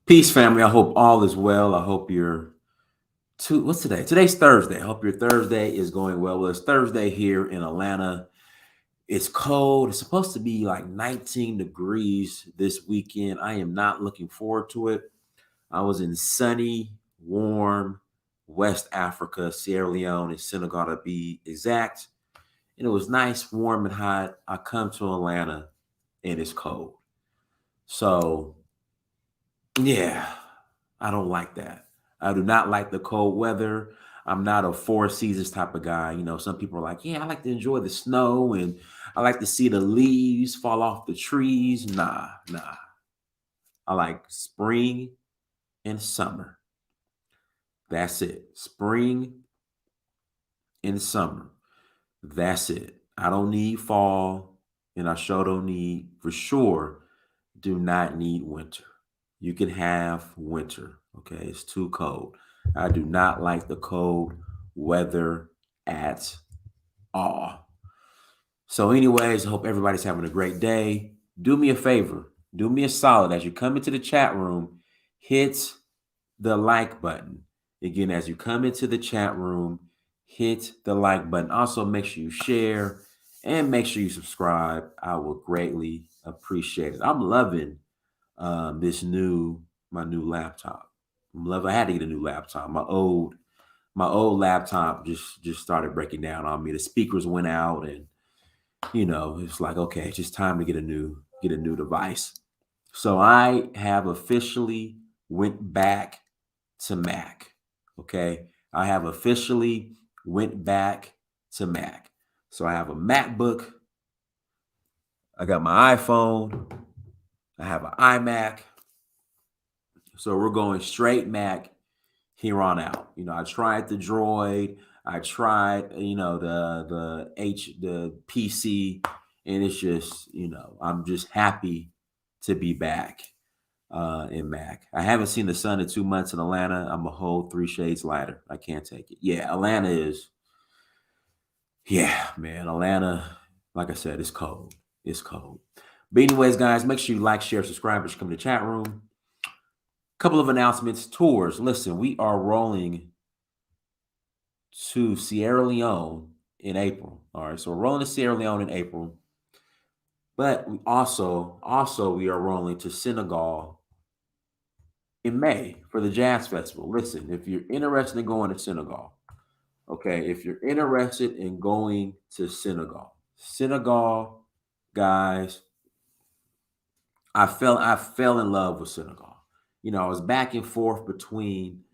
Peace, family. I hope all is well. I hope what's today? Today's Thursday. I hope your Thursday is going well. Well, it's Thursday here in Atlanta. It's cold. It's supposed to be like 19 degrees this weekend. I am not looking forward to it. I was in sunny, warm West Africa, Sierra Leone, and Senegal to be exact. And it was nice, warm, and hot. I come to Atlanta and it's cold. So, yeah, I don't like that. I do not like the cold weather. I'm not a four seasons type of guy. Some people are like, yeah, I like to enjoy the snow and I like to see the leaves fall off the trees. Nah, nah. I like spring and summer. That's it. Spring and summer. That's it. I don't need fall and I sure don't need, for sure, do not need winter. You can have winter. Okay. It's too cold. I do not like the cold weather at all. So, anyways, I hope everybody's having a great day. Do me a favor, do me a solid as you come into the chat room, hit the like button. Again, as you come into the chat room, hit the like button. Also, make sure you share and make sure you subscribe. I will greatly appreciate it. I'm loving my new laptop. I had to get a new laptop. My old laptop just started breaking down on me. The speakers went out, and it's like, okay, it's just time to get a new device. So I have officially went back to Mac. Okay, I have officially went back to Mac. So I have a MacBook. I got my iPhone. I have an iMac. So we're going straight Mac here on out. I tried the Droid, I tried, the PC, and it's just, I'm just happy to be back in Mac. I haven't seen the sun in 2 months in Atlanta. I'm a whole three shades lighter. I can't take it. Yeah, Atlanta is, yeah, man, Atlanta, like I said, it's cold. It's cold. But anyways, guys, make sure you like, share, subscribe, as you come to the chat room. Couple of announcements, tours. Listen, we are rolling to Sierra Leone in April. All right, so we're rolling to Sierra Leone in April, but we are rolling to Senegal in May for the Jazz Festival. Listen, if you're interested in going to Senegal, okay, if you're interested in going to Senegal, guys, I fell in love with Senegal. I was back and forth between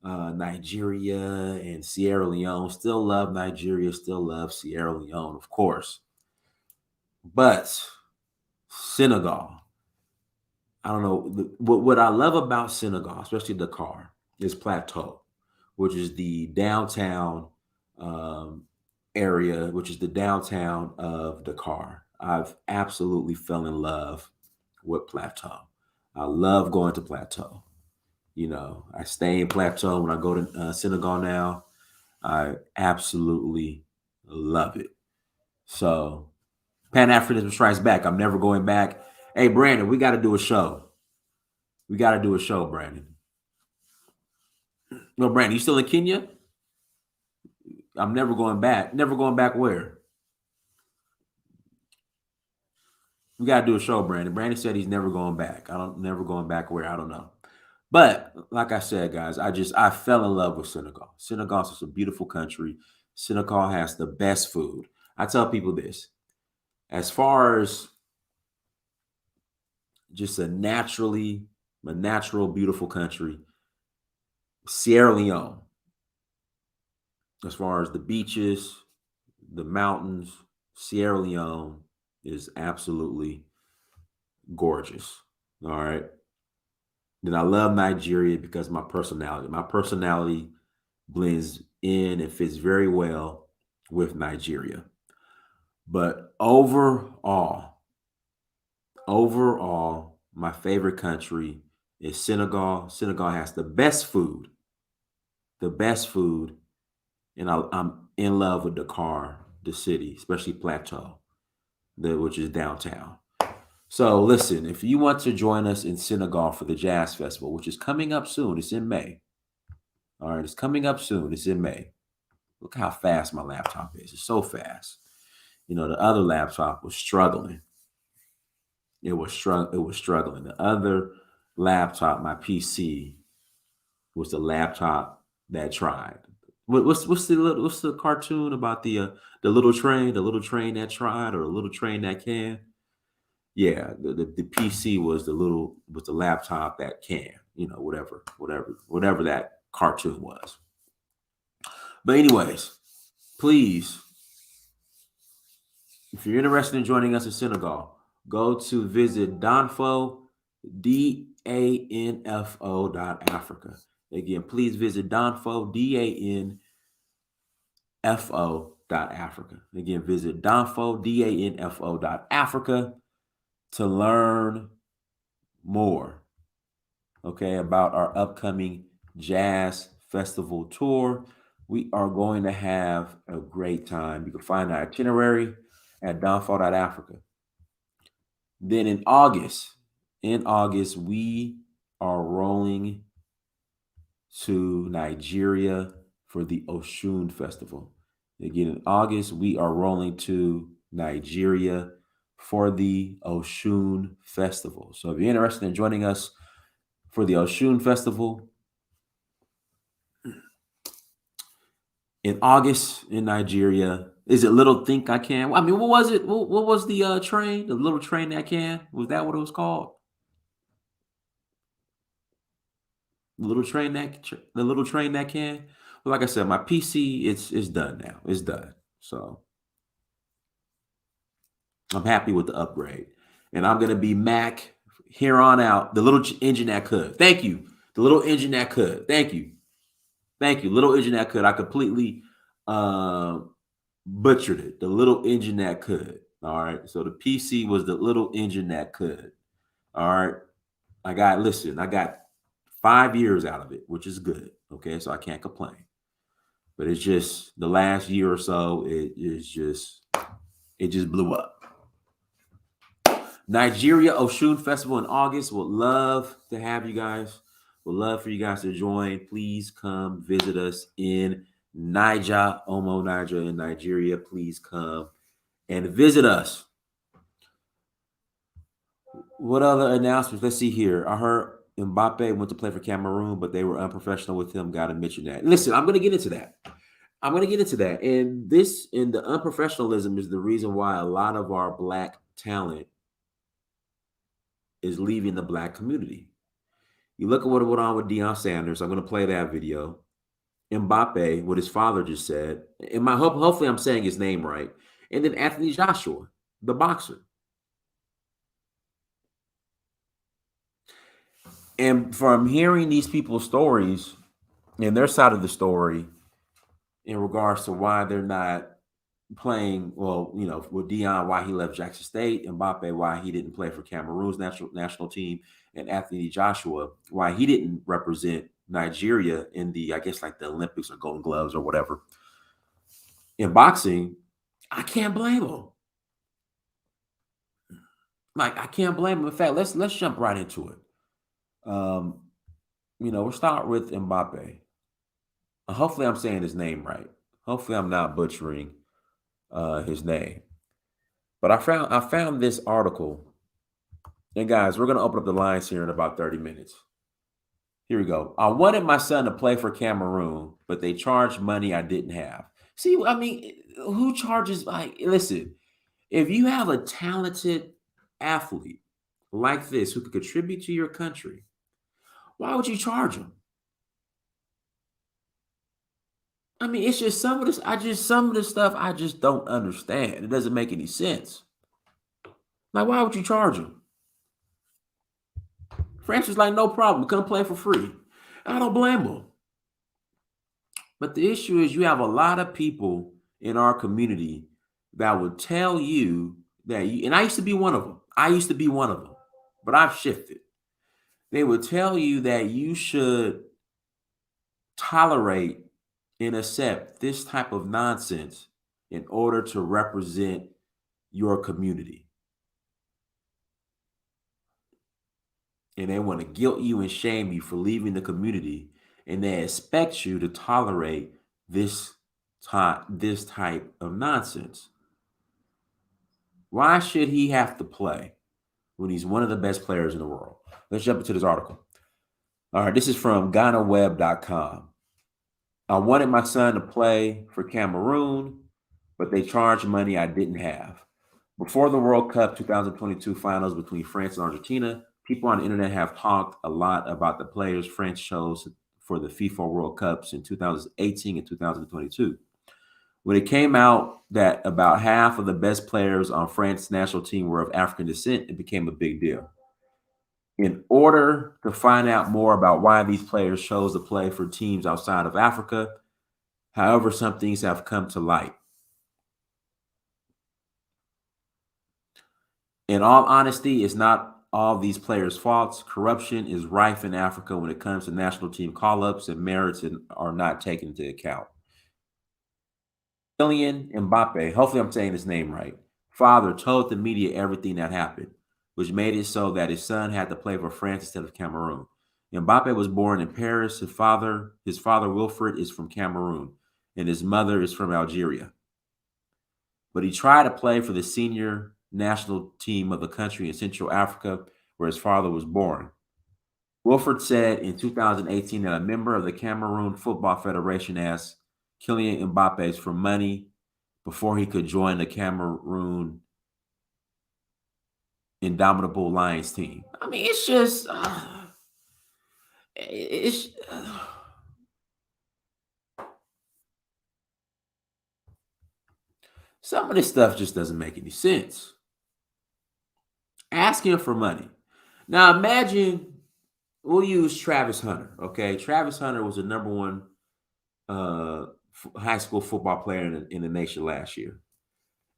Nigeria and Sierra Leone. Still love Nigeria, still love Sierra Leone, of course. But Senegal, I don't know. What I love about Senegal, especially Dakar, is Plateau, which is the downtown um, area, which is the downtown of Dakar. I've absolutely fell in love with Plateau. I love going to Plateau. I stay in Plateau when I go to Senegal now. I absolutely love it. So, Pan Africanism strikes back. I'm never going back. Hey, Brandon, we got to do a show. We got to do a show, Brandon. No, Brandon, you still in Kenya? I'm never going back. Never going back where? We got to do a show, Brandon. Brandon said he's never going back. Never going back where? I don't know. But like I said, guys, I fell in love with Senegal. Senegal is a beautiful country. Senegal has the best food. I tell people this. As far as just a natural, beautiful country, Sierra Leone, as far as the beaches, the mountains, Sierra Leone is absolutely gorgeous. All right. Then I love Nigeria because of my personality. My personality blends in and fits very well with Nigeria. But overall, my favorite country is Senegal. Senegal has the best food, and I'm in love with Dakar, the city, especially Plateau, which is downtown. So listen, if you want to join us in Senegal for the Jazz Festival, which is coming up soon, it's in May. All right, it's coming up soon. It's in May. Look how fast my laptop is. It's so fast. You know, the other laptop was struggling. It was struggling. The other laptop, my PC, was the laptop that tried. What's the cartoon about the little train that tried, or the little train that can? Yeah, the PC was the laptop that can, you know, whatever that cartoon was. But anyways, please, if you're interested in joining us in Senegal, go to visit Danfo, DANFO.Africa. Again, please visit Danfo, DANFO.Africa. Again, visit Danfo, DANFO.Africa to learn more, okay, about our upcoming Jazz Festival tour. We are going to have a great time. You can find our itinerary at Danfo.Africa. Then in August, we are rolling to Nigeria for the Oshun Festival. Again, in August, we are rolling to Nigeria for the Oshun Festival. So if you're interested in joining us for the Oshun Festival in August in Nigeria, is it Little Think I Can? I mean, what was it? What was the train? The little train that can? Was that what it was called? The little train that can. But like I said, my PC it's done now. It's done. So I'm happy with the upgrade, and I'm gonna be Mac here on out. The little engine that could. Thank you. The little engine that could. Thank you. Thank you. Little engine that could. I completely uh, butchered it. The little engine that could. All right. So the PC was the little engine that could. All right. I got 5 years out of it, which is good. Okay. So I can't complain. But it's just the last year or so, it just blew up. Nigeria Oshun Festival in August. Would love to have you guys. Would love for you guys to join. Please come visit us in Niger, Omo, Niger, in Nigeria. Please come and visit us. What other announcements? Let's see here. I heard Mbappe went to play for Cameroon, but they were unprofessional with him. Got to mention that. Listen, I'm going to get into that. I'm going to get into that. And the unprofessionalism is the reason why a lot of our Black talent is leaving the Black community. You look at what went on with Deion Sanders. I'm going to play that video. Mbappe, what his father just said. And hopefully I'm saying his name right. And then Anthony Joshua, the boxer. And from hearing these people's stories and their side of the story in regards to why they're not playing, well, you know, with Deion, why he left Jackson State, Mbappe, why he didn't play for Cameroon's national team, and Anthony Joshua, why he didn't represent Nigeria in the, I guess, like the Olympics or Golden Gloves or whatever. In boxing, I can't blame him. Like, I can't blame him. In fact, let's jump right into it. You know, we'll start with Mbappe. Hopefully I'm saying his name right. Hopefully I'm not butchering his name. But I found this article. And guys, we're gonna open up the lines here in about 30 minutes. Here we go. I wanted my son to play for Cameroon, but they charged money I didn't have. See, I mean, who charges? Like, listen, if you have a talented athlete like this who could contribute to your country, why would you charge him? I mean, it's just some of this. Some of the stuff I just don't understand. It doesn't make any sense. Like, why would you charge him? France was like, no problem, come play for free. I don't blame him. But the issue is, you have a lot of people in our community that would tell you that you, and I used to be one of them. But I've shifted. They would tell you that you should tolerate and accept this type of nonsense in order to represent your community. and they want to guilt you and shame you for leaving the community, and they expect you to tolerate this this type of nonsense. Why should he have to play when he's one of the best players in the world? Let's jump into this article. All right, this is from GhanaWeb.com. I wanted my son to play for Cameroon, but they charged money I didn't have. Before the World Cup 2022 finals between France and Argentina, people on the internet have talked a lot about the players France chose for the FIFA World Cups in 2018 and 2022. When it came out that about half of the best players on France's national team were of African descent, it became a big deal. In order to find out more about why these players chose to play for teams outside of Africa, however, some things have come to light. In all honesty, it's not all these players' faults. Corruption is rife in Africa when it comes to national team call-ups, and merits are not taken into account. Kylian Mbappe, hopefully I'm saying his name right, father told the media everything that happened, which made it so that his son had to play for France instead of Cameroon. Mbappe was born in Paris. His father Wilfred is from Cameroon, and his mother is from Algeria. But he tried to play for the senior national team of the country in Central Africa, where his father was born. Wilford said in 2018 that a member of the Cameroon Football Federation asked Kylian Mbappe for money before he could join the Cameroon Indomitable Lions team. I mean, it's just, it's, some of this stuff just doesn't make any sense. Asking for money. Now, imagine we'll use Travis Hunter. Okay, Travis Hunter was the number one high school football player in the nation last year.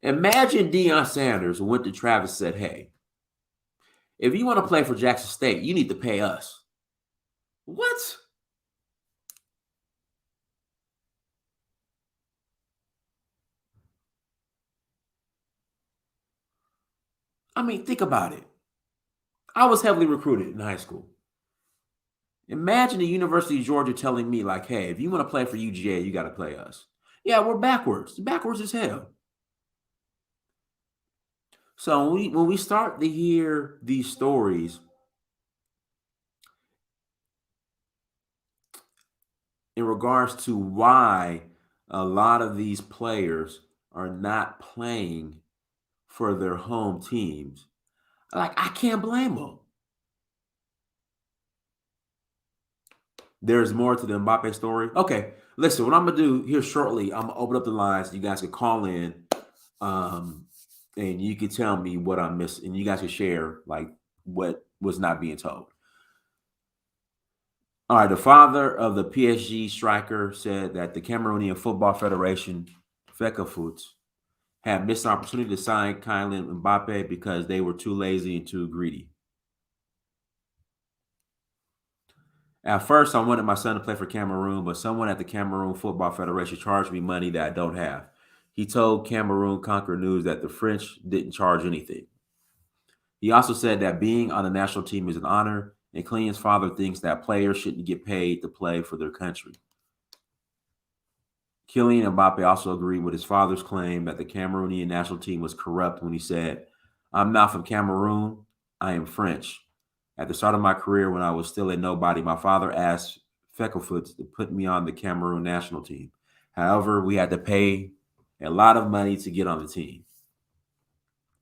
Imagine Deion Sanders went to Travis and said, "Hey, if you want to play for Jackson State, you need to pay us." What? I mean, think about it. I was heavily recruited in high school. Imagine the University of Georgia telling me, like, "Hey, if you want to play for UGA, you got to play us." Yeah, we're backwards as hell. So when we start to hear these stories in regards to why a lot of these players are not playing for their home teams, like, I can't blame them. There's more to the Mbappe story. Okay, listen, what I'm gonna do here shortly, I'm gonna open up the lines. You guys can call in, um, and you can tell me what I missed, and you guys can share like what was not being told. All right, the father of the PSG striker said that the Cameroonian Football Federation, FECAFOOT, had missed an opportunity to sign Kylian Mbappe because they were too lazy and too greedy. At first, I wanted my son to play for Cameroon, but someone at the Cameroon Football Federation charged me money that I don't have. He told Cameroon Conquer News that the French didn't charge anything. He also said that being on the national team is an honor, and Kylian's father thinks that players shouldn't get paid to play for their country. Kylian Mbappe also agreed with his father's claim that the Cameroonian national team was corrupt when he said, "I'm not from Cameroon, I am French. At the start of my career, when I was still a nobody, my father asked Fecklefoot to put me on the Cameroon national team. However, we had to pay a lot of money to get on the team.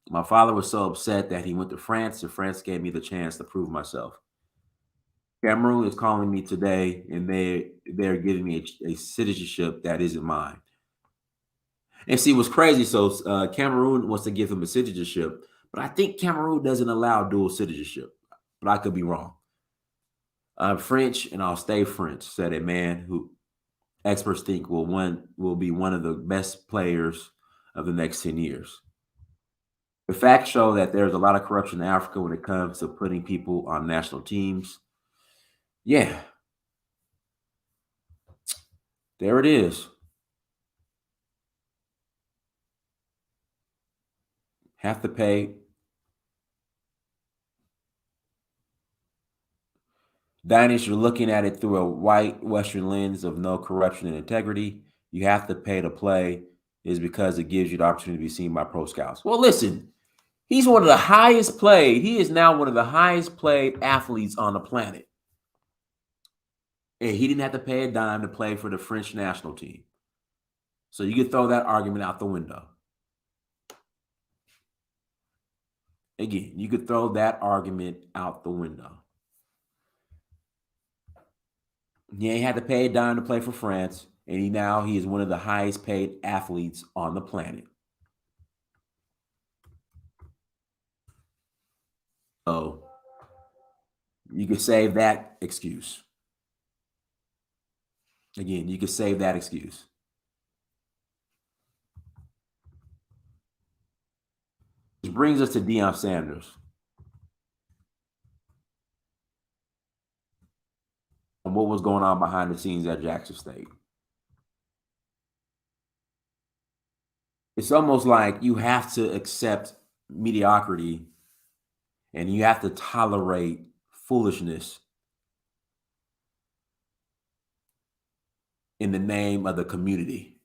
My father was so upset that he went to France, and France gave me the chance to prove myself. Cameroon is calling me today, and they're giving me a citizenship that isn't mine." And see, what's crazy? So Cameroon wants to give him a citizenship, but I think Cameroon doesn't allow dual citizenship. But I could be wrong. I'm French, and I'll stay French," said a man who experts think will be one of the best players of the next 10 years. The facts show that there's a lot of corruption in Africa when it comes to putting people on national teams. Yeah, there it is. Have to pay. Dynast, you're looking at it through a white Western lens of no corruption and integrity. You have to pay to play is because it gives you the opportunity to be seen by pro scouts. Well, listen, he's one of the highest played. He is now one of the highest played athletes on the planet. And he didn't have to pay a dime to play for the French national team. So you could throw that argument out the window. Again, you could throw that argument out the window. He ain't had to pay a dime to play for France, and he is one of the highest paid athletes on the planet. So you could save that excuse. Again, you could save that excuse. Which brings us to Deion Sanders. And what was going on behind the scenes at Jackson State. It's almost like you have to accept mediocrity and you have to tolerate foolishness in the name of the community.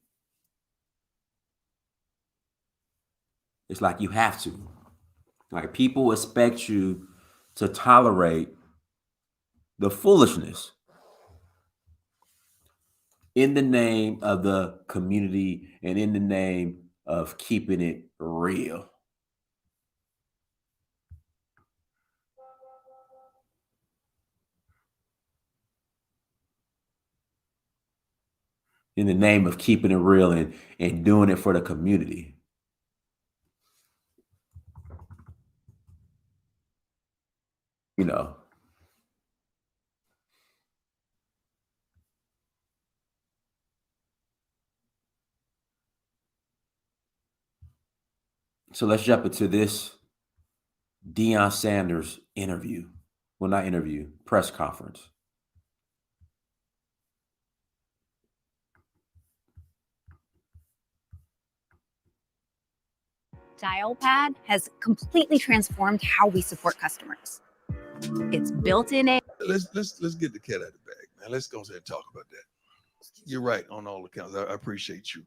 It's like you have to. Like people expect you to tolerate the foolishness in the name of the community and in the name of keeping it real. In the name of keeping it real and doing it for the community. You know. So let's jump into this Deion Sanders interview. Well, not interview, press conference. Dialpad has completely transformed how we support customers. It's built in a. Let's get the cat out of the bag, man. Let's go ahead and talk about that. You're right on all accounts. I appreciate you.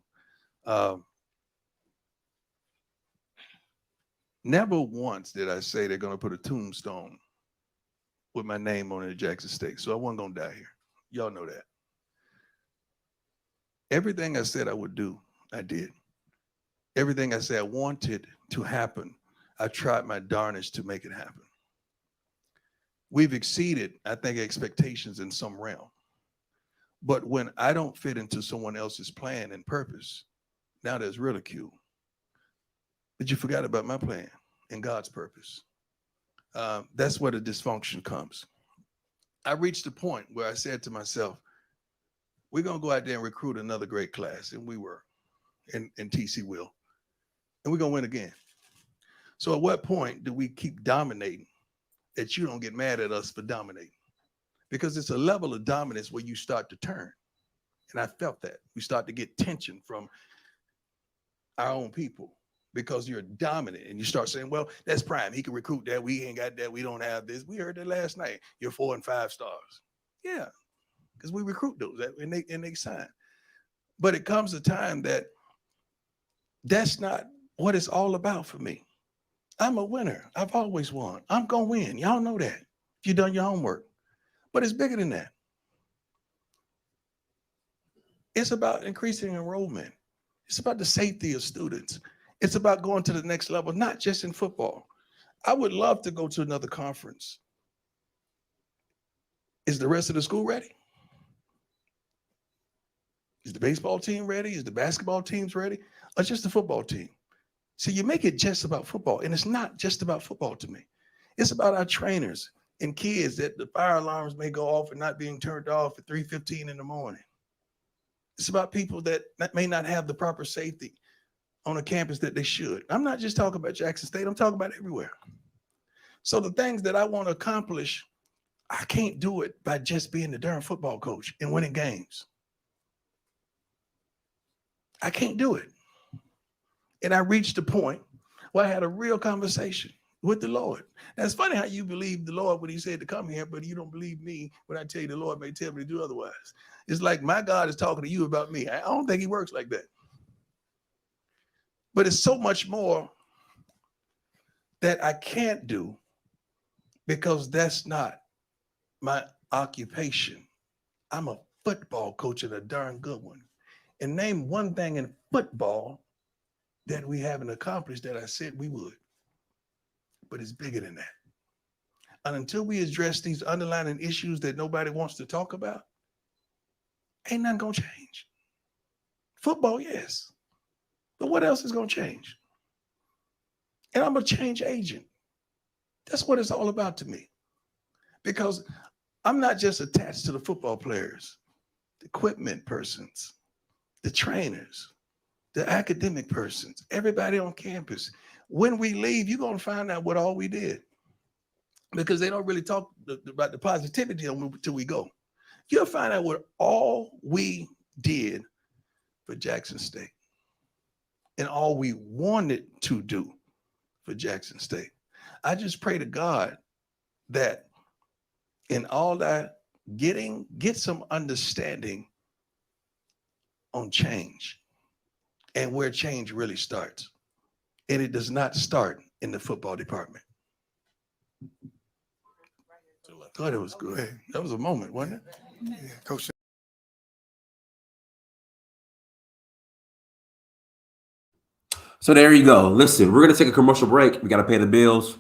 Never once did I say they're going to put a tombstone with my name on it at Jackson State. So I wasn't going to die here. Y'all know that. Everything I said I would do, I did. Everything I said I wanted to happen, I tried my darnest to make it happen. We've exceeded, I think, expectations in some realm. But when I don't fit into someone else's plan and purpose, now there's ridicule. But you forgot about my plan and God's purpose. That's where the dysfunction comes. I reached a point where I said to myself, we're going to go out there and recruit another great class. And we were, and TC will. And we're going to win again. So at what point do we keep dominating that you don't get mad at us for dominating? Because it's a level of dominance where you start to turn. And I felt that. We start to get tension from our own people because you're dominant and you start saying, well, that's prime. He can recruit that. We ain't got that. We don't have this. We heard that last night. You're 4 and 5 stars. Yeah, because we recruit those and they sign. But it comes a time that that's not what it's all about for me. I'm a winner. I've always won. I'm going to win. Y'all know that if you've done your homework. But it's bigger than that. It's about increasing enrollment. It's about the safety of students. It's about going to the next level, not just in football. I would love to go to another conference. Is the rest of the school ready? Is the baseball team ready? Is the basketball teams ready? Or just the football team? So you make it just about football, and it's not just about football to me. It's about our trainers and kids that the fire alarms may go off and not being turned off at 3:15 in the morning. It's about people that may not have the proper safety on a campus that they should. I'm not just talking about Jackson State. I'm talking about everywhere. So the things that I want to accomplish, I can't do it by just being the darn football coach and winning games. I can't do it. And I reached a point where I had a real conversation with the Lord. That's funny how you believe the Lord when he said to come here, but you don't believe me when I tell you the Lord may tell me to do otherwise. It's like my God is talking to you about me. I don't think he works like that. But it's so much more that I can't do because that's not my occupation. I'm a football coach and a darn good one. And name one thing in football that we haven't accomplished that I said we would. But it's bigger than that. And until we address these underlying issues that nobody wants to talk about, ain't nothing gonna change. Football, yes. But what else is gonna change? And I'm a change agent. That's what it's all about to me. Because I'm not just attached to the football players, the equipment persons, the trainers, the academic persons, everybody on campus. When we leave, you're gonna find out what all we did. Because they don't really talk about the positivity until we go. You'll find out what all we did for Jackson State and all we wanted to do for Jackson State. I just pray to God that in all that get some understanding on change and where change really starts. And it does not start in the football department. I thought it was good. That was a moment, wasn't it? Yeah, Coach. So there you go. Listen, we're going to take a commercial break. We got to pay the bills.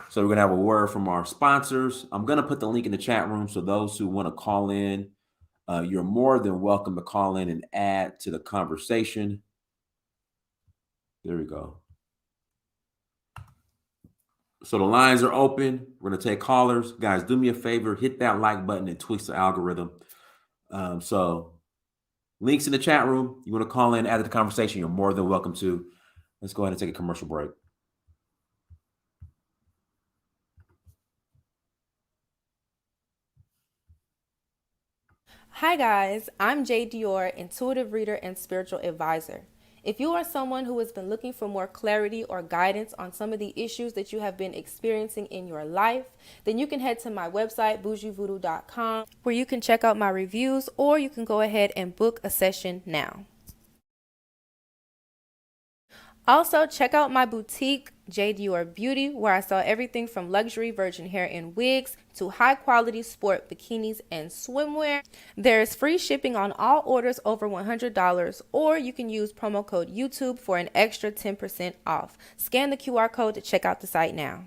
So we're going to have a word from our sponsors. I'm going to put the link in the chat room. So those who want to call in, you're more than welcome to call in and add to the conversation. There we go. So the lines are open. We're going to take callers. Guys, do me a favor. Hit that like button and tweak the algorithm. So links in the chat room. You want to call in, add to the conversation, you're more than welcome to. Let's go ahead and take a commercial break. Hi guys, I'm Jay Dior, intuitive reader and spiritual advisor. If you are someone who has been looking for more clarity or guidance on some of the issues that you have been experiencing in your life, then you can head to my website, bougievoodoo.com, where you can check out my reviews, or you can go ahead and book a session now. Also, check out my boutique, J. Dior Beauty, where I sell everything from luxury virgin hair and wigs to high-quality sport bikinis and swimwear. There is free shipping on all orders over $100, or you can use promo code YouTube for an extra 10% off. Scan the QR code to check out the site now.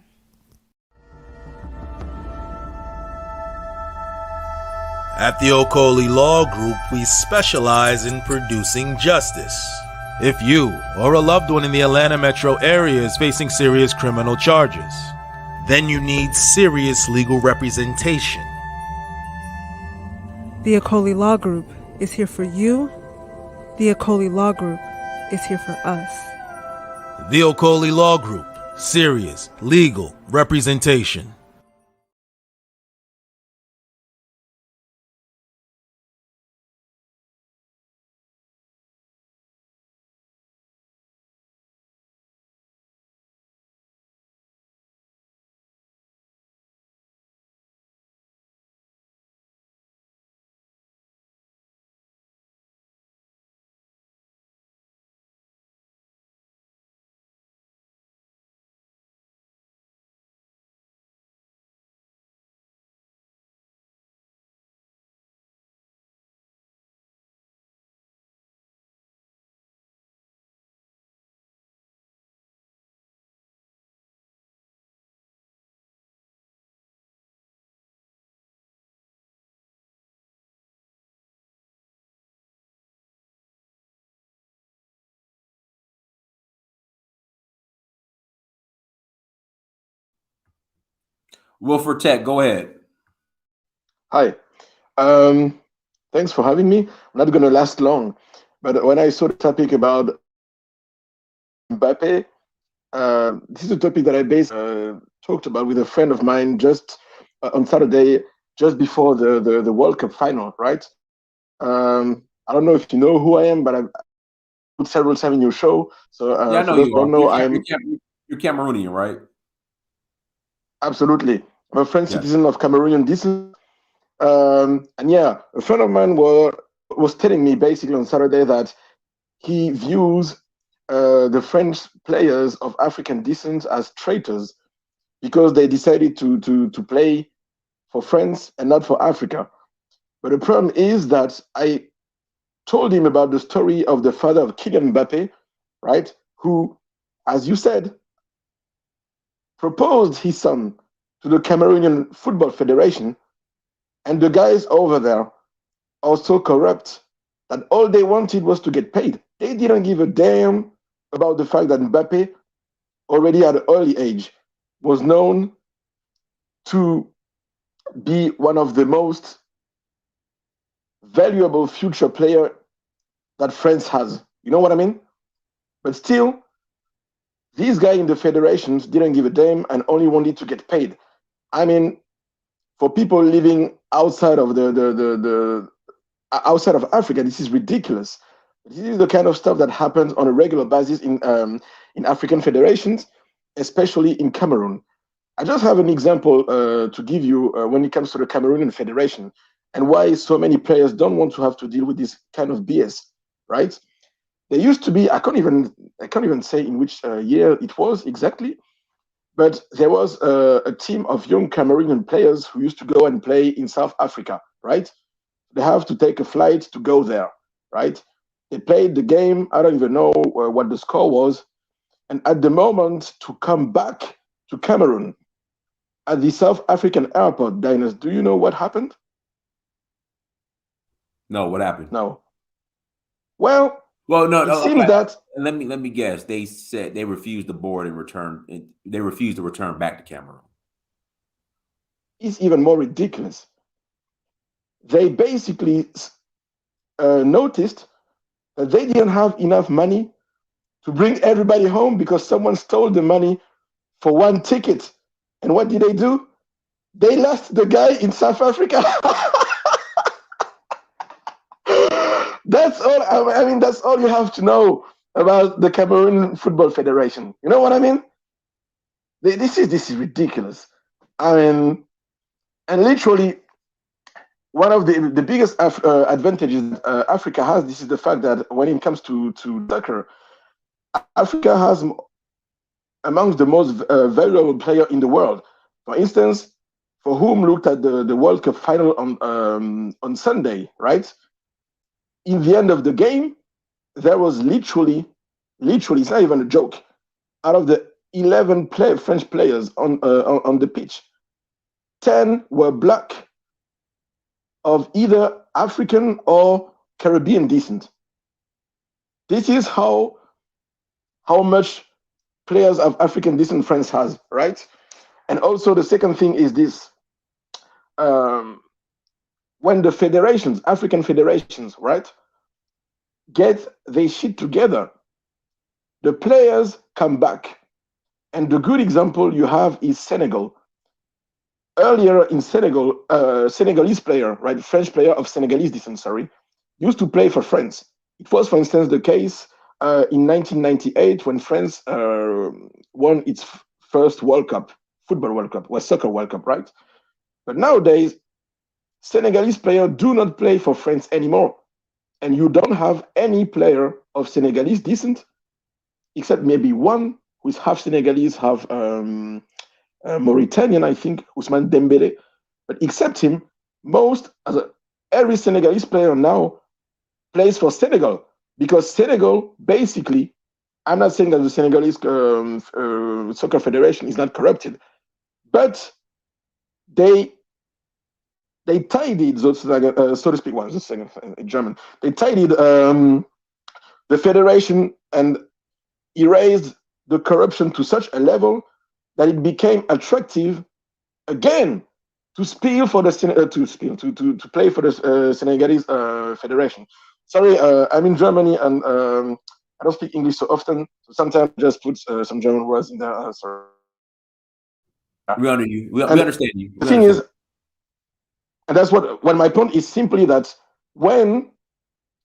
At the Okoli Law Group, we specialize in producing justice. If you or a loved one in the Atlanta metro area is facing serious criminal charges, then you need serious legal representation. The Okoli Law Group is here for you. The Okoli Law Group is here for us. The Okoli Law Group, serious legal representation. Wilford Tech, go ahead. Hi. Thanks for having me. I'm not going to last long, but when I saw the topic about Mbappe, this is a topic that I basically talked about with a friend of mine just on Saturday, just before the World Cup final, right? I don't know if you know who I am, but I've put several times in your show. So Yeah, I know for those you who are. don't know, You're Cameroonian, right? Absolutely. I'm a French Yes. citizen of Cameroonian descent. And yeah, a friend of mine was telling me basically on Saturday that he views the French players of African descent as traitors because they decided to play for France and not for Africa. But the problem is that I told him about the story of the father of Kylian Mbappe, right? Who, as you said, proposed his son to the Cameroonian Football Federation, and the guys over there are so corrupt that all they wanted was to get paid. They didn't give a damn about the fact that Mbappe, already at an early age, was known to be one of the most valuable future player that France has. You know what I mean? But still, these guys in the federations didn't give a damn and only wanted to get paid. I mean, for people living outside of the outside of Africa, this is ridiculous. This is the kind of stuff that happens on a regular basis in African federations, especially in Cameroon. I just have an example to give you when it comes to the Cameroonian Federation and why so many players don't want to have to deal with this kind of BS, right? There used to be, I can't even say in which year it was exactly, but there was a team of young Cameroonian players who used to go and play in South Africa, right? They have to take a flight to go there, right? They played the game. I don't even know what the score was. And at the moment to come back to Cameroon at the South African airport, Deion, do you know what happened? No, what happened? No. Well, no, it seems that let me guess. They said they refused to board and return. They refused to return back to Cameroon. it's even more ridiculous. They basically noticed that they didn't have enough money to bring everybody home because someone stole the money for one ticket. And what did they do? They lost the guy in South Africa. That's all. I mean, that's all you have to know about the Cameroon Football Federation. You know what I mean? This is ridiculous. I mean, and literally one of the biggest advantages Africa has. This is the fact that when it comes to soccer, Africa has amongst the most valuable player in the world. For instance, for whom looked at the World Cup final on Sunday, right? In the end of the game, there was literally, it's not even a joke. Out of the 11 French players on the pitch, 10 were black, of either African or Caribbean descent. This is how much players of African descent France has, right? And also the second thing is this. When the federations, African federations, right, get their shit together, the players come back. And the good example you have is Senegal. Earlier in Senegal, Senegalese player, right, French player of Senegalese descent, sorry, used to play for France. It was, for instance, the case in 1998 when France won its first World Cup, football World Cup, was soccer World Cup, right? But nowadays, Senegalese players do not play for France anymore. And you don't have any player of Senegalese descent, except maybe one who's half Senegalese, half Mauritanian, I think, Ousmane Dembele. But except him, every Senegalese player now plays for Senegal because Senegal basically, I'm not saying that the Senegalese soccer federation is not corrupted, but they tidied, so to speak, one second in German, they tidied the federation and erased the corruption to such a level that it became attractive again to play for the Senegalese federation. Sorry, I'm in Germany and I don't speak English so often, so sometimes I just put some German words in there. Sorry. We understand you. The thing is, and that's what my point is simply that when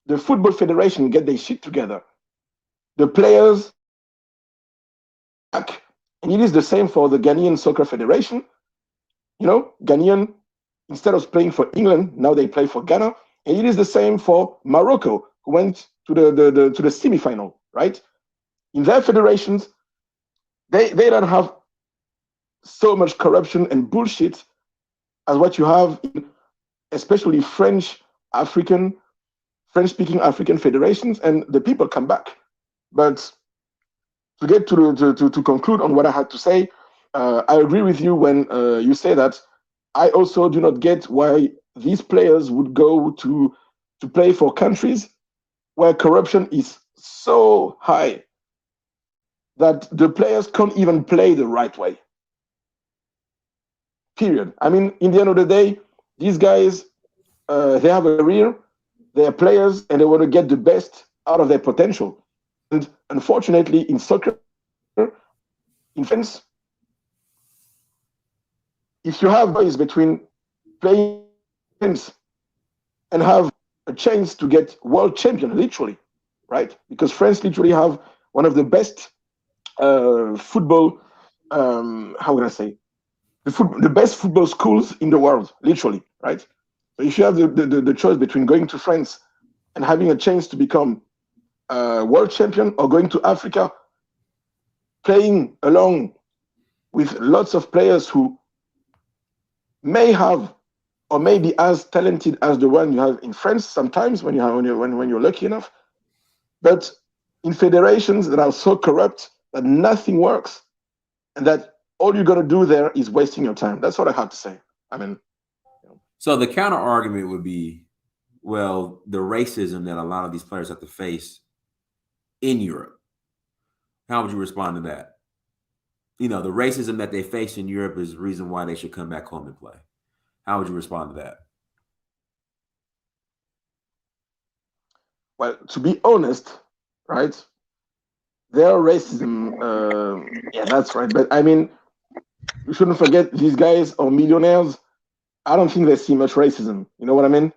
the football federation get their shit together, the players back And it is the same for the Ghanaian Soccer Federation. You know, Ghanaian, instead of playing for England, now they play for Ghana. And it is the same for Morocco, who went to the semi-final, right? In their federations, they don't have so much corruption and bullshit as what you have in especially French-speaking African federations, and the people come back. But to get to conclude on what I had to say, I agree with you when you say that. I also do not get why these players would go to play for countries where corruption is so high that the players can't even play the right way. Period. I mean, in the end of the day, these guys, they have a career, they are players, and they want to get the best out of their potential. And unfortunately, in soccer, in France, if you have choice between playing and have a chance to get world champion, literally, right? Because France literally have one of the best football, how would I say, the best football schools in the world, literally, right? So if you have the choice between going to France and having a chance to become a world champion, or going to Africa, playing along with lots of players who may have or may be as talented as the one you have in France sometimes when you're lucky enough, but in federations that are so corrupt that nothing works, and that all you're gonna do there is wasting your time. That's what I have to say. I mean, so the counter argument would be, well, the racism that a lot of these players have to face in Europe. How would you respond to that? You know, the racism that they face in Europe is the reason why they should come back home and play. How would you respond to that? well, to be honest, right? Their racism, yeah, that's right. But I mean, you shouldn't forget these guys are millionaires. I don't think they see much racism. You know what I mean?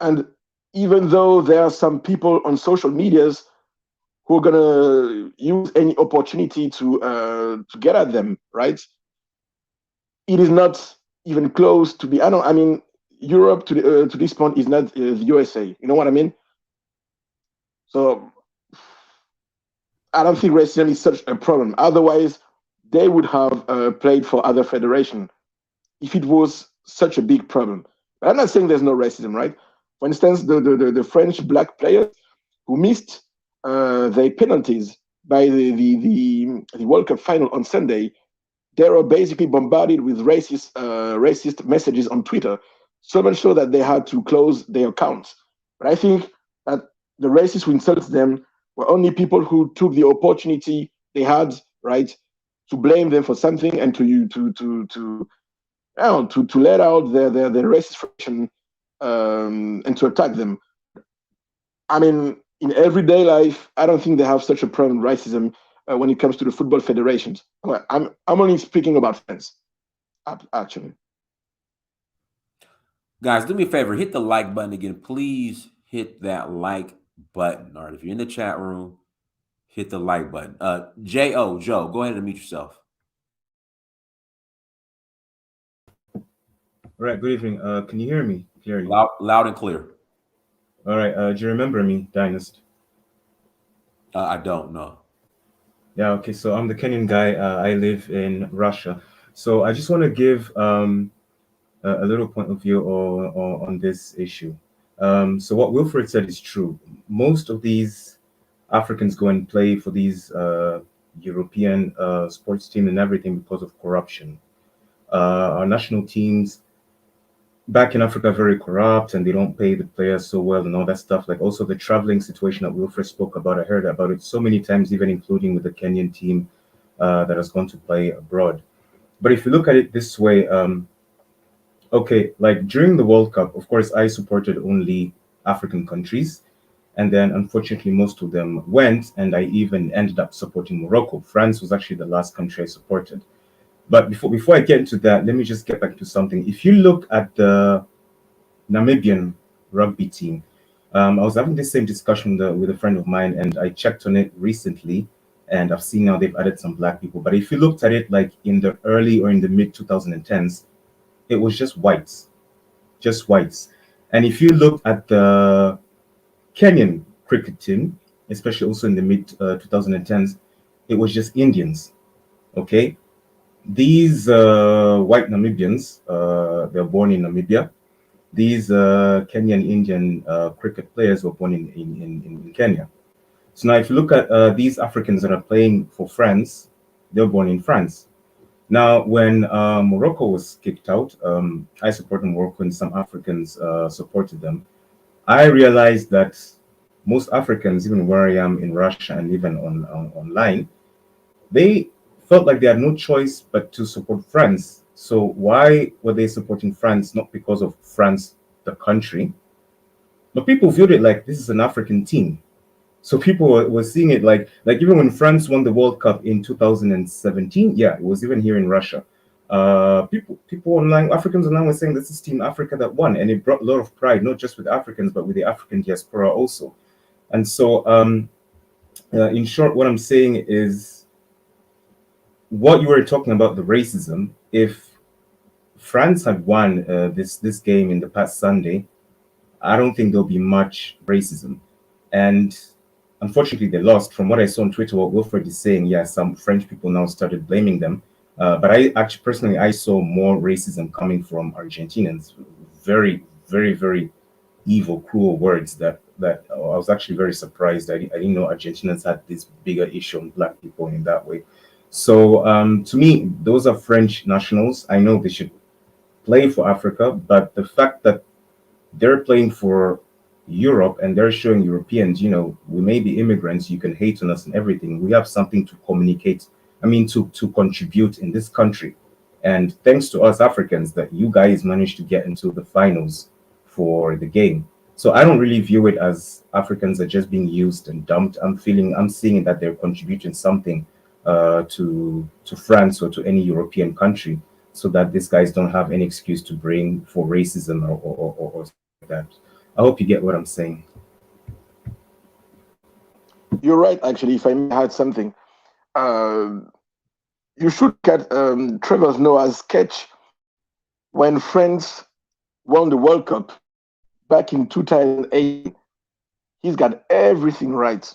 And even though there are some people on social medias who are gonna use any opportunity to get at them, right? It is not even close to be. I mean, Europe to this point is not the USA. You know what I mean? So I don't think racism is such a problem. Otherwise, they would have played for other federation if it was such a big problem. But I'm not saying there's no racism, right? For instance, the French black players who missed their penalties by the World Cup final on Sunday, they were basically bombarded with racist messages on Twitter, so much so that they had to close their accounts. But I think that the racists who insulted them were only people who took the opportunity they had, right, to blame them for something and to let out their racist frustration, and to attack them. I mean, in everyday life, I don't think they have such a problem with racism when it comes to the football federations. Well, I'm only speaking about fans, actually. Guys, do me a favor, hit the like button again. Please hit that like button. All right, if you're in the chat room, hit the like button. Joe, go ahead and mute yourself. All right, good evening. Can you hear me clearly? Loud and clear. All right, do you remember me, Dynast? I don't know. Yeah, okay, so I'm the Kenyan guy. I live in Russia. So I just want to give a little point of view on this issue. So what Wilfred said is true. Most of these Africans go and play for these European sports team and everything because of corruption. Our national teams back in Africa are very corrupt, and they don't pay the players so well and all that stuff. Like also the traveling situation that Wilfred spoke about. I heard about it so many times, even including with the Kenyan team that has gone to play abroad. But if you look at it this way, okay, like during the World Cup, of course, I supported only African countries. And then unfortunately, most of them went, and I even ended up supporting Morocco. France was actually the last country I supported. But before I get into that, let me just get back to something. If you look at the Namibian rugby team, I was having the same discussion with a friend of mine, and I checked on it recently. and I've seen now they've added some black people. But if you looked at it like in the early or in the mid 2010s, it was just whites, just whites. And if you look at the Kenyan cricket team, especially also in the mid 2010s, it was just Indians. Okay, these white Namibians, they're born in Namibia. These Kenyan Indian cricket players were born in Kenya. So now, if you look at these Africans that are playing for France, they're born in France. Now, when Morocco was kicked out, I supported Morocco and some Africans supported them. I realized that most Africans, even where I am in Russia and even online, they felt like they had no choice but to support France. So why were they supporting France? Not because of France, the country, but people viewed it like this is an African team. So people were seeing it like even when France won the World Cup in 2017, yeah, it was even here in Russia. People online, Africans online were saying this is Team Africa that won, and it brought a lot of pride, not just with Africans, but with the African diaspora also. And so, in short, what I'm saying is, what you were talking about, the racism, if France had won this game in the past Sunday, I don't think there'll be much racism. And unfortunately, they lost. From what I saw on Twitter, what Wilfred is saying, yeah, some French people now started blaming them. But I actually, personally, I saw more racism coming from Argentinians. Very, very, very evil, cruel words that I was actually very surprised. I didn't know Argentinians had this bigger issue on black people in that way. So to me, those are French nationals. I know they should play for Africa, but the fact that they're playing for Europe and they're showing Europeans, you know, we may be immigrants, you can hate on us and everything. We have something to communicate, to contribute in this country. And thanks to us Africans that you guys managed to get into the finals for the game. So I don't really view it as Africans are just being used and dumped. I'm seeing that they're contributing something to France or to any European country, so that these guys don't have any excuse to bring for racism or that. I hope you get what I'm saying. You're right, actually. If I may add something, you should get Trevor Noah's sketch when France won the World Cup back in 2008. He's got everything right.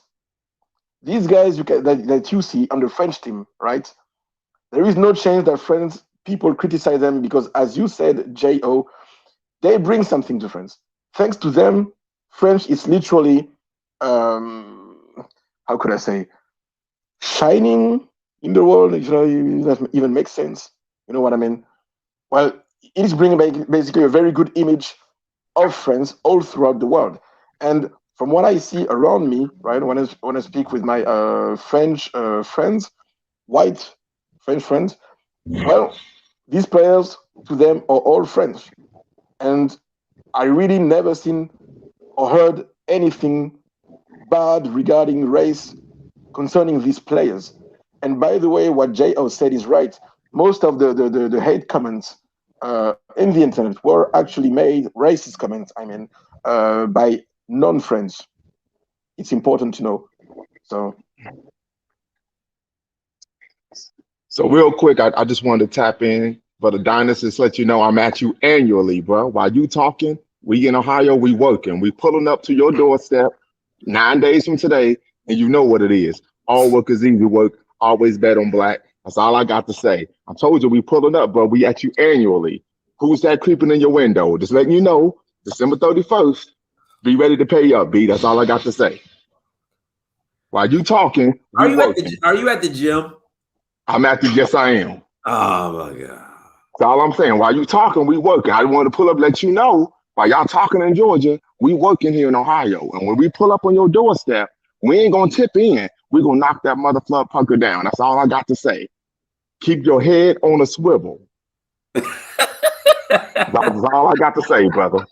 These guys that you see on the French team, right? There is no chance that French people criticize them because, as you said, J.O., they bring something to France. Thanks to them, French is literally, how could I say, shining in the world. If that even makes sense. You know what I mean? Well, it is bringing basically a very good image of France all throughout the world. And from what I see around me, right, when I speak with my French friends, white French friends, well, these players to them are all French, and I really never seen or heard anything bad regarding race concerning these players. And by the way, what J.O. said is right. Most of the hate comments in the internet were actually made, racist comments, by non-French. It's important to know. So real quick, I just wanted to tap in for the dynasts, let you know I'm at you annually, bro. While you talking, we in Ohio, we working. We pulling up to your doorstep 9 days from today, and you know what it is. All work is easy work. Always bet on black. That's all I got to say. I told you we pulling up, bro. We at you annually. Who's that creeping in your window? Just letting you know, December 31st, be ready to pay up, B. That's all I got to say. While you talking, are you at the gym? I'm at the yes, I am. Oh my God. That's all I'm saying. While you talking, we working. I want to pull up, let you know, while y'all talking in Georgia, we working here in Ohio. And when we pull up on your doorstep, we ain't gonna tip in. We're gonna knock that motherfucker down. That's all I got to say. Keep your head on a swivel. That's all I got to say, brother.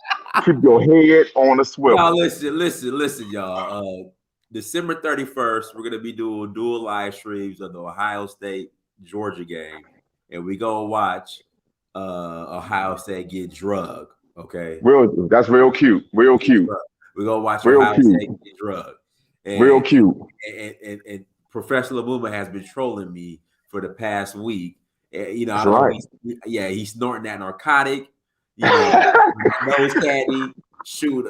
Keep your head on a swivel. Y'all listen, y'all. December 31st, we're gonna be doing dual live streams of the Ohio State Georgia game, and we gonna watch Ohio State get drugged. Okay, that's real cute. Real cute. We're gonna watch Ohio State get drugged. Real cute. And Professor Lumumba has been trolling me for the past week. You know, That's I don't right. know. He's snorting that narcotic. You know, nose candy, shoot.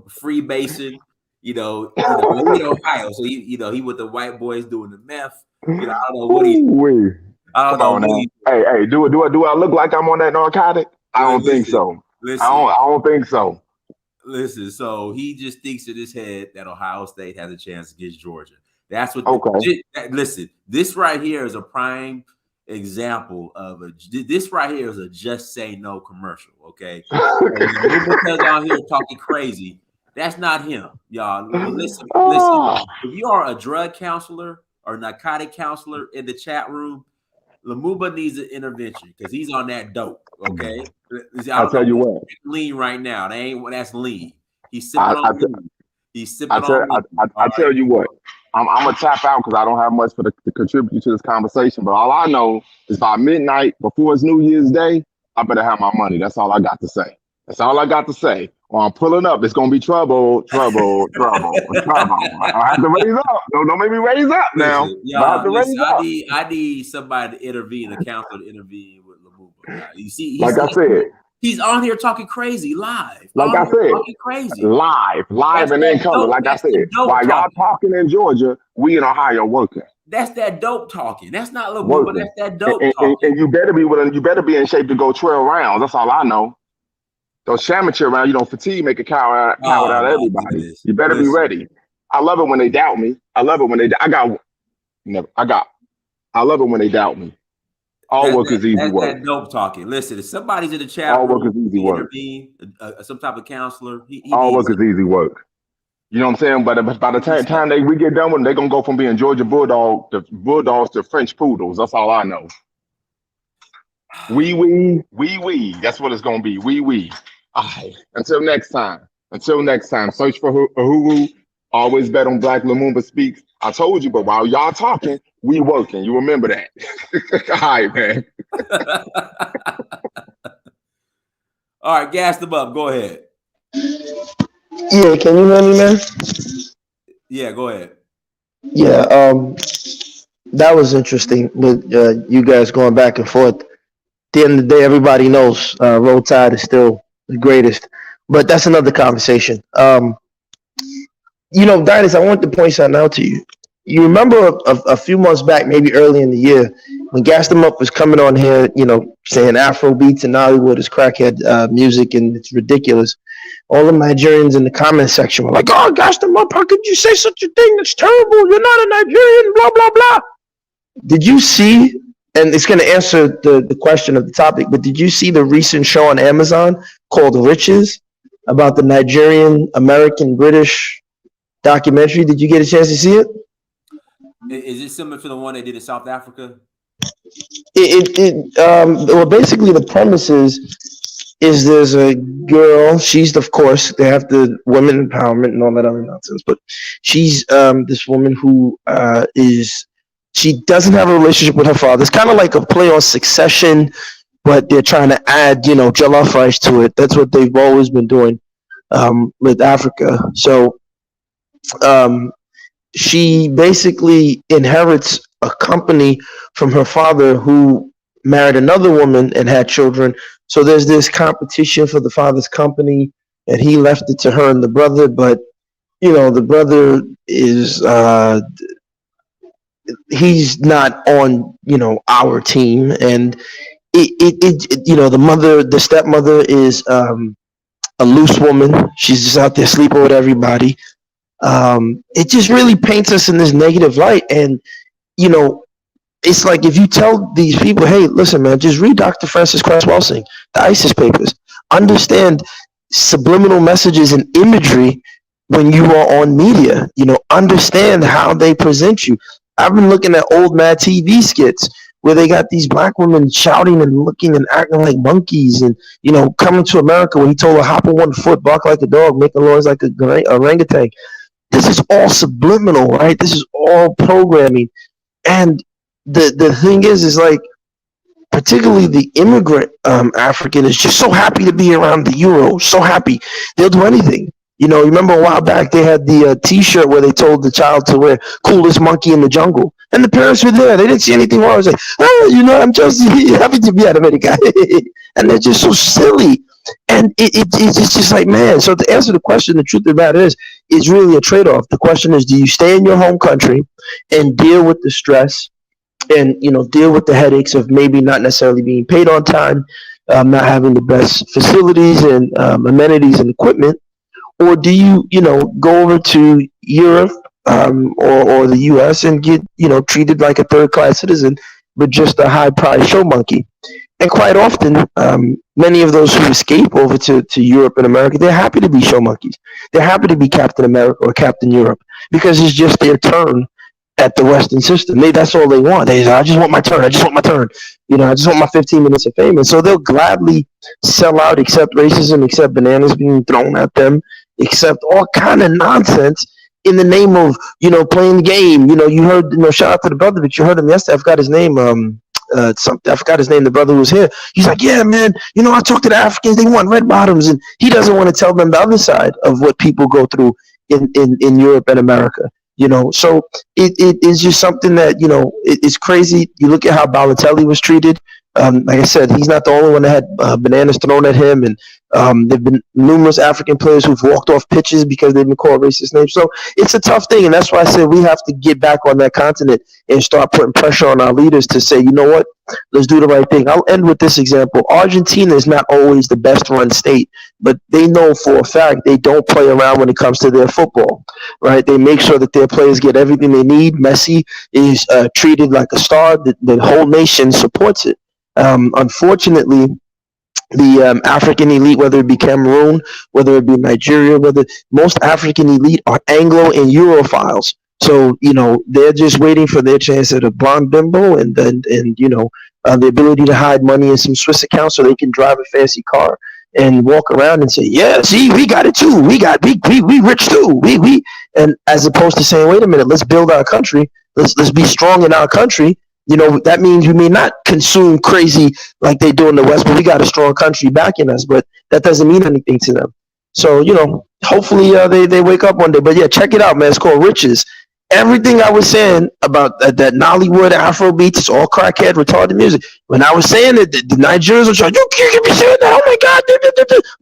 Freemason. You know, in Ohio. So he with the white boys doing the meth. You know, I don't know what he. Ooh-wee. I don't Come know on what now. he. Hey, do I look like I'm on that narcotic? I don't think so. Listen. I don't think so. Listen, so he just thinks in his head that Ohio State has a chance against Georgia. That's what. Okay. Listen, this right here is a prime example of this right here is a just say no commercial. Okay, because out here talking crazy, that's not him, y'all. Listen. If you are a drug counselor or narcotic counselor in the chat room, Lumumba needs an intervention because he's on that dope. Okay, I'll tell you what. Lean right now. That's lean. He's sipping on lean. He's sipping on lean. I tell you what. I'm gonna tap out because I don't have much to contribute to this conversation. But all I know is by midnight before it's New Year's Day, I better have my money. That's all I got to say. That's all I got to say. Or I'm pulling up. It's gonna be trouble. I have to raise up. Don't make me raise up now. I need somebody to intervene, a counselor to intervene with Lumumba. You see, like I said, he's on here talking crazy live. Like I said, talking crazy. Live and in color. Like I said, while y'all talking in Georgia, we in Ohio working. That's that dope talking. That's not Lumumba. That's that dope talking. And you better be willing. You better be in shape to go 12 rounds. That's all I know. Those amateur rounds, fatigue make a coward out of everybody. Goodness. You better be ready. I love it when they doubt me. I love it when they. I love it when they doubt me. All work is easy work. That dope talking. Listen, if somebody's in the chat, all work is easy work. Some type of counselor. All work is easy work. You know what I'm saying? But by the time we get done with them, they're gonna go from being Georgia Bulldogs to French Poodles. That's all I know. Wee. That's what it's gonna be. Wee. All right. Until next time. Search for Uhuru. Always bet on Black Lumumba Speaks. I told you, but while y'all talking, we working. You remember that. All right, man. All right, gas them up. Go ahead. Yeah, can you hear me, man? Yeah, go ahead. Yeah, that was interesting with you guys going back and forth. At the end of the day, everybody knows Roll Tide is still the greatest, but that's another conversation. Dynasty, I want to point something out to you. You remember a few months back, maybe early in the year, when Gas Them Up was coming on here, saying Afro beats and Hollywood is crackhead music and it's ridiculous. All the Nigerians in the comment section were like, "Oh, Gas Them Up, how could you say such a thing? That's terrible. You're not a Nigerian, blah, blah, blah." Did you see, and it's going to answer the question of the topic, but did you see the recent show on Amazon called Riches about the Nigerian, American, British documentary? Did you get a chance to see it? Is it similar to the one they did in South Africa? Well, basically the premise is there's a girl, she's, of course, they have the women empowerment and all that other nonsense, but she's this woman who she doesn't have a relationship with her father. It's kind of like a play on Succession, but they're trying to add, jollof rice to it. That's what they've always been doing with Africa. So she basically inherits a company from her father who married another woman and had children. So there's this competition for the father's company, and he left it to her and the brother. But, the brother is, he's not on, our team. And the stepmother is a loose woman. She's just out there sleeping with everybody. It just really paints us in this negative light. And, it's like if you tell these people, hey, listen, man, just read Dr. Francis Cress Welsing, the ISIS papers. Understand subliminal messages and imagery when you are on media. Understand how they present you. I've been looking at old Mad TV skits where they got these black women shouting and looking and acting like monkeys, and Coming to America when he told her hop on one foot, bark like a dog, make a noise like a orangutan. This is all subliminal, right? This is all programming. And the thing is like, particularly the immigrant African is just so happy to be around the Euro, so happy. They'll do anything. You know, you remember a while back they had the T-shirt where they told the child to wear "coolest monkey in the jungle," and the parents were there. They didn't see anything wrong. I was like, oh, you know, I'm just happy to be an American, and they're just so silly. And it's just like, man. So to answer the question, the truth of the matter is, it's really a trade-off. The question is, do you stay in your home country and deal with the stress and deal with the headaches of maybe not necessarily being paid on time, not having the best facilities and amenities and equipment, or do you go over to Europe or the U.S. and get treated like a third class citizen, but just a high price show monkey? And quite often, many of those who escape over to Europe and America, they're happy to be show monkeys. They're happy to be Captain America or Captain Europe because it's just their turn at the Western system. That's all they want. They say, I just want my turn. I just want my turn. I just want my 15 minutes of fame. And so they'll gladly sell out, accept racism, accept bananas being thrown at them, accept all kind of nonsense in the name of, playing the game. You heard, shout out to the brother, but you heard him yesterday. I forgot his name. I forgot his name. The brother who was here. He's like, yeah, man. I talked to the Africans. They want red bottoms, and he doesn't want to tell them the other side of what people go through in Europe and America. So it is just something that it's crazy. You look at how Balotelli was treated. Like I said, he's not the only one that had bananas thrown at him, and there've been numerous African players who've walked off pitches because they've been called racist names. So it's a tough thing, and that's why I said we have to get back on that continent and start putting pressure on our leaders to say, you know what, let's do the right thing. I'll end with this example. Argentina is not always the best run state, but they know for a fact they don't play around when it comes to their football, right? They make sure that their players get everything they need. Messi is treated like a star. The whole nation supports it. Unfortunately, the African elite, whether it be Cameroon, whether it be Nigeria, whether most African elite are Anglo and Europhiles. So, they're just waiting for their chance at a blonde bimbo and the ability to hide money in some Swiss account so they can drive a fancy car and walk around and say, yeah, see, we got it too. We rich too. We, and as opposed to saying, wait a minute, let's build our country. Let's be strong in our country. That means we may not consume crazy like they do in the West, but we got a strong country backing us, but that doesn't mean anything to them. So, hopefully they wake up one day. But yeah, check it out, man. It's called Riches. Everything I was saying about that Nollywood Afro beats, it's all crackhead, retarded music. When I was saying that the Nigerians were trying, you can't be saying that. Oh my God,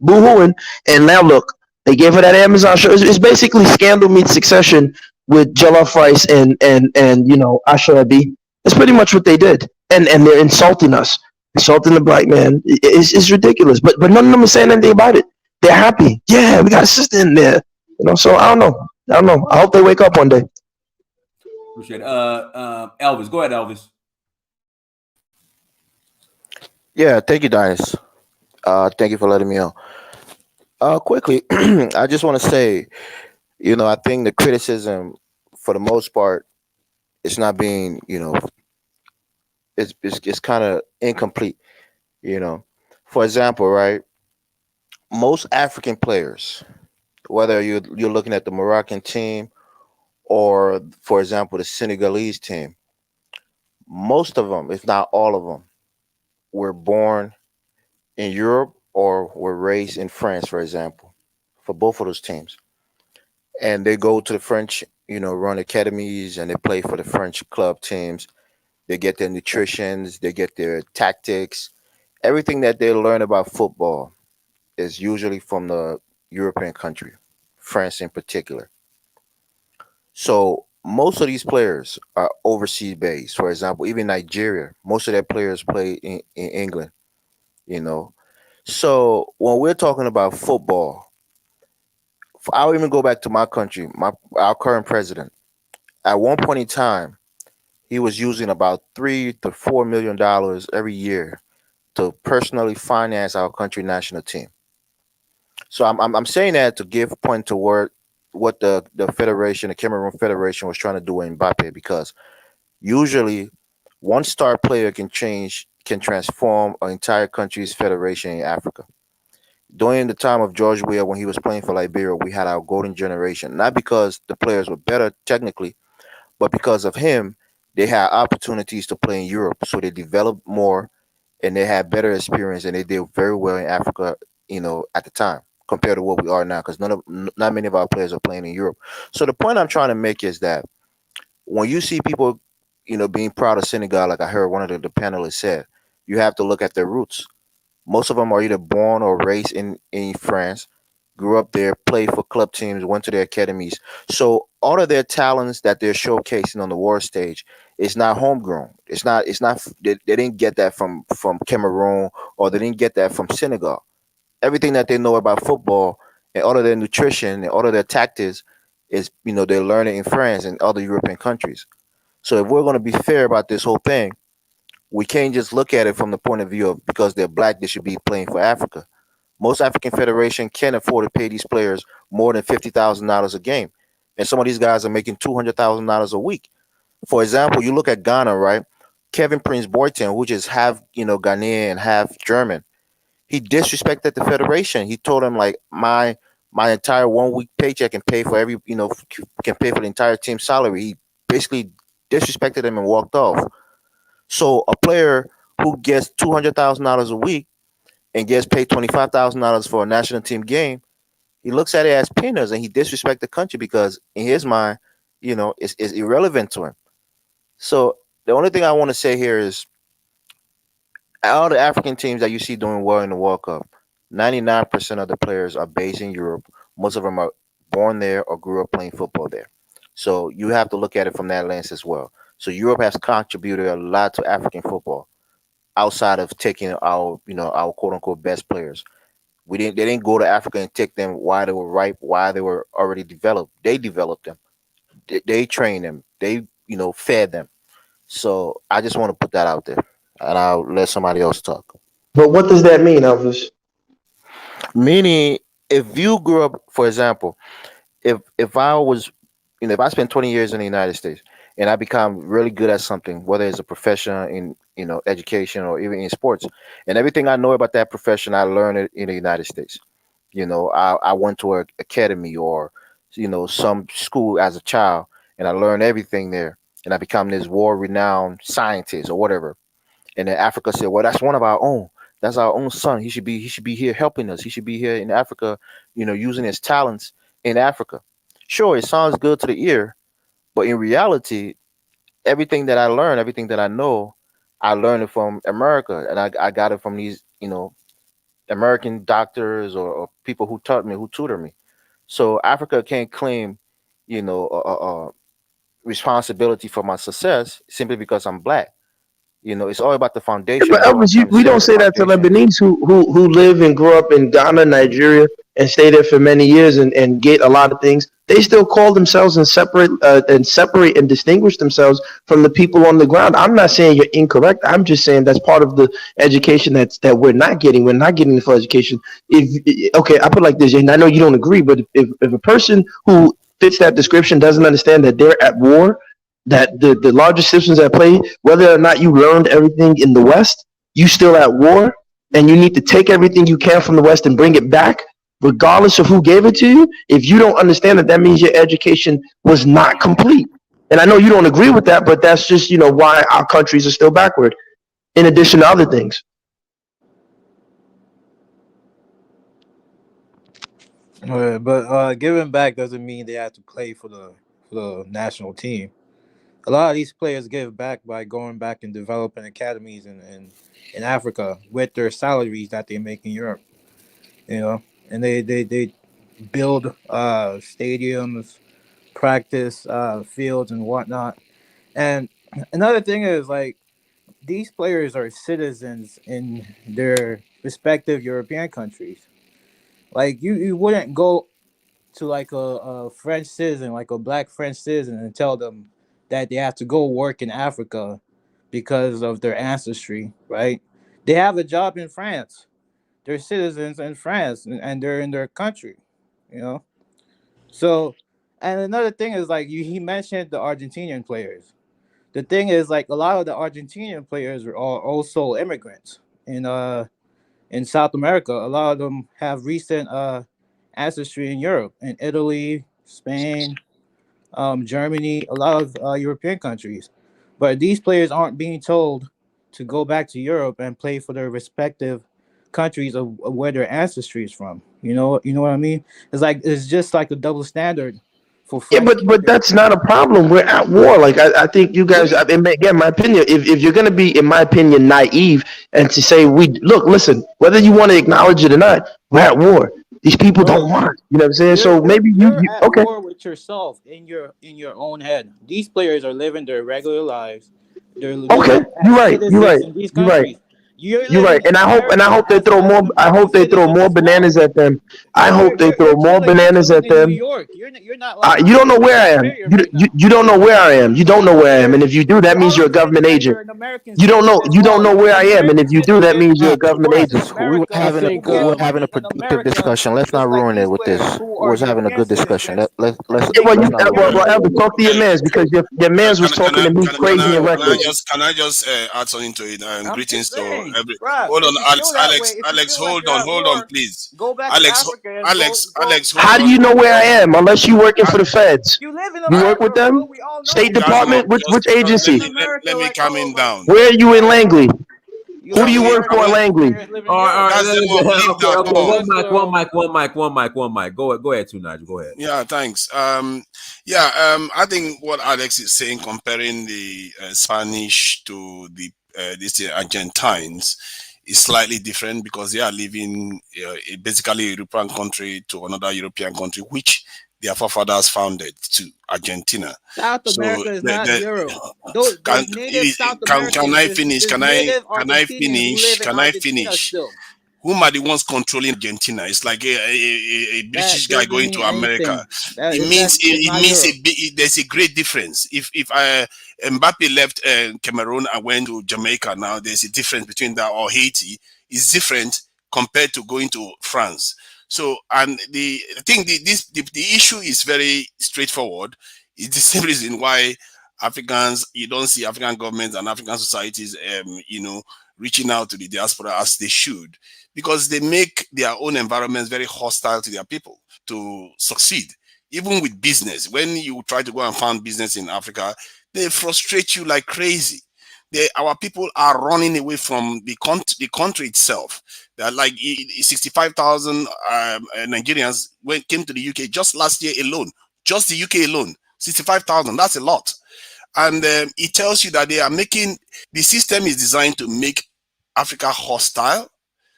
boo-hooing. And now look, they gave her that Amazon show. It's basically Scandal meets Succession with Jollof Rice and Asha Abi. That's pretty much what they did. And they're insulting us, insulting the black man. It's ridiculous. But none of them are saying anything about it. They're happy. Yeah, we got a sister in there. So I don't know. I hope they wake up one day. Appreciate it. Elvis, go ahead, Elvis. Yeah, thank you, Dynast. Thank you for letting me on. Quickly, I just want to say, I think the criticism, for the most part, it's not being, it's kind of incomplete. For example, right? Most African players, whether you're looking at the Moroccan team or, for example, the Senegalese team, most of them, if not all of them, were born in Europe or were raised in France, for example, for both of those teams. And they go to the French, run academies, and they play for the French club teams. They get their nutritions, they get their tactics. Everything that they learn about football is usually from the European country, France in particular. So most of these players are overseas based. For example, even Nigeria, most of their players play in England, So when we're talking about football, I'll even go back to my country, our current president. At one point in time, he was using about $3 to $4 million every year to personally finance our country national team. So I'm saying that to give point to what the federation, the Cameroon Federation, was trying to do with Mbappe, because usually one star player can transform an entire country's federation in Africa. During the time of George Weah, when he was playing for Liberia, we had our golden generation, not because the players were better technically, but because of him, they had opportunities to play in Europe. So they developed more and they had better experience, and they did very well in Africa, at the time. compared to what we are now, because not many of our players are playing in Europe. So the point I'm trying to make is that when you see people, being proud of Senegal, like I heard one of the panelists said, you have to look at their roots. Most of them are either born or raised in France, grew up there, played for club teams, went to their academies. So all of their talents that they're showcasing on the world stage is not homegrown. It's not they didn't get that from Cameroon, or they didn't get that from Senegal. Everything that they know about football and all of their nutrition and all of their tactics is, they're learning in France and other European countries. So if we're going to be fair about this whole thing, we can't just look at it from the point of view of because they're black, they should be playing for Africa. Most African federation can't afford to pay these players more than $50,000 a game, and some of these guys are making $200,000 a week. For example, you look at Ghana, right? Kevin Prince Boateng, which is half Ghanaian and half German, he disrespected the federation. He told him like my entire 1 week paycheck can pay for can pay for the entire team's salary. He basically disrespected him and walked off. So a player who gets $200,000 a week and gets paid $25,000 for a national team game, he looks at it as peanuts, and he disrespects the country because in his mind, it's irrelevant to him. So the only thing I want to say here is all the African teams that you see doing well in the World Cup, 99% of the players are based in Europe. Most of them are born there or grew up playing football there. So you have to look at it from that lens as well. So Europe has contributed a lot to African football outside of taking our quote unquote best players. They didn't go to Africa and take them while they were ripe, while they were already developed. They developed them. They trained them. They, fed them. So I just want to put that out there, and I'll let somebody else talk. But what does that mean, Elvis? Meaning, if you grew up, for example, if I was, if I spent 20 years in the United States and I become really good at something, whether it's a profession in, education or even in sports, and everything I know about that profession, I learned it in the United States. I went to an academy or, some school as a child, and I learned everything there, and I become this world-renowned scientist or whatever. And then Africa said, well, that's one of our own. That's our own son. He should be here helping us. He should be here in Africa, using his talents in Africa. Sure, it sounds good to the ear, but in reality, everything that I learned, everything that I know, I learned it from America, and I got it from these, American doctors or people who taught me, who tutored me. So Africa can't claim, responsibility for my success simply because I'm black. It's all about the Yeah, foundation. but That's what I'm Elvis, trying to we say don't with the say that to foundation. Lebanese who live and grew up in Ghana, Nigeria, and stay there for many years and get a lot of things. They still call themselves and separate and distinguish themselves from the people on the ground. I'm not saying you're incorrect. I'm just saying that's part of the education that we're not getting. We're not getting the full education. Okay, I put it like this, and I know you don't agree, but if a person who fits that description doesn't understand that they're at war, that the largest systems at play, whether or not you learned everything in the West, you still at war, and you need to take everything you can from the West and bring it back, regardless of who gave it to you. If you don't understand that, that means your education was not complete. And I know you don't agree with that, but that's just why our countries are still backward, in addition to other things. But giving back doesn't mean they have to play for the national team. A lot of these players give back by going back and developing academies in Africa with their salaries that they make in Europe. You know, and they build stadiums, practice fields and whatnot. And another thing is like these players are citizens in their respective European countries. Like you wouldn't go to like a French citizen, like a black French citizen, and tell them that they have to go work in Africa because of their ancestry, right? They have a job in France. They're citizens in France, and they're in their country, you know. So, and another thing is like he mentioned the Argentinian players. The thing is like a lot of the Argentinian players are also immigrants in South America. A lot of them have recent ancestry in Europe, in Italy, Spain, Germany, a lot of European countries. But these players aren't being told to go back to Europe and play for their respective countries of where their ancestry is from. You know what I mean? It's just like a double standard for Yeah, French but players. that's not a problem. We're at war. Like I think you What guys. do you? Again, my opinion. If you're gonna be, in my opinion, naive and to say listen, whether you want to acknowledge it or not, we're at war. These people don't Bro, want. You know what I'm saying? you're So you're maybe you're you at okay. war with yourself in your own head. These players are living their regular lives. They're Okay, living you're as right. You're right. citizens in these You're right. countries. You're You're right. living in And I America hope they as throw more. an I American hope they throw citizen more as bananas well. at them. I But hope they throw you're more chilling. You're bananas chilling at in New them. York. You're not like You don't know living where in I am. Australia right now. You don't know where I am. You don't know where I am. You're And if you do, that you're means you're a already saying government that agent. you're an American citizen as You don't well. know where An I am. And American if you do, that citizen means you're a government works in agent. We were America having who we gets were money having a in productive America, discussion. Let's just not like ruin it these with this. players We who are was having a European good discussion. citizens. Yeah, well, Let's not ruin well, it. Elder, talk to your mans because your mans was talking to me crazy and Can I reckless. just add something to it? I'm Greetings just to saying, every. bruh, Hold on, if you Alex. feel that way, if you Alex, feel like you're at hold on, war, please. go back to Alex, Africa and Hold How do on. you know where I go. am unless you working for the feds? You live in You work with America, bro. them? We all State know. Guys, Department? Which You just live in agency? America, let me like come in down. Where are you in Langley? You Who do live in you work America, for in like Langley? players live in All right, Europe. all That's the right. one. Leave Okay, that. okay. Come on. One mic. Go ahead, Two Nigel. Go ahead. Yeah, thanks. I think what Alex is saying, comparing the Spanish to the these Argentines, is slightly different because they are living basically a European country to another European country, which their forefathers founded to Argentina. South So America is not Europe. can Those native South Americans, I finish? there's native Argentinians who live in Can I Argentina finish? still. Whom are the ones controlling Argentina? It's like a British That guy doesn't going mean to America. anything. That It is means that it's not Europe. there's a great difference. If Mbappe left Cameroon and went to Jamaica now, there's a difference between that, or Haiti. It's different compared to going to France. So, and I think the issue is very straightforward. It's the same reason why you don't see African governments and African societies, reaching out to the diaspora as they should, because they make their own environments very hostile to their people to succeed. Even with business, when you try to go and found business in Africa, they frustrate you like crazy. Our people are running away from the country itself. They're like 65,000 Nigerians came to the UK just last year alone. Just the UK alone, 65,000. That's a lot. And it tells you that the system is designed to make Africa hostile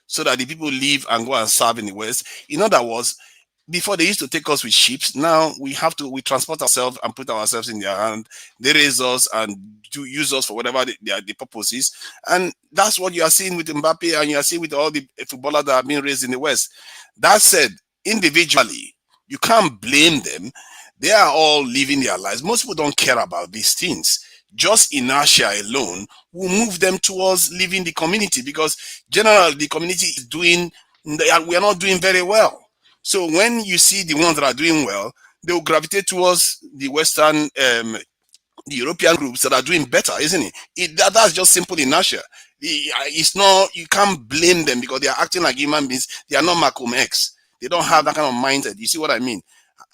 so that the people leave and go and serve in the West. In other words, before they used to take us with ships, now we transport ourselves and put ourselves in their hand. They raise us and use us for whatever the purpose is. And that's what you are seeing with Mbappe, and you are seeing with all the footballers that are being raised in the West. That said, individually, you can't blame them. They are all living their lives. Most people don't care about these things. Just inertia alone will move them towards leaving the community, because generally the community is we are not doing very well. So when you see the ones that are doing well, they will gravitate towards the Western, the European groups that are doing better, isn't it? That's just simple inertia. It's not, you can't blame them because they are acting like human beings. They are not Malcolm X. They don't have that kind of mindset. You see what I mean?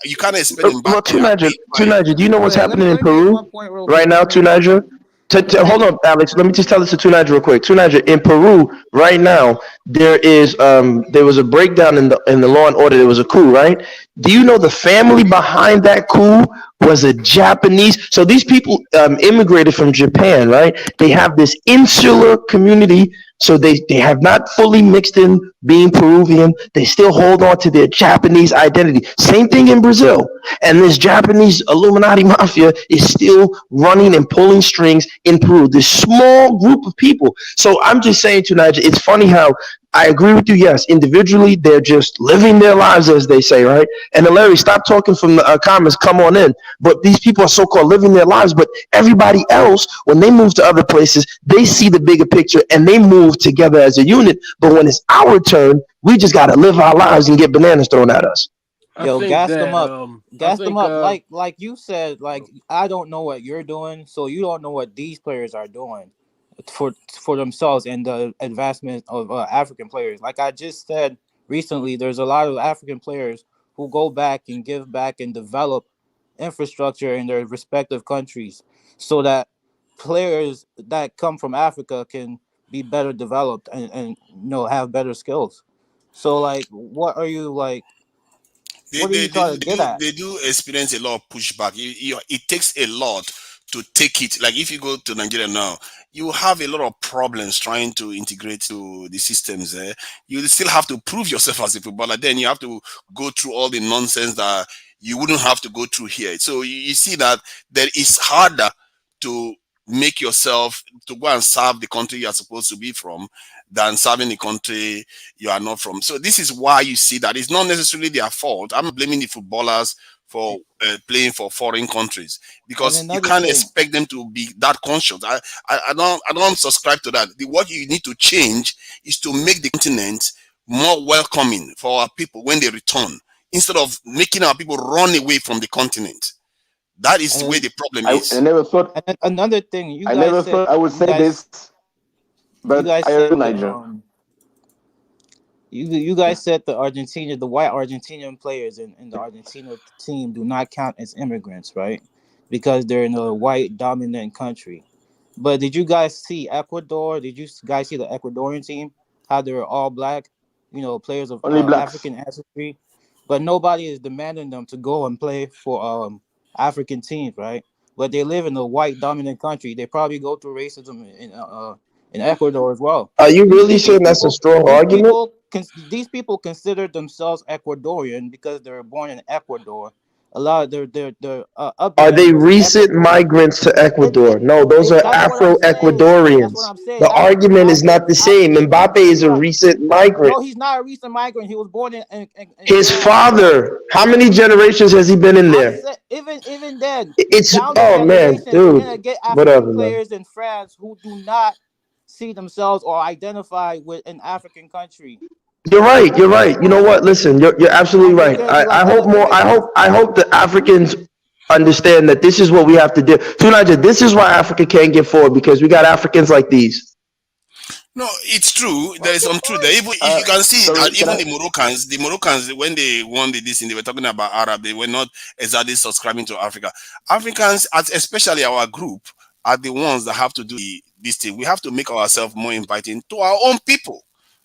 You can't expect them Well, back there. Tunaja, do you know what's Wait, let happening me in let me make Peru one point real right quick. now, Tunaja? Hold on, Alex. Let me just tell this to Tunaja real quick. Tunaja, in Peru right now, there was a breakdown in the law and order. There was a coup, right? Do you know the family behind that coup was a Japanese? So these people immigrated from Japan, right? They have this insular community. So they have not fully mixed in being Peruvian. They still hold on to their Japanese identity. Same thing in Brazil. And this Japanese Illuminati mafia is still running and pulling strings in Peru. This small group of people. So I'm just saying to Niger, it's funny how I agree with you. Yes, individually, they're just living their lives, as they say, right? And then Larry, stop talking from the comments. Come on in. But these people are so-called living their lives. But everybody else, when they move to other places, they see the bigger picture and they move together as a unit. But when it's our turn, we just got to live our lives and get bananas thrown at us. Yo, gas them up. Gas them up. Like you said, like, I don't know what you're doing, so you don't know what these players are doing for themselves and the advancement of African players. Like I just said recently, there's a lot of African players who go back and give back and develop infrastructure in their respective countries so that players that come from Africa can be better developed and have better skills. So like, what are you like? They, What are they, you they, trying do- to they get do at? they do experience a lot of pushback. It takes a lot to take it. Like if you go to Nigeria now, you have a lot of problems trying to integrate to the systems there. You still have to prove yourself as a footballer. Then you have to go through all the nonsense that you wouldn't have to go through here. So you see that there is harder to make yourself to go and serve the country you are supposed to be from than serving the country you are not from. So this is why you see that it's not necessarily their fault. I'm not blaming the footballers for playing for foreign countries And because you another can't thing, expect them to be that conscious. I don't subscribe to that. What you need to change is to make the continent more welcoming for our people when they return instead of making our people run away from the continent. That is and where then, the problem I is. never thought and then another thing, I never thought I would say this, you but guys I said agree, the Niger. you guys said the white Argentinian players in the Argentina team do not count as immigrants, right? Because they're in a white dominant country. But did you guys see Ecuador? Did you guys see the Ecuadorian team? How they were all black, players of Only blacks. African ancestry, but nobody is demanding them to go and play for African teams, right? But they live in a white dominant country. They probably go through racism in Ecuador as well. Are you really These saying that's a people, strong these argument? people, these people consider themselves Ecuadorian because they were born in Ecuador. A lot of their Are they upbringing was in recent Ecuador. migrants to It, Ecuador? it, No, those are that's what I'm saying. That's what Afro-Ecuadorians. I'm saying. The argument is not the I'll same. give you. Mbappe is a Right. recent migrant. No, he's not a recent migrant. He was born in His France, bro. father, how many generations has he been in I'm there? saying even then, It's, down the oh man, generations, you're dude, gonna get African whatever, man. players in France who do not see themselves or identify with an African country, You're right. You're right. You know what? Listen, you're absolutely and they're right. gonna be like I hope other more. immigrants. I hope the Africans understand that this is what we have to do. Tunaja, this is why Africa can't get forward because we got Africans like these. No, it's true. There is Okay, some truth there. fine. Even you can see that Sorry, can even I? the Moroccans, when they won this thing, they were talking about Arab. They were not exactly subscribing to Africa. Africans, especially our group, are the ones that have to do this thing. We have to make ourselves more inviting to our own people.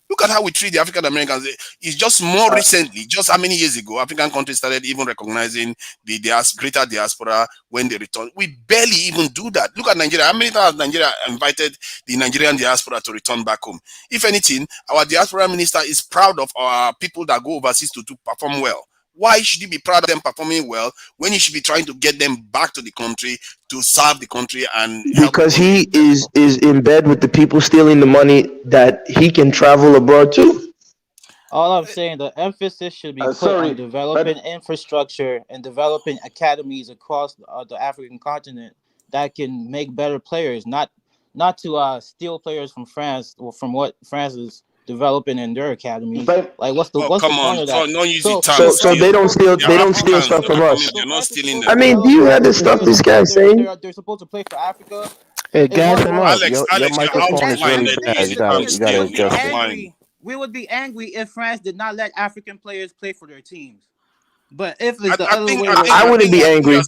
Look at how we treat the African Americans. It's just more Uh, recently, just how many years ago, African countries started even recognizing the greater diaspora when they return. We barely even do that. Look at Nigeria. How many times Nigeria invited the Nigerian diaspora to return back home? If anything, our diaspora minister is proud of our people that go overseas to perform well. Why should you be proud of them performing well when you should be trying to get them back to the country to serve the country and help the Because country he develop? is in bed with the people stealing the money that he can travel abroad to. All I'm saying, the emphasis should be put on sorry, developing but infrastructure and developing academies across the African continent that can make better players, not to steal players from France or from what France is developing in their if academies. I Like, what's the Oh, what's the come point on. of that? Don't use the So term so So France steal. is they don't supposed steal. They They are don't steal Africans. stuff They're from not coming. us. They're so not France is stealing supposed them. I to mean, tell do you hear French the stuff players this what guy's saying? they're supposed to play for Africa. Hey, If gas one him more up. Alex, Your Alex, you're out microphone of is line really there. Don't bad. use You the gotta term you steal. gotta would You're be out adjust of it. line. angry. We would be angry if France did not let African players play for their teams. But if it's the I other think way I think I I around, wouldn't think be I think angry.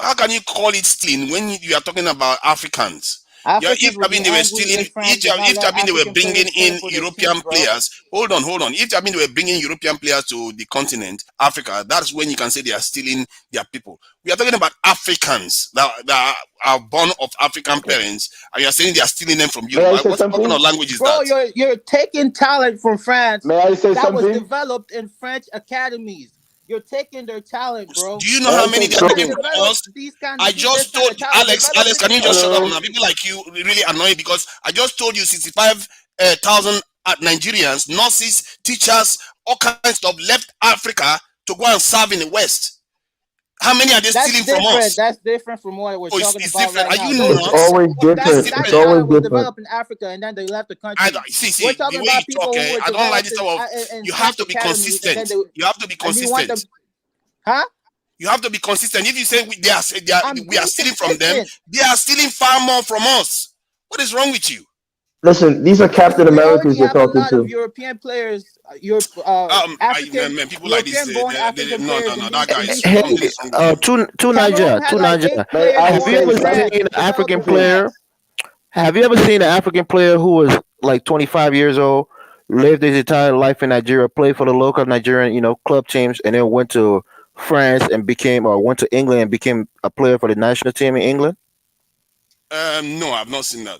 how can you call it stealing when you are talking about Africans? Yeah, if Africans would I mean be they were angry stealing, if France did not if I let mean they were African bringing players play in for their European teams, bro. players, hold on. If I mean they were bringing European players to the continent, Africa, that's when you can say they are stealing their people. We are talking about Africans that are born of African parents, and you are saying they are stealing them from may Europe. I say What kind of something? language is Bro, that? you're taking talent from France May I say that was something? developed in French academies. You're taking their talent, Do bro. you know May how I many say they are France taking something? from developed us? I this just kind told of talent, Alex, developed it can in you just shut up Europe. Hello. now? People like you really annoying because I just told you 65,000 Nigerians, nurses, teachers, all kinds of stuff left Africa to go and serve in the West. How many are they That's stealing from different. us? That's different from what we're Oh, talking it's about different. right Are now. you It's nuts? always It's different. That It's different. always talent was different. developed in Africa and then they left the country. See We're the talking way you about people talk. who were I don't like developed this type of. in You have French to be academies and then consistent. You have to be and you want consistent. them, huh? You have to be consistent. If you say I'm we are being stealing from them, consistent. they are stealing far more from us. What is wrong with you? Listen, these are Captain We already Americans you're have a talking lot of to. European players, Man, people like this, European-born African no, players no, that guy in is these Hey, something teams. is wrong with you. two Cameroon Niger, had two like Niger. 8 May players I Have you born say in ever France, seen something? an developed African in Please. player? France. Have you ever seen an African player who was like 25 years old lived his entire life in Nigeria, played for the local Nigerian, club teams, and then went to France and went to England and became a player for the national team in England? No, I've not seen that.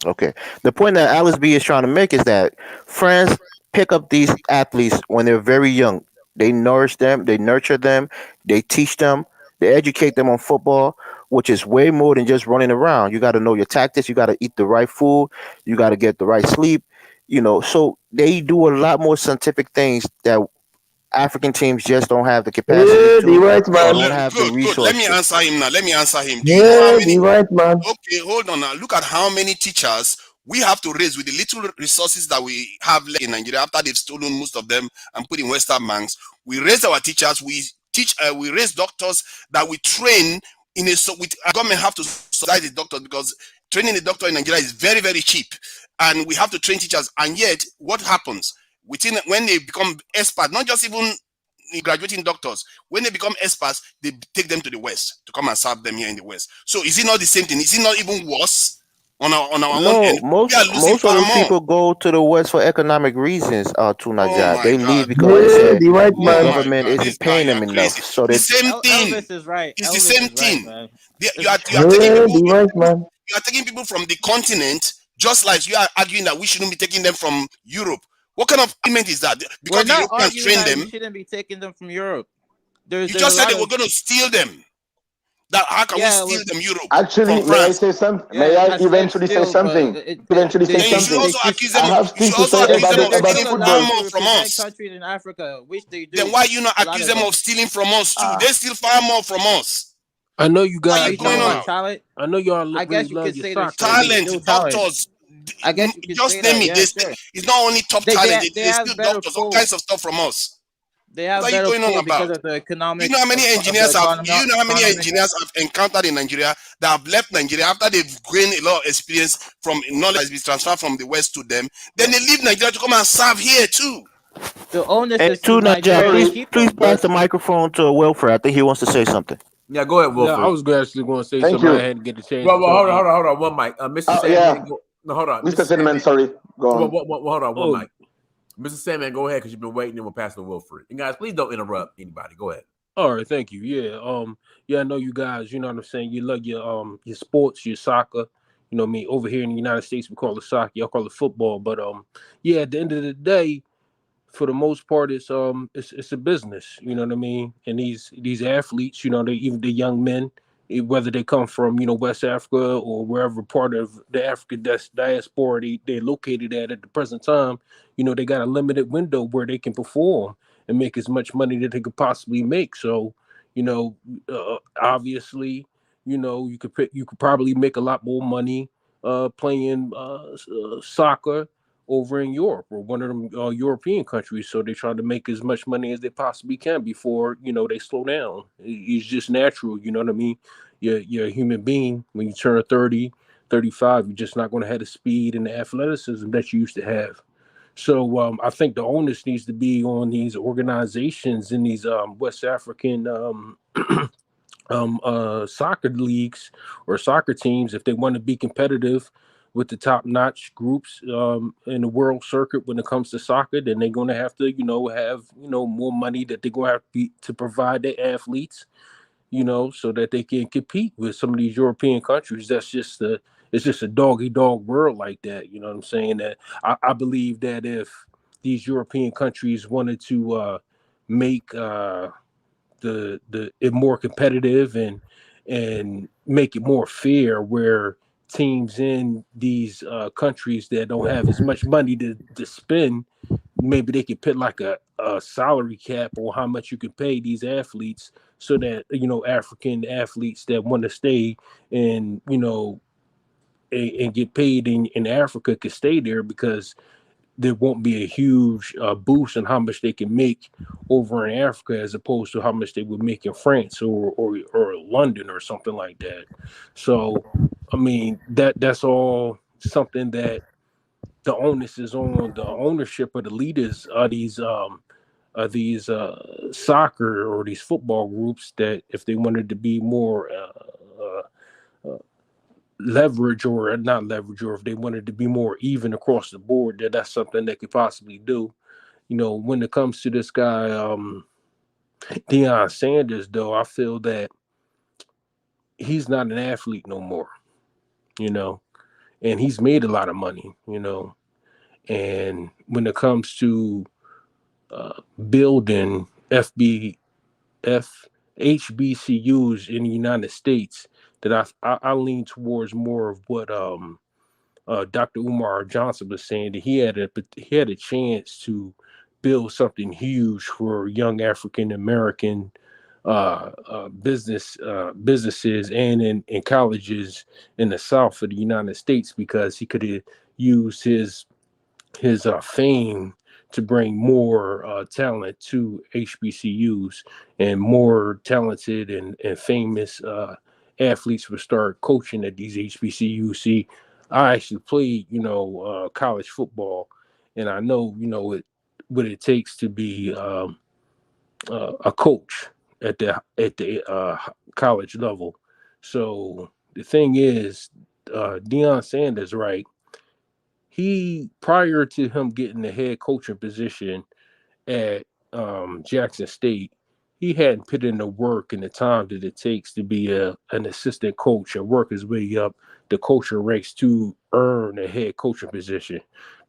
Okay. The point that Alice B is trying to make is that France pick up these athletes when they're very young. They nourish them, they nurture them, they teach them, they educate them on football, which is way more than just running around. You got to know your tactics, you got to eat the right food, you got to get the right sleep, So they do a lot more scientific things that African teams just don't have the capacity Yeah, the to, right or man. don't have the Good. Let me resources. answer him now. Let me answer him. Do you know how Yeah, many? the right man. Okay, hold on now. Look at how many teachers we have to raise with the little resources that we have left in Nigeria after they've stolen most of them and put in Western banks. We raise our teachers. We raise doctors that we train in with government have to subsidize the doctors because training a doctor in Nigeria is very, very cheap. And we have to train teachers. And yet, what happens? When they become experts, not just even graduating doctors, when they become experts, they take them to the West to come and serve them here in the West. So is it not the same thing? Is it not even worse on our own No, end? We are losing most of far those more. people go to the West for economic reasons. To Oh Nigeria, my they God. leave because they Yeah, say the right the man. government This isn't guy, paying you them are enough. crazy. So The they same thing. Elvis is right. It's the Elvis same is right, thing. man. You are taking Yeah, people. the right man. You are taking people from the continent, just like you are arguing that we shouldn't be taking them from Europe. What kind of argument is that? We're Because the not Europeans arguing train that we them. shouldn't be taking them from Europe. You There's a just said lot they were of going to steal them. That how can we steal them Europe Actually, from may I France? say something? yeah. May I I said eventually say still, but something? Eventually say Then you should something. also accuse I them. have You things should to also say they're accuse about them still the, of they're about stealing still far allowed football. to more from represent us. countries in Africa, which they Then do. why you not A lot accuse of them them. of stealing from us too? Ah, They steal far more from us. I know you Why are Are you you guys. talking going on about now? talent? I know y'all I really guess you love could your say there's soccer, still but Talent, still talent. doctors. I guess you could Just say name that. it. Yeah, sure. It's not only top They talent. they They have steal better doctors, all pull. kinds of stuff from us. They What have are you better going on pull because about? of the Do you know how many engineers have? Do you know how many economic. engineers have encountered in Nigeria that have left Nigeria after they've gained a lot of experience from knowledge that's been transferred from the West to them? Then they leave Nigeria to come and serve here too. The onus And is to to Nigeria, Nigeria to please, sorry, keep please them. pass but the microphone to Wilfred. I think he wants to say something. Yeah, go ahead, yeah, I Wilford. was actually going to say thank something. I you. hadn't get a chance Well, to talk yet. hold on. One mic. Mr. Yeah, Sandman, go. No, hold on. Mr. Mr. Cinnamon, Sandman. sorry. Go on. Hold on. One Oh, mic. Mr. Sandman, go ahead because you've been waiting and we'll pass to Wilfred. And guys, please don't interrupt anybody. Go ahead. all right, thank you. Yeah, I know you guys. You know what I'm saying. You love your sports, your soccer. You know what I mean. Over here in the United States, we call it soccer. Y'all call it football. But yeah, at the end of the day, for the most part, it's a business. You know what I mean. And these athletes, they even the young men, whether they come from West Africa or wherever part of the African diaspora they're located at the present time, they got a limited window where they can perform and make as much money that they could possibly make. So, obviously, you could probably make a lot more money playing soccer over in Europe or one of them European countries. So they try to make as much money as they possibly can before they slow down. It's just natural. You know what I mean? You're a human being. When you turn 30, 35, you're just not going to have the speed and the athleticism that you used to have. So I think the onus needs to be on these organizations in these West African soccer leagues or soccer teams if they want to be competitive with the top-notch groups in the world circuit when it comes to soccer. Then they're going to have to have more money that they're going to have to provide their athletes, so that they can compete with some of these European countries. It's just a dog-eat-dog world like that. You know what I'm saying? That I believe that if these European countries wanted to make the it more competitive and make it more fair, where teams in these countries that don't have as much money to spend, maybe they could put like a salary cap on how much you can pay these athletes, so that African athletes that want to stay and and get paid in Africa could stay there, because there won't be a huge boost in how much they can make over in Africa as opposed to how much they would make in France or London or something like that. So, I mean, that's all something that the onus is on the ownership of the leaders of these soccer or these football groups, that if they wanted to be more leverage or not leverage, or if they wanted to be more even across the board, that's something they could possibly do. When it comes to this guy, Deion Sanders, though, I feel that he's not an athlete no more, and he's made a lot of money, and when it comes to building HBCUs in the United States, that I lean towards more of what Dr. Umar Johnson was saying, that he had a chance to build something huge for young African American businesses and in colleges in the South of the United States, because he could have used his fame to bring more talent to HBCUs, and more talented and famous athletes would start coaching at these HBCUs. See, I actually played, college football, and I know, what it takes to be a coach at the college level. So the thing is, Deion Sanders, right? He, prior to him getting the head coaching position at Jackson State, he hadn't put in the work and the time that it takes to be an assistant coach and work his way up the coaching ranks to earn a head coaching position.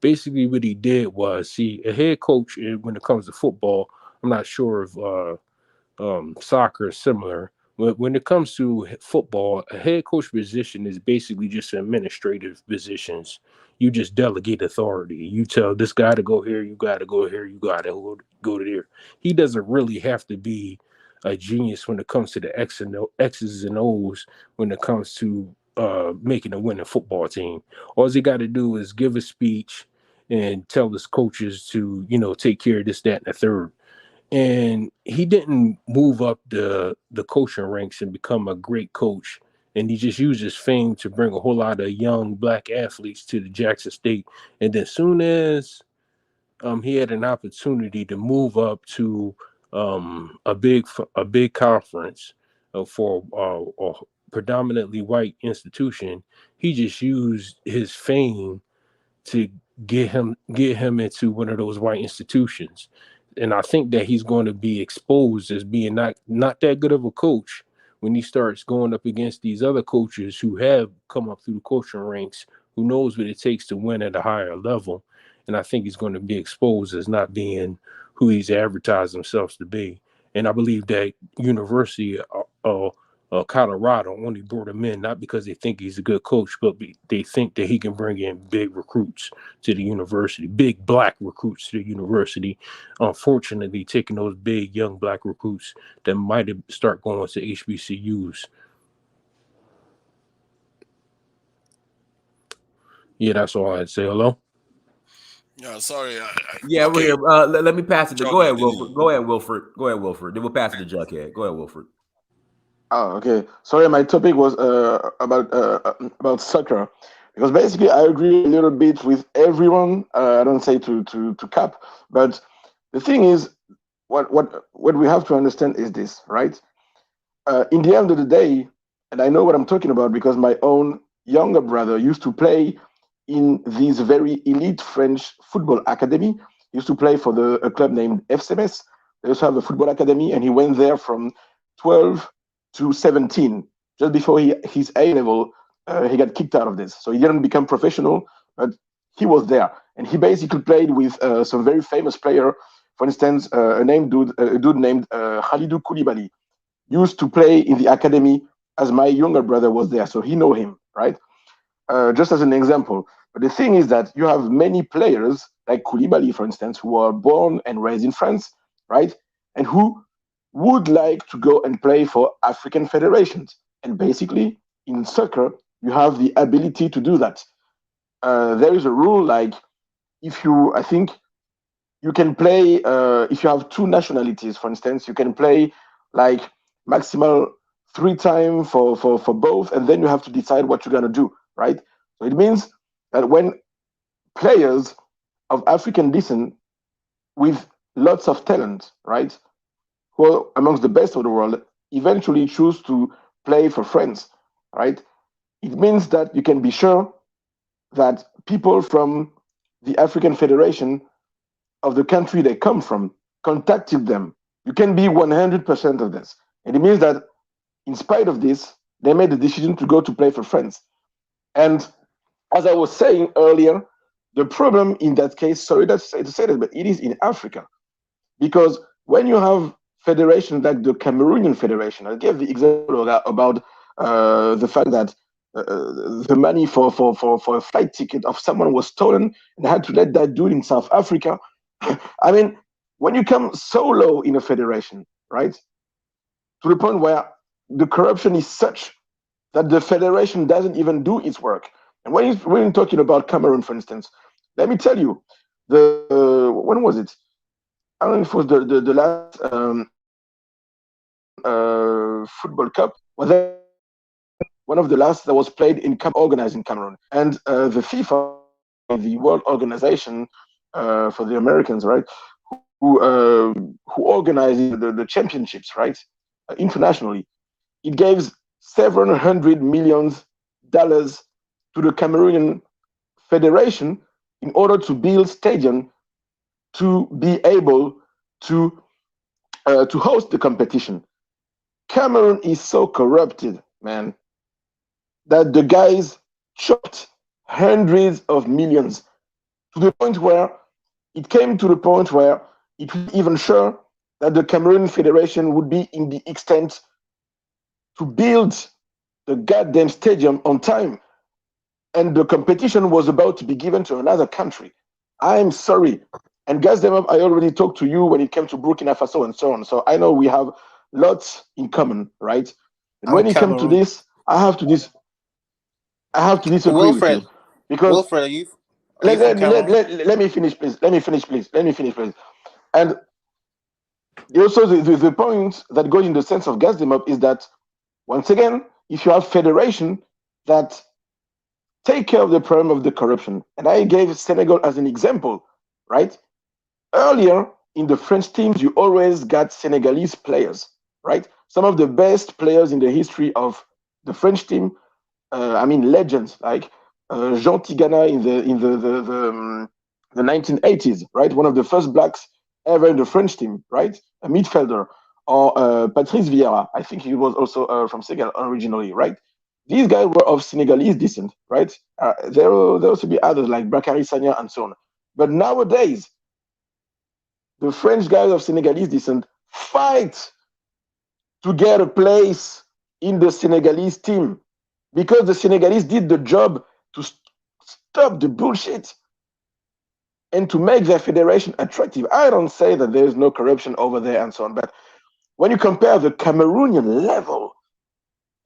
Basically, what he did was, see, a head coach, when it comes to football, I'm not sure if soccer is similar. But when it comes to football, a head coach position is basically just administrative positions. You just delegate authority. You tell this guy to go here, you got to go here, you got to go to there. He doesn't really have to be a genius when it comes to the X's and O's when it comes to making a winning football team. All he got to do is give a speech and tell his coaches to, take care of this, that, and the third. And he didn't move up the coaching ranks and become a great coach. And he just used his fame to bring a whole lot of young black athletes to the Jackson State. And then soon as he had an opportunity to move up to a big conference for a predominantly white institution, he just used his fame to get him into one of those white institutions. And I think that he's going to be exposed as being not that good of a coach when he starts going up against these other coaches who have come up through the coaching ranks, who knows what it takes to win at a higher level. And I think he's going to be exposed as not being who he's advertised himself to be. And I believe that University Colorado only brought him in not because they think he's a good coach, but they think that he can bring in big recruits to the university, big black recruits to the university. Unfortunately, taking those big young black recruits that might start going to HBCUs. Yeah, that's all I'd say. Hello? Yeah, sorry. Yeah, okay. we're here. Let me pass it to. Go ahead, Continue. Wilford. Go ahead, Wilford. Go ahead, Wilford. Then we'll pass it to Jughead. Go ahead, Wilford. Oh, okay. Sorry, my topic was about soccer, because basically I agree a little bit with everyone. I don't say to cap, but the thing is, what we have to understand is this, right? In the end of the day, and I know what I'm talking about because my own younger brother used to play in this very elite French football academy. He used to play for a club named FCMS. They also have a football academy, and he went there from 12 to 17. Just before his A level, he got kicked out of this. So he didn't become professional, but he was there. And he basically played with some very famous player. For instance, a dude named Khalidou Koulibaly used to play in the academy as my younger brother was there. So he know him, right? Just as an example. But the thing is that you have many players like Koulibaly, for instance, who are born and raised in France, right? And who would like to go and play for African federations. And basically, in soccer, you have the ability to do that. There is a rule like I think you can play, if you have two nationalities, for instance, you can play like maximal 3 times for both, and then you have to decide what you're going to do, right? So it means that when players of African descent with lots of talent, right, who are amongst the best of the world, eventually choose to play for France, right? it means that you can be sure that people from the African Federation of the country they come from contacted them. You can be 100% of this. And it means that in spite of this, they made the decision to go to play for France. And as I was saying earlier, the problem in that case, sorry to say that, but it is in Africa. Because when you have federations like the Cameroonian Federation, I gave the example about the fact that the money for a flight ticket of someone was stolen and had to let that dude in South Africa. I mean, when you come so low in a federation, right, to the point where the corruption is such that the federation doesn't even do its work. And when you're talking about Cameroon, for instance, let me tell you, when was it? I don't know if it was the last football cup, was that one of the last that was played in organized in Cameroon. And the FIFA, the World Organization for the Americans, right, who organizes the championships, right, internationally, it gave $700 million to the Cameroonian Federation in order to build stadium to be able to host the competition. Cameroon is so corrupted, man, that the guys chopped hundreds of millions to the point where it came to the point where it was even sure that the Cameroon Federation would be in the extent to build the goddamn stadium on time. And the competition was about to be given to another country. I'm sorry. And guys, I already talked to you when it came to Burkina Faso and so on. So I know we have lots in common, right? And when it comes to this, I have to disagree Wilfred, with you. Because Wilfred, are you let me finish, please. Let me finish, please. And also the point that goes in the sense of Gazdemop is that, once again, if you have federation that take care of the problem of the corruption, and I gave Senegal as an example, right? Earlier in the French teams, you always got Senegalese players, right? Some of the best players in the history of the French team, legends like Jean Tigana in the 1980s, right? One of the first blacks ever in the French team, right? A midfielder. Or Patrice Vieira, I think he was also from Senegal originally, right? These guys were of Senegalese descent, right? There will also be others like Bakary Sagna and so on. But nowadays, the French guys of Senegalese descent fight to get a place in the Senegalese team because the Senegalese did the job to stop the bullshit and to make their federation attractive. I don't say that there is no corruption over there and so on, but when you compare the Cameroonian level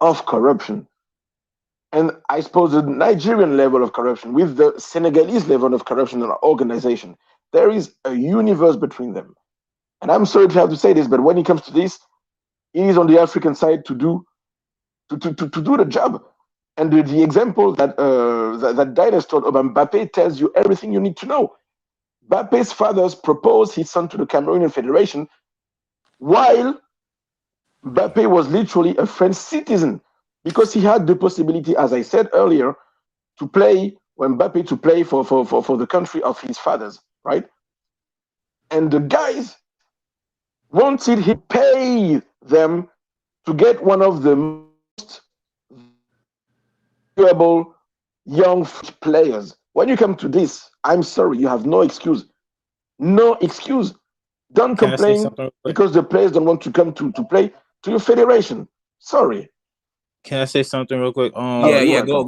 of corruption and I suppose the Nigerian level of corruption with the Senegalese level of corruption and organization, there is a universe between them. And I'm sorry to have to say this, but when it comes to this, it is on the African side to do the job. And the example that Deion told about Mbappe tells you everything you need to know. Mbappe's fathers proposed his son to the Cameroonian Federation while Mbappe was literally a French citizen because he had the possibility, as I said earlier, to play for the country of his fathers, right? And the guys wanted him to pay them to get one of the most valuable young players. When you come to this, I'm sorry, you have no excuse. No excuse. Don't complain because the players don't want to come to play to your federation. Sorry. Can I say something real quick? Go ahead. Well,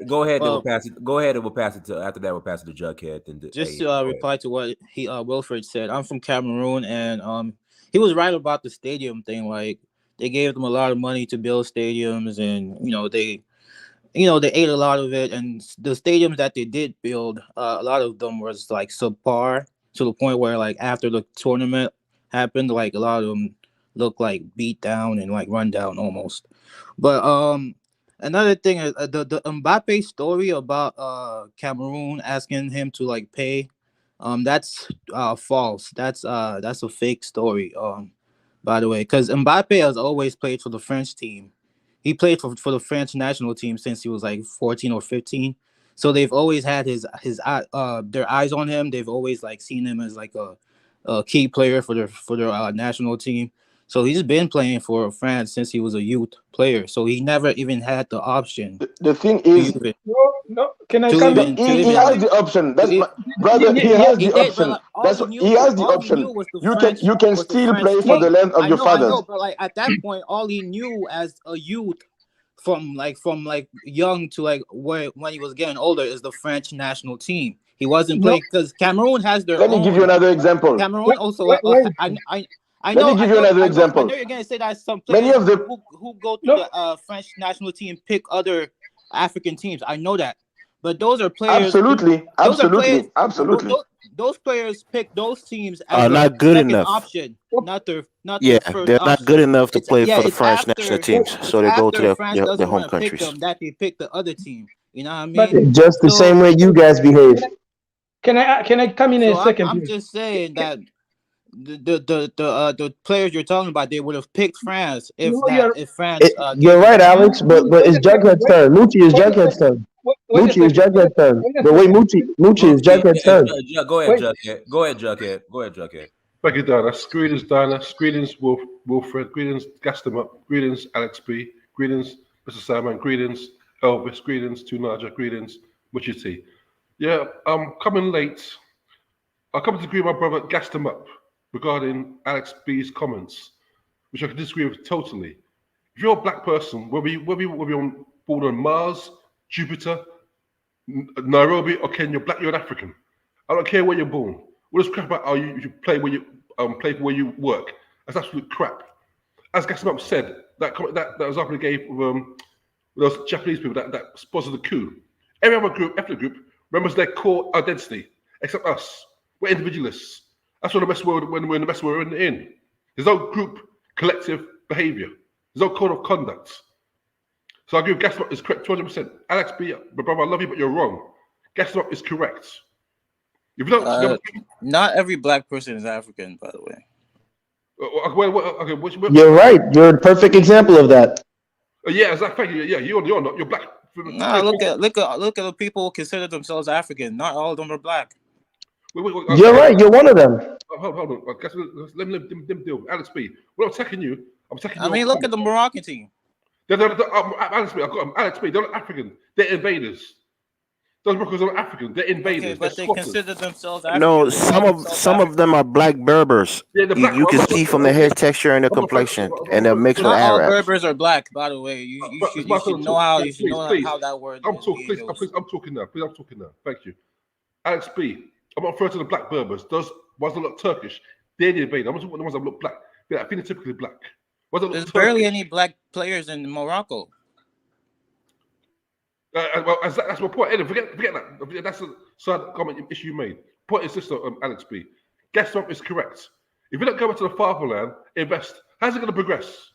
go ahead. We'll pass it. Go ahead and we'll pass it to. After that, we'll pass it to Jughead. And just to reply to what Wilfred said. I'm from Cameroon, and he was right about the stadium thing. Like they gave them a lot of money to build stadiums, and they ate a lot of it. And the stadiums that they did build, a lot of them was like subpar to the point where like after the tournament happened, like a lot of them looked like beat down and like run down almost. But another thing is the Mbappe story about Cameroon asking him to like pay, that's false. That's a fake story. By the way, because Mbappe has always played for the French team. He played for the French national team since he was like 14 or 15. So they've always had their eyes on him. They've always like seen him as like a key player for their national team. So he's been playing for France since he was a youth player. So he never even had the option. The thing is, no. Can I come in? He has the option. That's brother. He has the option. That's he has the option. You can still play for the land of your fathers. I know, but like at that point, all he knew as a youth, from young to like when he was getting older, is the French national team. He wasn't playing because Cameroon has their own. Let me give you another example. Cameroon also. I know. Let me give you another example. I know you're gonna say that some players who go to the French national team pick other African teams. I know that, but those are players. Absolutely. Those players pick those teams as not good enough. Option, not their first they're not option. good enough to play for the it's French after- national teams, it's so they go after to France their doesn't home wanna pick countries. them that they pick the other team. You know what I mean? Just the same way you guys behave. Can I come in a second? I'm just saying that the players you're talking about, they would have picked France if France. You're right, Alex, but it's Jughead's turn. Moochie is Jughead's turn. Moochie is Jughead's turn. But wait, Moochie is Jughead's turn. Go ahead, Jughead. Go ahead, Jughead. Thank you, Dana. Greetings, Dana. Greetings, Wilfred. Greetings, Gaston. Greetings, Alex B. Greetings, Mr. Salmon. Greetings, Elvis. Greetings, Tunaja. Greetings, Muchi T. Yeah, I'm coming late. I come to agree with my brother Gaston up regarding Alex B's comments, which I can disagree with totally. If you're a black person, whether you're born on Mars, Jupiter, Nairobi, or Kenya, you're black, you're an African. I don't care where you're born. All this crap about you play where you play for where you work. That's absolute crap. As Gaston said, that example he gave with those Japanese people that sponsored the coup. Every other ethnic group remembers their core identity, except us. We're individualists. That's what the mess when we're in the mess we're in. There's no group collective behavior. There's no code of conduct. So I agree with Gaston is correct 200%. Alex B, my brother, I love you, but you're wrong. Gaston is correct. If you don't, not every black person is African, by the way. You're right. You're a perfect example of that. Yeah, exactly. Yeah, you're not. You're black. Nah, look at the people who consider themselves African. Not all of them are black. You're right. You're one of them. Hold on. Let me deal. Alex B. When I'm attacking you, I'm attacking you. I mean, look at the Moroccan team. Alex B. I've got Alex B. They're not African. They're invaders. Those Moroccans are not African. They're invaders. Okay, but they consider themselves African. No, some of them are black Berbers. Yeah, you can see from the hair texture and the complexion, and they're mixed with Not all Arabs. Berbers are black, by the way. You should know how that word. I'm talking now. Thank you, Alex B. I'm not referring to the black Berbers. Those ones that look Turkish, they're the invaders. I'm not talking about the ones that look black. They're phenotypically black. There's barely any black players in Morocco. Well, that's my point. Anyway, forget that. That's a side comment issue you made. Point is this, Alex B. Gaston is correct. If you don't go into the fatherland, invest, how's it going to progress?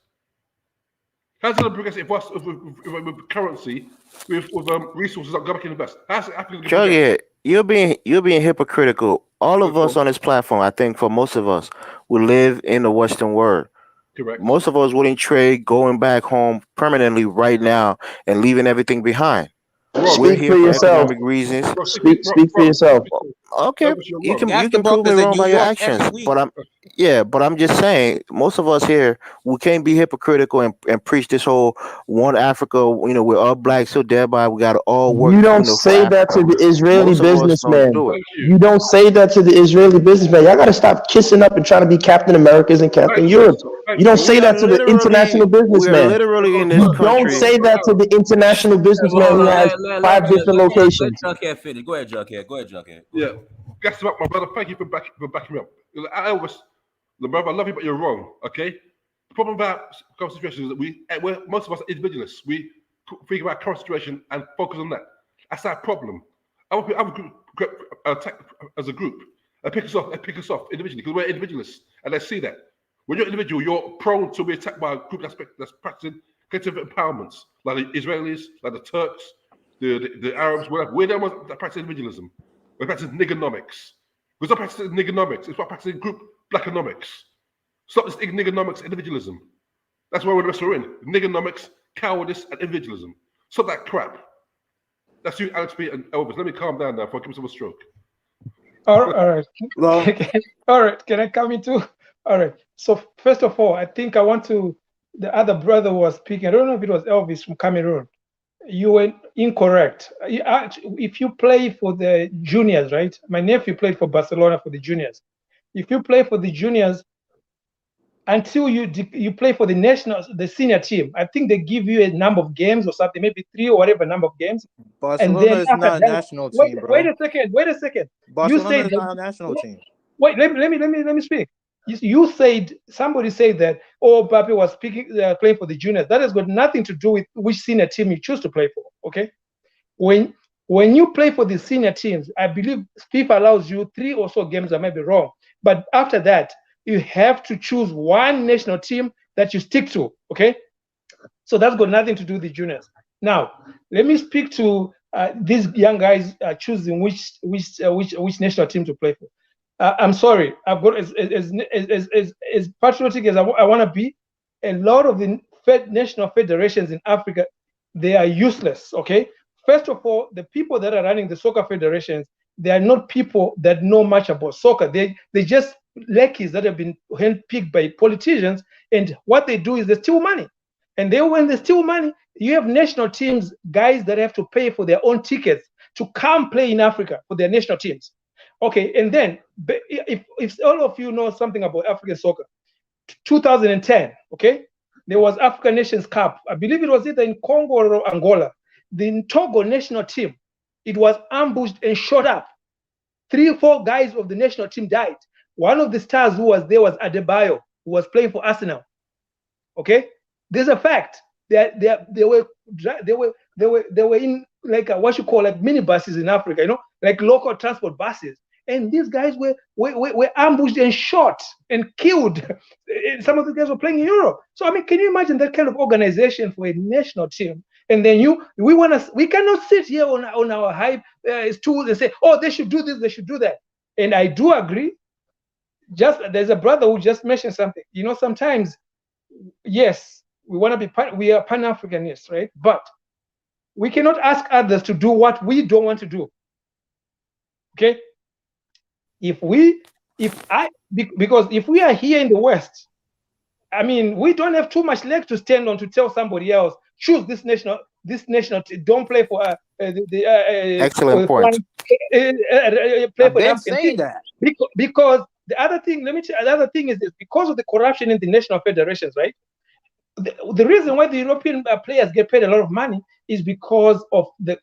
How's it going to progress if with currency, with resources that go back and invest? How's it going to progress? You're being hypocritical. All of us on this platform, I think for most of us, we live in the Western world. Correct. Most of us wouldn't trade going back home permanently right now and leaving everything behind. We're here for economic reasons. Speak for yourself. Okay, you can prove me wrong by your actions, but I'm just saying, most of us here, we can't be hypocritical and preach this whole one Africa. We're all black, so thereby we got to all work. You don't say that to the Israeli businessman. You don't say that to the Israeli businessman. Y'all got to stop kissing up and trying to be Captain Americas and Captain Europe. You don't say that to the international businessman. You don't say that to the international businessman who has 5 different locations. Let Jughead finish. Go ahead, Jughead. Yeah. Guess what, my brother? Thank you for backing me up. Elvis, the brother, I love you, but you're wrong. Okay. The problem about current situation is that most of us are individualists. We think about current situation and focus on that. That's our problem. Other group attack as a group. They pick us off individually because we're individualists, and they see that. When you're an individual, you're prone to be attacked by a group that's practicing collective empowerments, like the Israelis, like the Turks, the Arabs, whatever. We're the ones that practice individualism. We're practicing niggernomics. We're not practicing niggernomics. It's about practicing group blackonomics. Stop this niggernomics individualism. That's where we're in. Niggernomics, cowardice, and individualism. Stop that crap. That's you, Alex B. and Elvis. Let me calm down now before I give myself a stroke. All right. Well, all right. Can I come into? All right. So first of all, I think I want to. The other brother was speaking. I don't know if it was Elvis from Cameroon. You were incorrect. If you play for the juniors, right? My nephew played for Barcelona for the juniors. If you play for the juniors, until you play for the national, the senior team, I think they give you a number of games or something, maybe 3 or whatever number of games. Barcelona And then is after not a that, national team, bro. wait a second. Barcelona You is said not a national team. Wait, let me speak. You said, somebody said that, oh, Mbappe was playing for the juniors. That has got nothing to do with which senior team you choose to play for. Okay, when you play for the senior teams, I believe FIFA allows you 3 or so games. I might be wrong, but after that, you have to choose one national team that you stick to. Okay, so that's got nothing to do with the juniors. Now, let me speak to these young guys choosing which national team to play for. I'm sorry. I've got as patriotic as I want to be. A lot of the national federations in Africa, they are useless. Okay. First of all, the people that are running the soccer federations, they are not people that know much about soccer. They just lackeys that have been handpicked by politicians, and what they do is they steal money. And then when they steal money, you have national teams, guys that have to pay for their own tickets to come play in Africa for their national teams. Okay, and then if all of you know something about African soccer, 2010, okay, there was African Nations Cup. I believe it was either in Congo or Angola. The Togo national team, it was ambushed and shot up. 3 or 4 guys of the national team died. One of the stars who was there was Adebayo, who was playing for Arsenal. Okay, there's a fact. They were in like what you call like minibuses in Africa, you know, like local transport buses. And these guys were ambushed and shot and killed. Some of the guys were playing in Europe. So I mean, can you imagine that kind of organization for a national team? And then we cannot sit here on our hype stools and say, oh, they should do this, they should do that. And I do agree. Just there's a brother who just mentioned something. You know, sometimes, yes, we are Pan-Africanists, right? But we cannot ask others to do what we don't want to do. Okay? Because if we are here in the West, I mean, we don't have too much leg to stand on to tell somebody else, choose this national, don't play for excellent point. Play for African team. Because the other thing, the other thing is this, because of the corruption in the national federations, right? The reason why the European players get paid a lot of money is because of the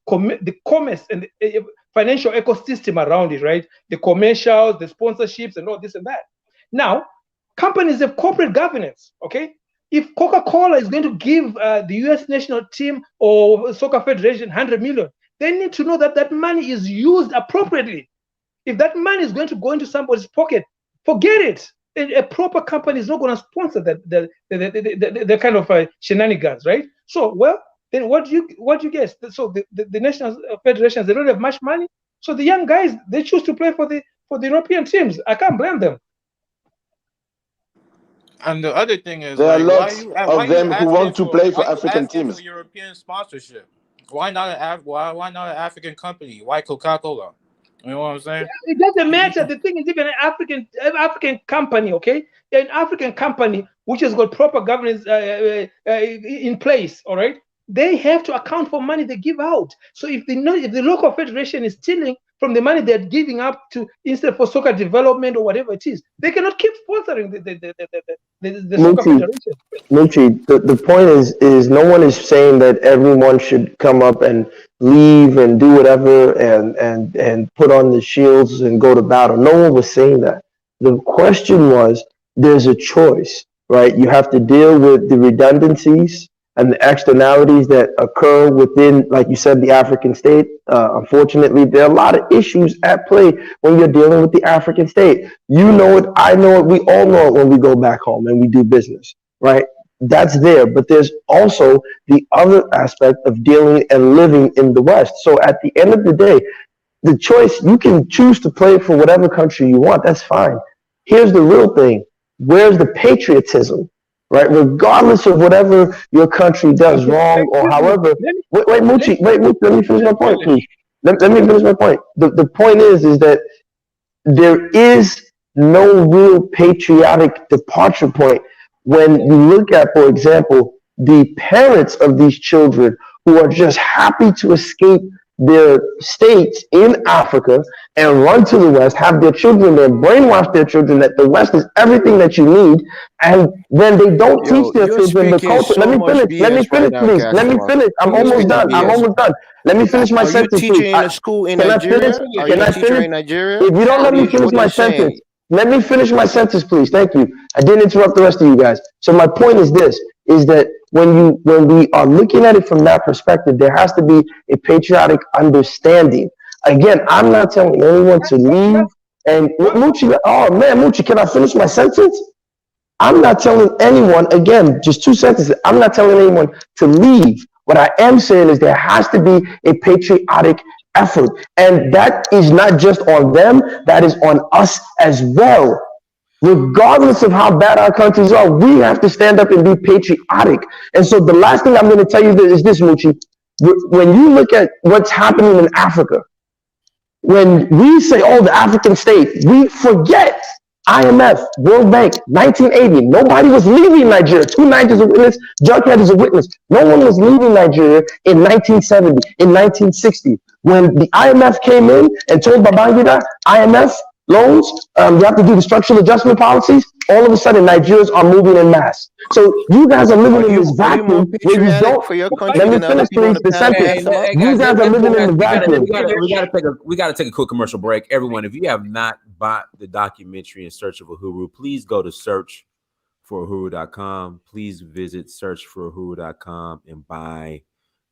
commerce and the financial ecosystem around it, right? The commercials, the sponsorships, and all this and that. Now, companies have corporate governance, okay? If Coca-Cola is going to give the US national team or soccer federation 100 million, they need to know that that money is used appropriately. If that money is going to go into somebody's pocket, forget it. A proper company is not going to sponsor the kind of shenanigans, right? So, well, then what do you guess? So the national federations, they don't have much money. So the young guys, they choose to play for the European teams. I can't blame them. And the other thing is, there are like, lots of them who want to play for African teams. For European sponsorship. Why not an African company? Why Coca-Cola? You know what I'm saying? It doesn't matter. The thing is, even an African company, okay, an African company which has got proper governance in place, all right, they have to account for money they give out. So if the local federation is stealing from the money they're giving up to instead for soccer development or whatever it is, they cannot keep sponsoring the soccer federation. Muchi, the point is no one is saying that everyone should come up and leave and do whatever and put on the shields and go to battle. No one was saying that. The question was, there's a choice, right? You have to deal with the redundancies and the externalities that occur within, like you said, the African state. Unfortunately, there are a lot of issues at play when you're dealing with the African state. You know it, I know it, we all know it when we go back home and we do business, right? That's there, but there's also the other aspect of dealing and living in the West. So at the end of the day, the choice, you can choose to play for whatever country you want, that's fine. Here's the real thing. Where's the patriotism? right? Regardless of whatever your country does Okay, wrong or excuse me. however. Wait, Moochie, let me finish Let my me point, finish. please. Let me finish my point. The point is that there is no real patriotic departure point when you look at, for example, the parents of these children who are just happy to escape their states in Africa and run to the West, have their children there, brainwash their children that the West is everything that you need, and then they don't teach Yo, their you're children the speaking culture. so much BS right now, Please. Let me Casamar. finish. I'm You're almost speaking done. I'm BS. almost done. Let me finish my Are you sentence, please. teaching in a school in Can I finish? Nigeria? Are Can you a I teacher finish? in Nigeria? If you don't let me finish What are my you saying? sentence, let me finish my sentence, please. Thank you. I didn't interrupt the rest of you guys. So my point is this: is that when we are looking at it from that perspective, there has to be a patriotic understanding. Again, I'm not telling anyone to leave. And Moochie, oh man, Moochie, can I finish my sentence? I'm not telling anyone, again, just two sentences. I'm not telling anyone to leave. What I am saying is there has to be a patriotic effort. And that is not just on them, that is on us as well. Regardless of how bad our countries are, we have to stand up and be patriotic. And so the last thing I'm going to tell you is this, Muchi. When you look at what's happening in Africa, when we say, oh, the African state, we forget IMF, World Bank, 1980. Nobody was leaving Nigeria. Two Nigerians is a witness. Jughead is a witness. No one was leaving Nigeria in 1970, in 1960. When the IMF came in and told Babangida, IMF loans, you have to do the structural adjustment policies, all of a sudden Nigerians are moving in mass. So you guys are living in this Are you more vacuum where you patriotic don't. for your country Let me than other finish, people on please, the the panel, sentence. Casamar? You guys are living in the vacuum. We gotta take a quick commercial break. Everyone, if you have not bought the documentary In Search of Uhuru, please go to searchforuhuru.com. Please visit searchforuhuru.com and buy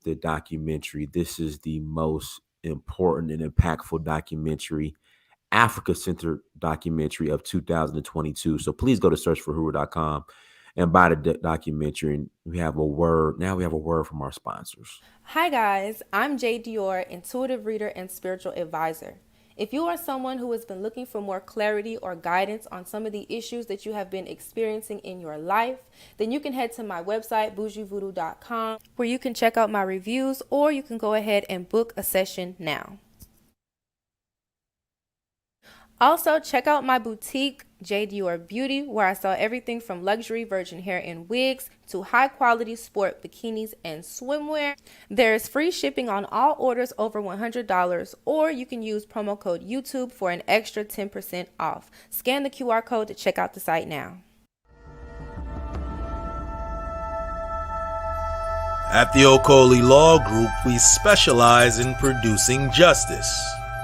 the documentary. This is the most important and impactful documentary, Africa-centered documentary of 2022. So please go to searchforuhuru.com and buy the documentary. And we have a word. Now we have a word from our sponsors. Hi guys, I'm Jay Dior, intuitive reader and spiritual advisor. If you are someone who has been looking for more clarity or guidance on some of the issues that you have been experiencing in your life, then you can head to my website, bougievoodoo.com, where you can check out my reviews, or you can go ahead and book a session now. Also, check out my boutique, J Dior Beauty, where I sell everything from luxury virgin hair and wigs to high quality sport bikinis and swimwear. There is free shipping on all orders over $100, or you can use promo code YouTube for an extra 10% off. Scan the QR code to check out the site now. At the Okoli Law Group, we specialize in producing justice.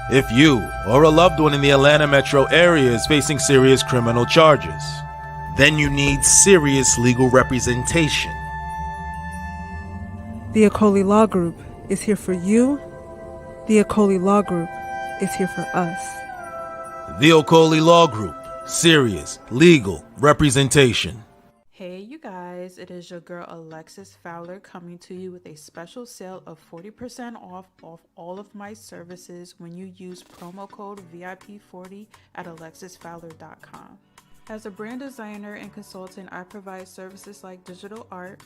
If you or a loved one in the Atlanta metro area is facing serious criminal charges, then you need serious legal representation. The Akoli Law Group is here for you. The Akoli Law Group is here for us. The Okoli Law Group, serious legal representation. Hey you guys, it is your girl Alexis Fowler coming to you with a special sale of 40% off all of my services when you use promo code VIP40 at alexisfowler.com. As a brand designer and consultant, I provide services like digital art,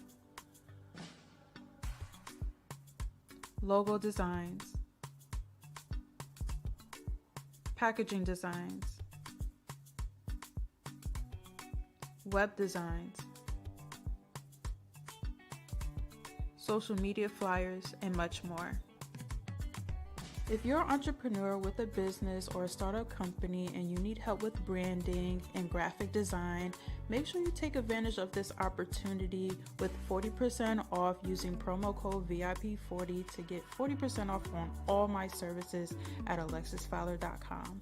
logo designs, packaging designs, web designs, social media flyers, and much more. If you're an entrepreneur with a business or a startup company and you need help with branding and graphic design, make sure you take advantage of this opportunity with 40% off using promo code VIP40 to get 40% off on all my services at alexisfowler.com.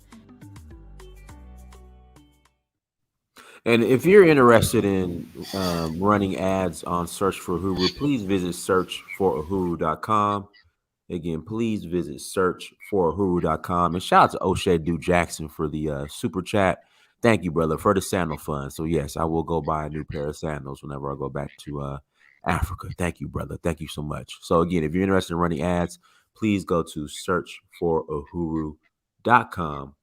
And if you're interested in running ads on Search for Uhuru, please visit searchforuhuru.com. Again, please visit searchforuhuru.com. And shout out to O'Shea Duke Jackson for the super chat. Thank you, brother, for the sandal fund. So, yes, I will go buy a new pair of sandals whenever I go back to Africa. Thank you, brother. Thank you so much. So, again, if you're interested in running ads, please go to searchforuhuru.com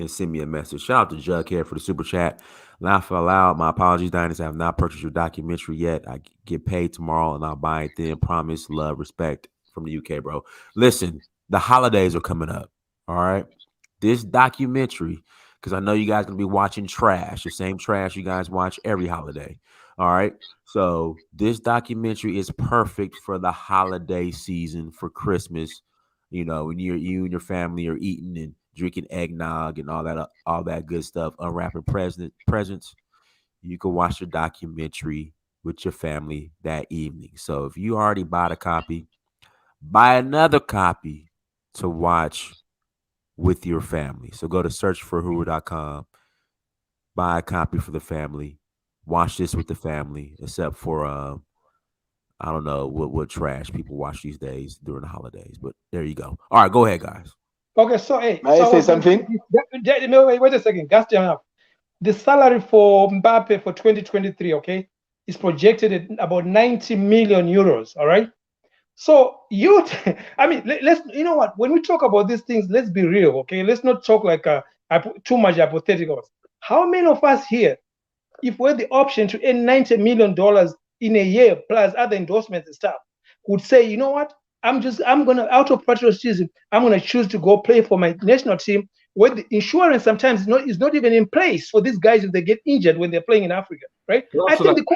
and send me a message. Shout out to Jughead for the super chat. Laugh out loud. My apologies, Dynasty. I have not purchased your documentary yet. I get paid tomorrow and I'll buy it then. Promise, love, respect from the UK, bro. Listen, the holidays are coming up. All right. This documentary, because I know you guys are going to be watching trash, the same trash you guys watch every holiday. All right. So this documentary is perfect for the holiday season, for Christmas. You know, when you and your family are eating and drinking eggnog and all that good stuff, unwrapping presents. You can watch the documentary with your family that evening. So if you already bought a copy, buy another copy to watch with your family. So go to searchforuhuru.com, buy a copy for the family, watch this with the family, except for I don't know what trash people watch these days during the holidays, but there you go. All right, go ahead, guys. Okay, so hey, May I say something? No, wait a second. Gas up. The salary for Mbappe for 2023, okay, is projected at about 90 million euros. All right. So I mean, let's, you know what? When we talk about these things, let's be real, okay? Let's not talk like too much hypotheticals. How many of us here, if we had the option to earn $90 million in a year plus other endorsements and stuff, would say, you know what? I'm gonna, out of patriotism, I'm gonna choose to go play for my national team, where the insurance sometimes is not even in place for these guys if they get injured when they're playing in Africa, right? I think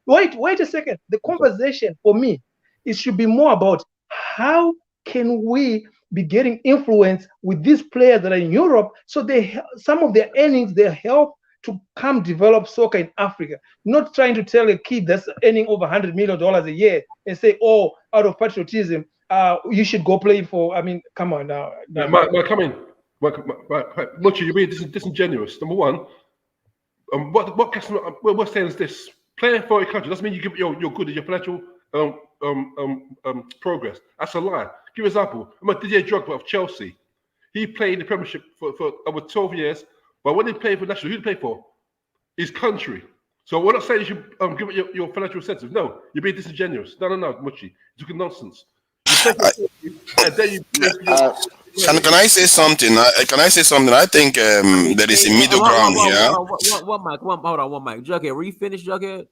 wait a second. The conversation for me, it should be more about how can we be getting influence with these players that are in Europe, so some of their earnings, they help to come develop soccer in Africa. Not trying to tell a kid that's earning over $100 million a year and say, oh, out of patriotism, you should go play for. I mean, come on now. Yeah, come in. Muchi, you're being disingenuous. Number one, what we're saying is this: playing for a country doesn't mean you're good at your financial progress. That's a lie. Give an example. Remember Didier Drogba of Chelsea. He played in the Premiership for over 12 years, but when he played for national, who did he play for? His country. So we're not saying you should give it your financial incentives. No, you're being disingenuous. No, Muchi. You're talking nonsense. And then can I say something? Can I say something? I think there is a middle ground here. One mic. Jughead, were you finished, Jughead?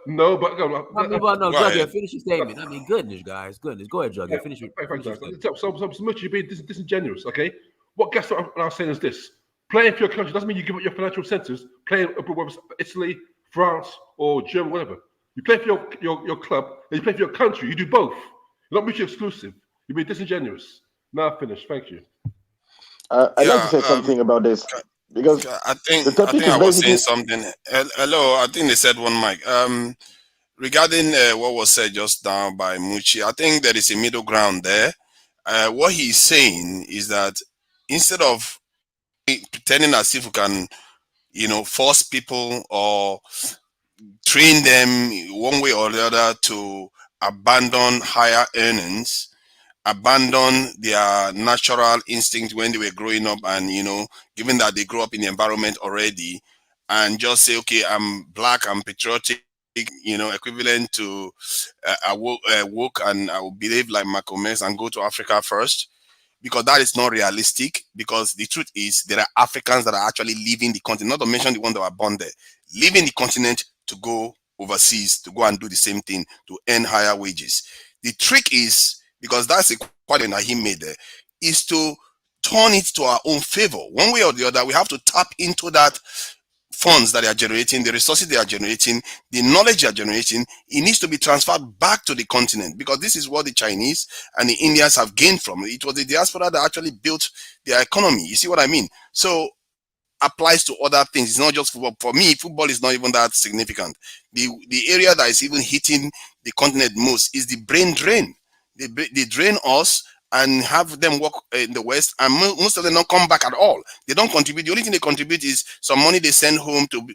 No, but Jughead, finish your statement. I mean, goodness, guys, goodness. Go ahead, Jughead. Finish your statement. So much you're being disingenuous, okay? What Gaston and I was saying is this: playing for your country doesn't mean you give up your financial incentives. Playing abroad, whether it's Italy, France, or Germany, whatever. You play for your club, and you play for your country. You do both. You're not mutually exclusive. You're being disingenuous. Now I've finished. Thank you. I'd like to say something about this, because I think I was saying something. Hello, I think they said one mic. Regarding what was said just now by Muchi, I think there is a middle ground there. What he's saying is that instead of pretending as if we can, force people or train them one way or the other to abandon higher earnings, abandon their natural instinct when they were growing up, and given that they grew up in the environment already, and just say, okay, I'm black, I'm patriotic, equivalent to woke, and I will behave like Malcolm X and go to Africa first, because that is not realistic. Because the truth is, there are Africans that are actually leaving the continent, not to mention the ones that were born there, leaving the continent to go overseas, to go and do the same thing, to earn higher wages. The trick is, because that's a point that he made there, is to turn it to our own favor. One way or the other, we have to tap into that funds that they are generating, the resources they are generating, the knowledge they are generating. It needs to be transferred back to the continent, because this is what the Chinese and the Indians have gained from it. It was the diaspora that actually built their economy. You see what I mean? So applies to other things. It's not just football. For me, football is not even that significant. The area that is even hitting the continent most is the brain drain. They drain us and have them work in the West, and most of them don't come back at all. They don't contribute. The only thing they contribute is some money they send home to,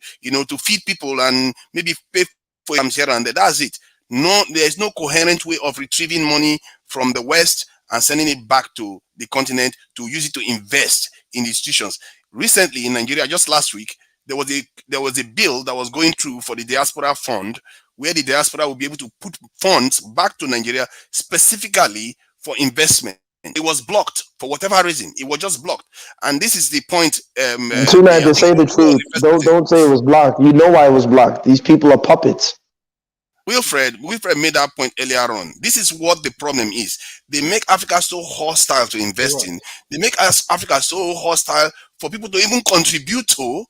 to feed people and maybe pay for them here and there. That's it. No, there's no coherent way of retrieving money from the West and sending it back to the continent to use it to invest in institutions. Recently in Nigeria, just last week, there was a bill that was going through for the diaspora fund, where the diaspora will be able to put funds back to Nigeria specifically for investment. It was blocked for whatever reason. It was just blocked, and this is the point. Tonight, to say the truth, don't say it was blocked. You know why it was blocked. These people are puppets. Wilfred made that point earlier on. This is what the problem is. They make Africa so hostile to invest in. They make Africa so hostile for people to even contribute to,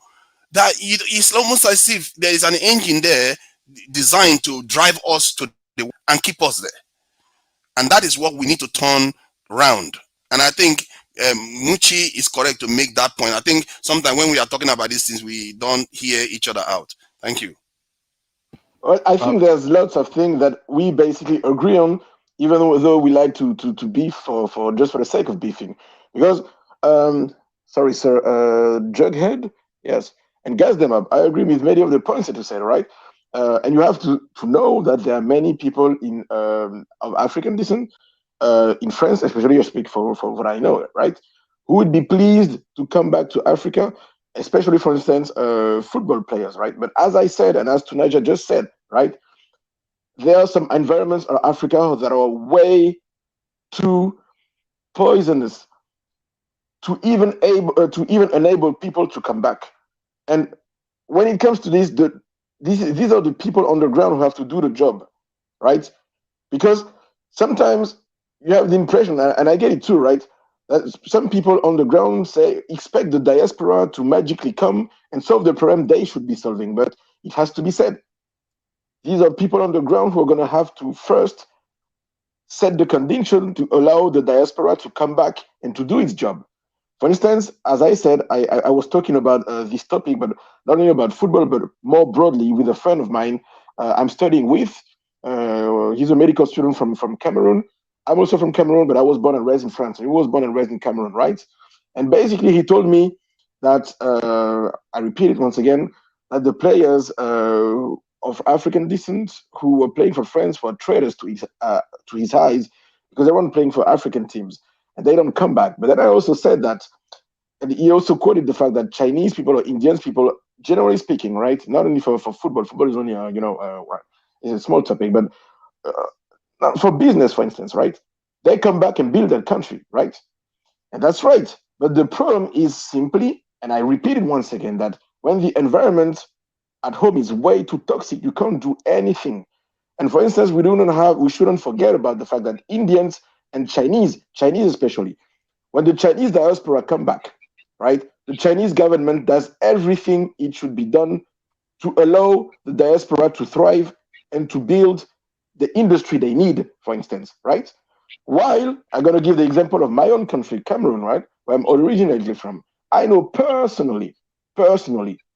that it's almost as if there is an engine there designed to drive us to the and keep us there. And that is what we need to turn around. And I think Muchi is correct to make that point. I think sometimes when we are talking about these things, we don't hear each other out. Thank you. Well, I think there's lots of things that we basically agree on, even though we like to beef for just for the sake of beefing. Because, sorry, sir, Jughead, yes, and gas them up. I agree with many of the points that you said, right? And you have to know that there are many people of African descent in France, especially I speak for what I know, right, who would be pleased to come back to Africa, especially, for instance, football players, right? But as I said, and as Tunaja just said, right, there are some environments in Africa that are way too poisonous to even enable people to come back. And when it comes to this, these are the people on the ground who have to do the job, right? Because sometimes you have the impression, and I get it too, right, that some people on the ground expect the diaspora to magically come and solve the problem they should be solving. But it has to be said, these are people on the ground who are going to have to first set the condition to allow the diaspora to come back and to do its job. For instance, as I said, I was talking about this topic, but not only about football, but more broadly with a friend of mine I'm studying with. He's a medical student from Cameroon. I'm also from Cameroon, but I was born and raised in France. He was born and raised in Cameroon, right? And basically, he told me that, I repeat it once again, that the players of African descent who were playing for France were traitors to his eyes, because they weren't playing for African teams, and they don't come back. But then I also said that, and he also quoted the fact that Chinese people or Indian people, generally speaking, right, not only for football is only it's a small topic, but for business, for instance, right, they come back and build their country, right? And that's right. But the problem is simply, and I repeat it once again, that when the environment at home is way too toxic, you can't do anything. And for instance, we shouldn't forget about the fact that Indians and Chinese especially, when the Chinese diaspora come back, right, the Chinese government does everything it should be done to allow the diaspora to thrive and to build the industry they need, for instance, right? While I'm going to give the example of my own country, Cameroon, right, where I'm originally from. I know personally,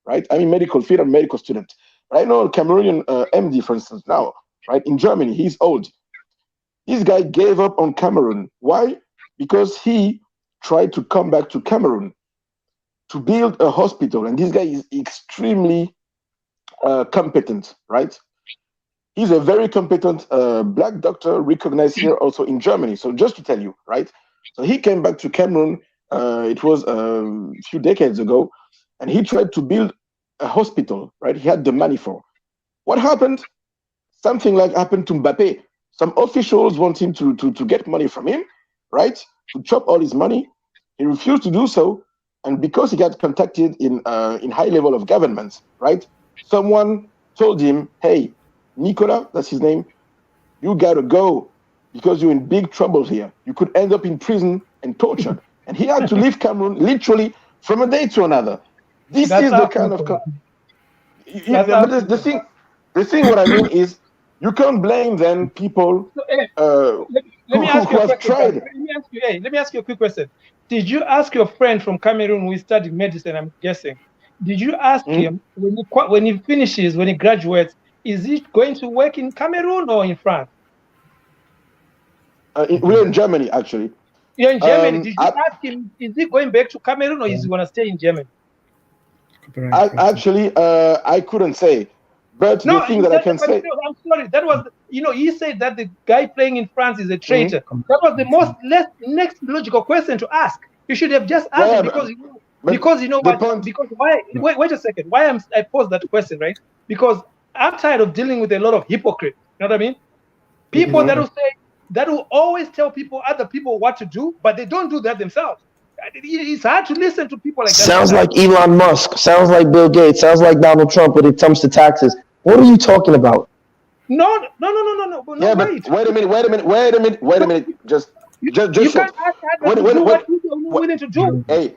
right, I'm in medical field, I'm a medical student. But I know a Cameroonian MD, for instance, now, right, in Germany, he's old. This guy gave up on Cameroon. Why? Because he tried to come back to Cameroon to build a hospital. And this guy is extremely competent, right? He's a very competent black doctor, recognized here also in Germany. So just to tell you, right? So he came back to Cameroon, it was a few decades ago, and he tried to build a hospital, right? He had the money for. What happened? Something like happened to Mbappe. Some officials want him to get money from him, right? To chop all his money. He refused to do so. And because he got contacted in high level of governments, right? Someone told him, hey, Nicolas, that's his name, you gotta go because you're in big trouble here. You could end up in prison and tortured. And he had to leave Cameroon literally from a day to another. This is the kind of... The thing what I mean is, you can't blame then people who have tried. Let me ask you a quick question. Did you ask your friend from Cameroon who studied medicine, I'm guessing, did you ask him when he finishes, when he graduates, is he going to work in Cameroon or in France? We're in Germany, actually. You're in Germany. Did you ask him, is he going back to Cameroon or is he going to stay in Germany? I couldn't say. But no, the thing that I can say... I'm sorry. That was, he said that the guy playing in France is a traitor. That was the next logical question to ask. You should have just asked him because you know what? Because why? Wait a second. Why I posed that question, right? Because I'm tired of dealing with a lot of hypocrites. You know what I mean? People that will say, that will always tell other people what to do, but they don't do that themselves. It's hard to listen to people like that. Sounds like Elon Musk. Sounds like Bill Gates. Sounds like Donald Trump when it comes to taxes. What are you talking about? No. Yeah, but wait a minute. Just you short. can't ask others to do what people are not willing to do. Hey,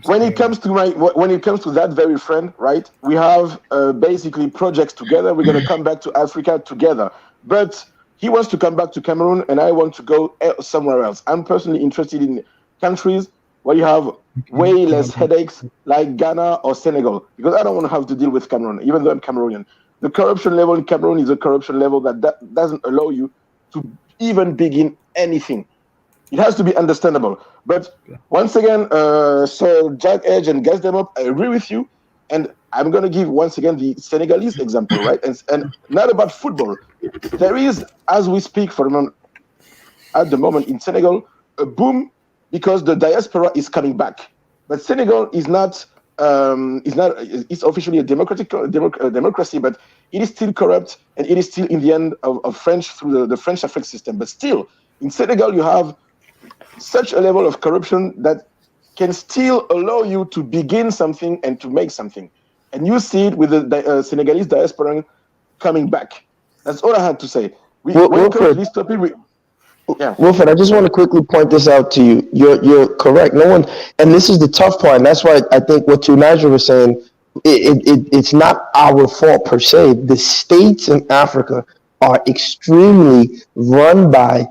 when it comes to that very friend, right? We have basically projects together. We're gonna come back to Africa together, but he wants to come back to Cameroon, and I want to go somewhere else. I'm personally interested in countries where you have way less headaches, like Ghana or Senegal, because I don't want to have to deal with Cameroon, even though I'm Cameroonian. The corruption level in Cameroon is a corruption level that doesn't allow you to even begin anything. It has to be understandable. But once again, so Jack Edge and gas them up, I agree with you. And I'm going to give once again the Senegalese example, right? And not about football. There is, as we speak at the moment in Senegal, a boom because the diaspora is coming back. But Senegal is not. It's officially a democracy, but it is still corrupt, and it is still in the end of French through the French affect system. But still, in Senegal, you have such a level of corruption that can still allow you to begin something and to make something. And you see it with the Senegalese diaspora coming back. That's all I had to say. Wilfred, this topic, Wilfred, I just want to quickly point this out to you. You're correct. No one, and this is the tough part. And that's why I think what Nigel was saying, it's not our fault per se. The states in Africa are extremely run by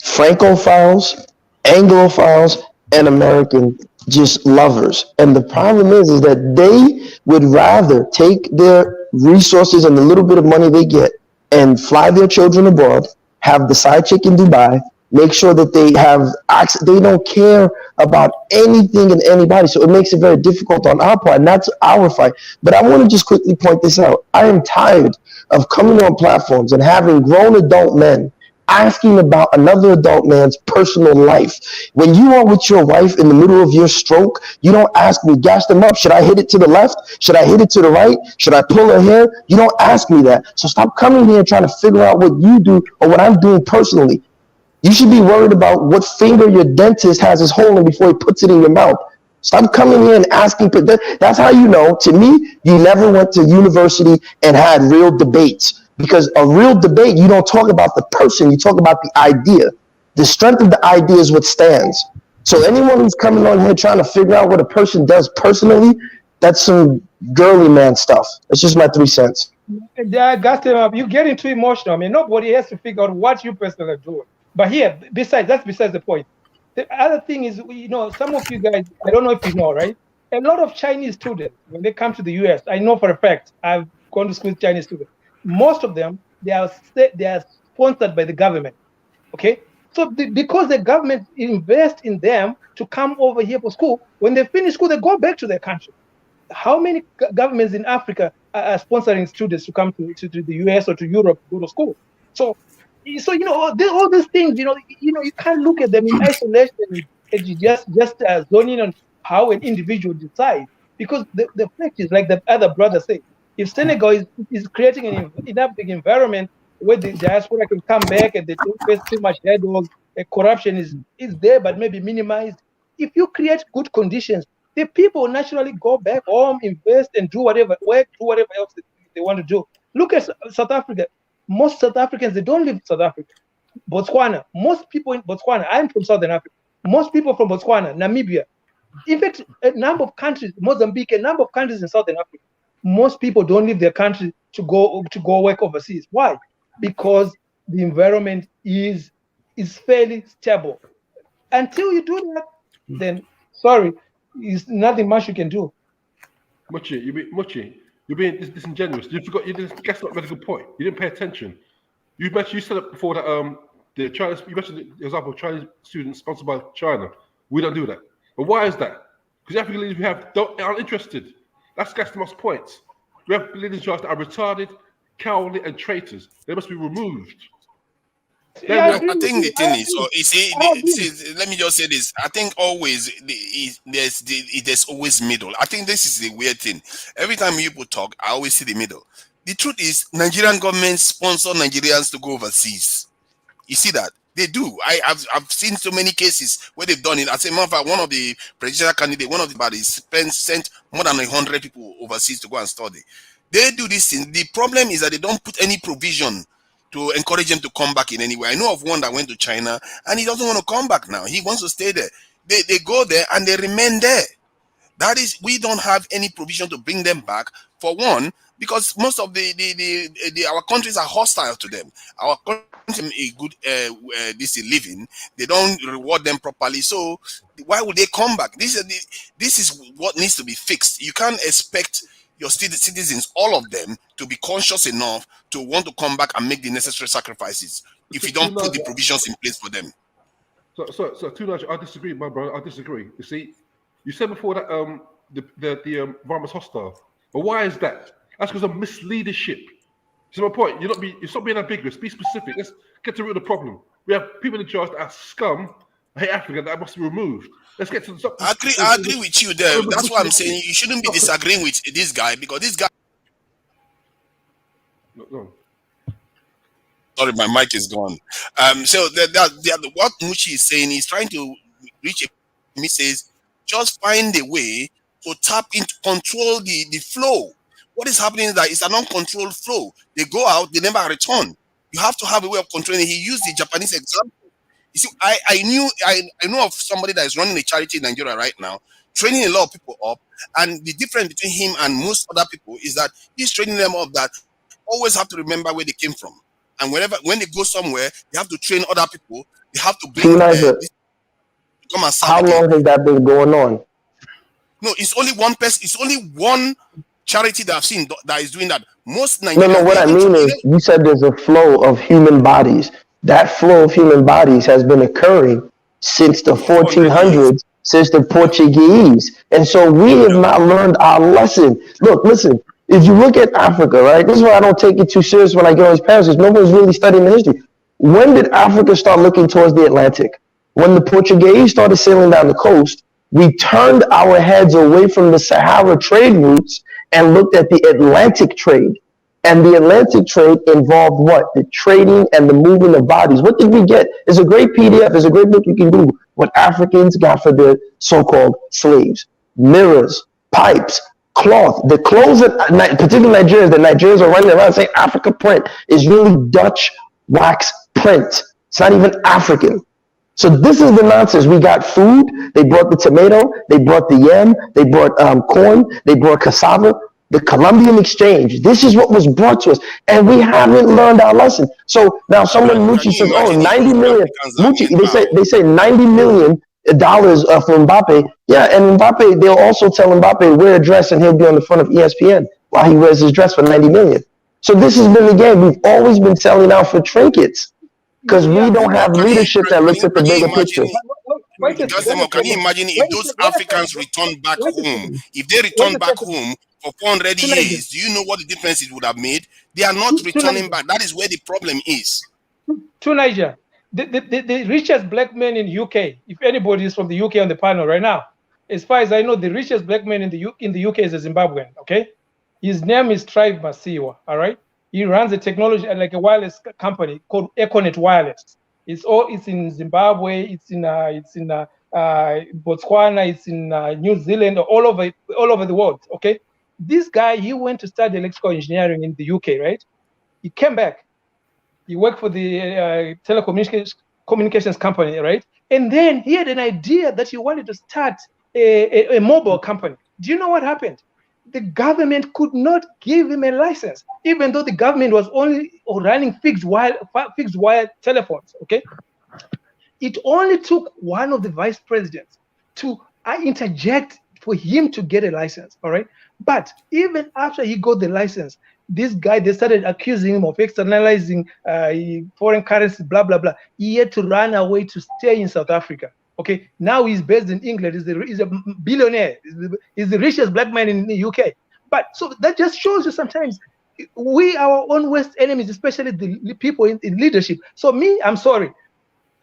Francophiles, Anglophiles, and American just lovers. And the problem is that they would rather take their resources and the little bit of money they get and fly their children abroad, have the side chick in Dubai, make sure that they have access. They don't care about anything and anybody. So it makes it very difficult on our part, and that's our fight. But I want to just quickly point this out. I am tired of coming on platforms and having grown adult men asking about another adult man's personal life. When you are with your wife in the middle of your stroke, you don't ask me, gas them up. Should I hit it to the left? Should I hit it to the right? Should I pull her hair? You don't ask me that. So stop coming here trying to figure out what you do or what I'm doing personally. You should be worried about what finger your dentist has his hole in before he puts it in your mouth. Stop coming here and asking. That's how you know, to me, you never went to university and had real debates. Because a real debate, you don't talk about the person, you talk about the idea. The strength of the idea is what stands. So anyone who's coming on here trying to figure out what a person does personally, that's some girly man stuff. It's just my 3 cents. Yeah, you're getting too emotional. I mean, nobody has to figure out what you personally are doing. But here, besides the point. The other thing is, some of you guys, I don't know if you know, right? A lot of Chinese students, when they come to the US, I know for a fact, I've gone to school with Chinese students. Most of them, they are sponsored by the government. Okay, so because the government invests in them to come over here for school, when they finish school, they go back to their country. How many governments in Africa are sponsoring students to come to the US or to Europe to go to school? So all these things, you can't look at them in isolation and you just zone in on how an individual decides, because the fact is, like the other brother said, if Senegal is creating enough big environment where the diaspora can come back and they don't face too much headache, corruption is there but maybe minimized. If you create good conditions, the people naturally go back home, invest, and do whatever else they want to do. Look at South Africa. Most South Africans, they don't live in South Africa. Botswana, most people in Botswana, I'm from Southern Africa. Most people from Botswana, Namibia, in fact, a number of countries, Mozambique, a number of countries in Southern Africa, most people don't leave their country to go work overseas. Why? Because the environment is fairly stable. Until you do that, then sorry, there's nothing much you can do. Muchi, you're being disingenuous. You forgot. That's not a very good point. You didn't pay attention. You said it before that the Chinese. You mentioned the example of Chinese students sponsored by China. We don't do that. But why is that? Because African leaders we have aren't interested. That's the most points. We have leaders that are retarded, cowardly, and traitors. They must be removed. I think the thing is, let me just say this. I think always there's always middle. I think this is the weird thing. Every time people talk, I always see the middle. The truth is, Nigerian government sponsor Nigerians to go overseas. You see that? They do. I've seen so many cases where they've done it. As a matter of fact, one of the presidential candidates, one of the bodies sent more than 100 people overseas to go and study. They do this thing. The problem is that they don't put any provision to encourage them to come back in any way. I know of one that went to China and he doesn't want to come back now. He wants to stay there. They go there and they remain there. That is, we don't have any provision to bring them back, for one, because most of our countries are hostile to them. Our country a good this is living. They don't reward them properly. So why would they come back? This is what needs to be fixed. You can't expect your citizens, all of them, to be conscious enough to want to come back and make the necessary sacrifices if you don't put the provisions in place for them. So too much. I disagree, my brother. I disagree. You see, you said before that the environment's hostile, but why is that? That's because of misleadership. See my point? You're not being ambiguous. Be specific. Let's get to the root of the problem. We have people in charge that are scum, hate Africa, that must be removed. Let's get to the top. I agree with you there. That's why I'm saying you shouldn't be disagreeing with this guy, because this guy. No. Sorry, my mic is gone. So what Muchi is saying, he's trying to reach a message. Just find a way to tap into, control the flow. What is happening is that it's an uncontrolled flow. They go out, they never return. You have to have a way of controlling it. He used the Japanese example. You see, I know of somebody that is running a charity in Nigeria right now, training a lot of people up, and the difference between him and most other people is that he's training them up that always have to remember where they came from. And when they go somewhere, they have to train other people. They have to bring come and serve. How long has that been going on? No, it's only one person. It's only one charity that I've seen that is doing that. Most Nigerians. No, what I mean is, you said there's a flow of human bodies. That flow of human bodies has been occurring since the 1400s, since the Portuguese. And so we have not learned our lesson. Look, listen, if you look at Africa, right, this is why I don't take it too serious when I go to these Paris, because nobody's really studying the history. When did Africa start looking towards the Atlantic? When the Portuguese started sailing down the coast, we turned our heads away from the Sahara trade routes and looked at the Atlantic trade. And the Atlantic trade involved what? The trading and the movement of bodies. What did we get? It's a great PDF. It's a great book you can do. What Africans got for their so-called slaves. Mirrors, pipes, cloth. The clothes that, particularly Nigerians are running around saying Africa print is really Dutch wax print. It's not even African. So this is the nonsense. We got food. They brought the tomato. They brought the yam. They brought corn. They brought cassava. The Colombian exchange. This is what was brought to us. And we haven't learned our lesson. So now someone, Muchi says, oh, 90 million. Muchi, they say $90 million for Mbappe. Yeah, and Mbappe, they'll also tell Mbappe, wear a dress and he'll be on the front of ESPN while he wears his dress for 90 million. So this has been the game. We've always been selling out for trinkets because we don't have leadership that looks at the bigger picture. Can you imagine if those Africans return back home? If they return back home for 400 years, do you know what the difference it would have made? They are not returning back. That is where the problem is. To Niger, the richest black man in UK, if anybody is from the UK on the panel right now, as far as I know, the richest black man in the UK is a Zimbabwean, okay? His name is Tribe Masiwa, all right? He runs a technology, like a wireless company called Econet Wireless. It's in Zimbabwe, it's in Botswana, it's in New Zealand, all over the world, okay? This guy, he went to study electrical engineering in the UK, right? He came back. He worked for the telecommunications company, right? And then he had an idea that he wanted to start a mobile company. Do you know what happened? The government could not give him a license, even though the government was only running fixed wire telephones, okay? It only took one of the vice presidents to interject for him to get a license, all right? But even after he got the license, this guy, they started accusing him of externalizing foreign currency, blah, blah, blah. He had to run away to stay in South Africa. Okay, now he's based in England. He's a billionaire. He's the richest black man in the UK. But so that just shows you sometimes we, our own worst enemies, especially the people in leadership. So me, I'm sorry.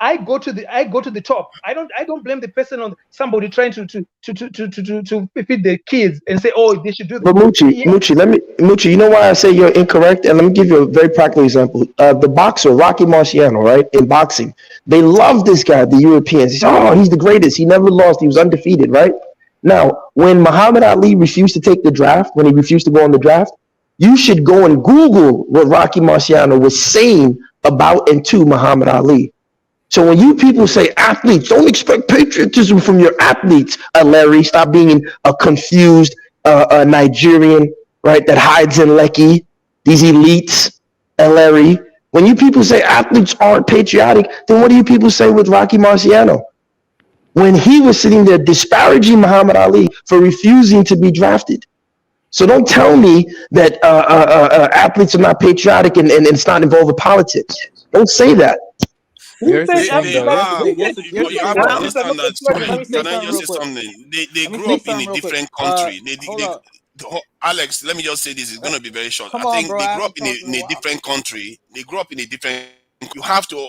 I go to the top. I don't blame the person on somebody trying to feed the kids and say, oh, they should do this. But Mucci, you know why I say you're incorrect? And let me give you a very practical example. The boxer, Rocky Marciano, right? In boxing, they love this guy, the Europeans. They say, oh, he's the greatest. He never lost. He was undefeated, right? Now, when Muhammad Ali refused to take the draft, when he refused to go on the draft, you should go and Google what Rocky Marciano was saying about and to Muhammad Ali. So when you people say athletes, don't expect patriotism from your athletes. Larry, stop being a confused Nigerian, right, that hides in Lekki. These elites, Larry. When you people say athletes aren't patriotic, then what do you people say with Rocky Marciano? When he was sitting there disparaging Muhammad Ali for refusing to be drafted. So don't tell me that athletes are not patriotic and it's not involved with politics. Don't say that. You have to understand that. Can I just say something? They grew up in a different country. Alex, let me just say this. It's going to be very short. I think they grew up in a different country. They grew up in a different. You have to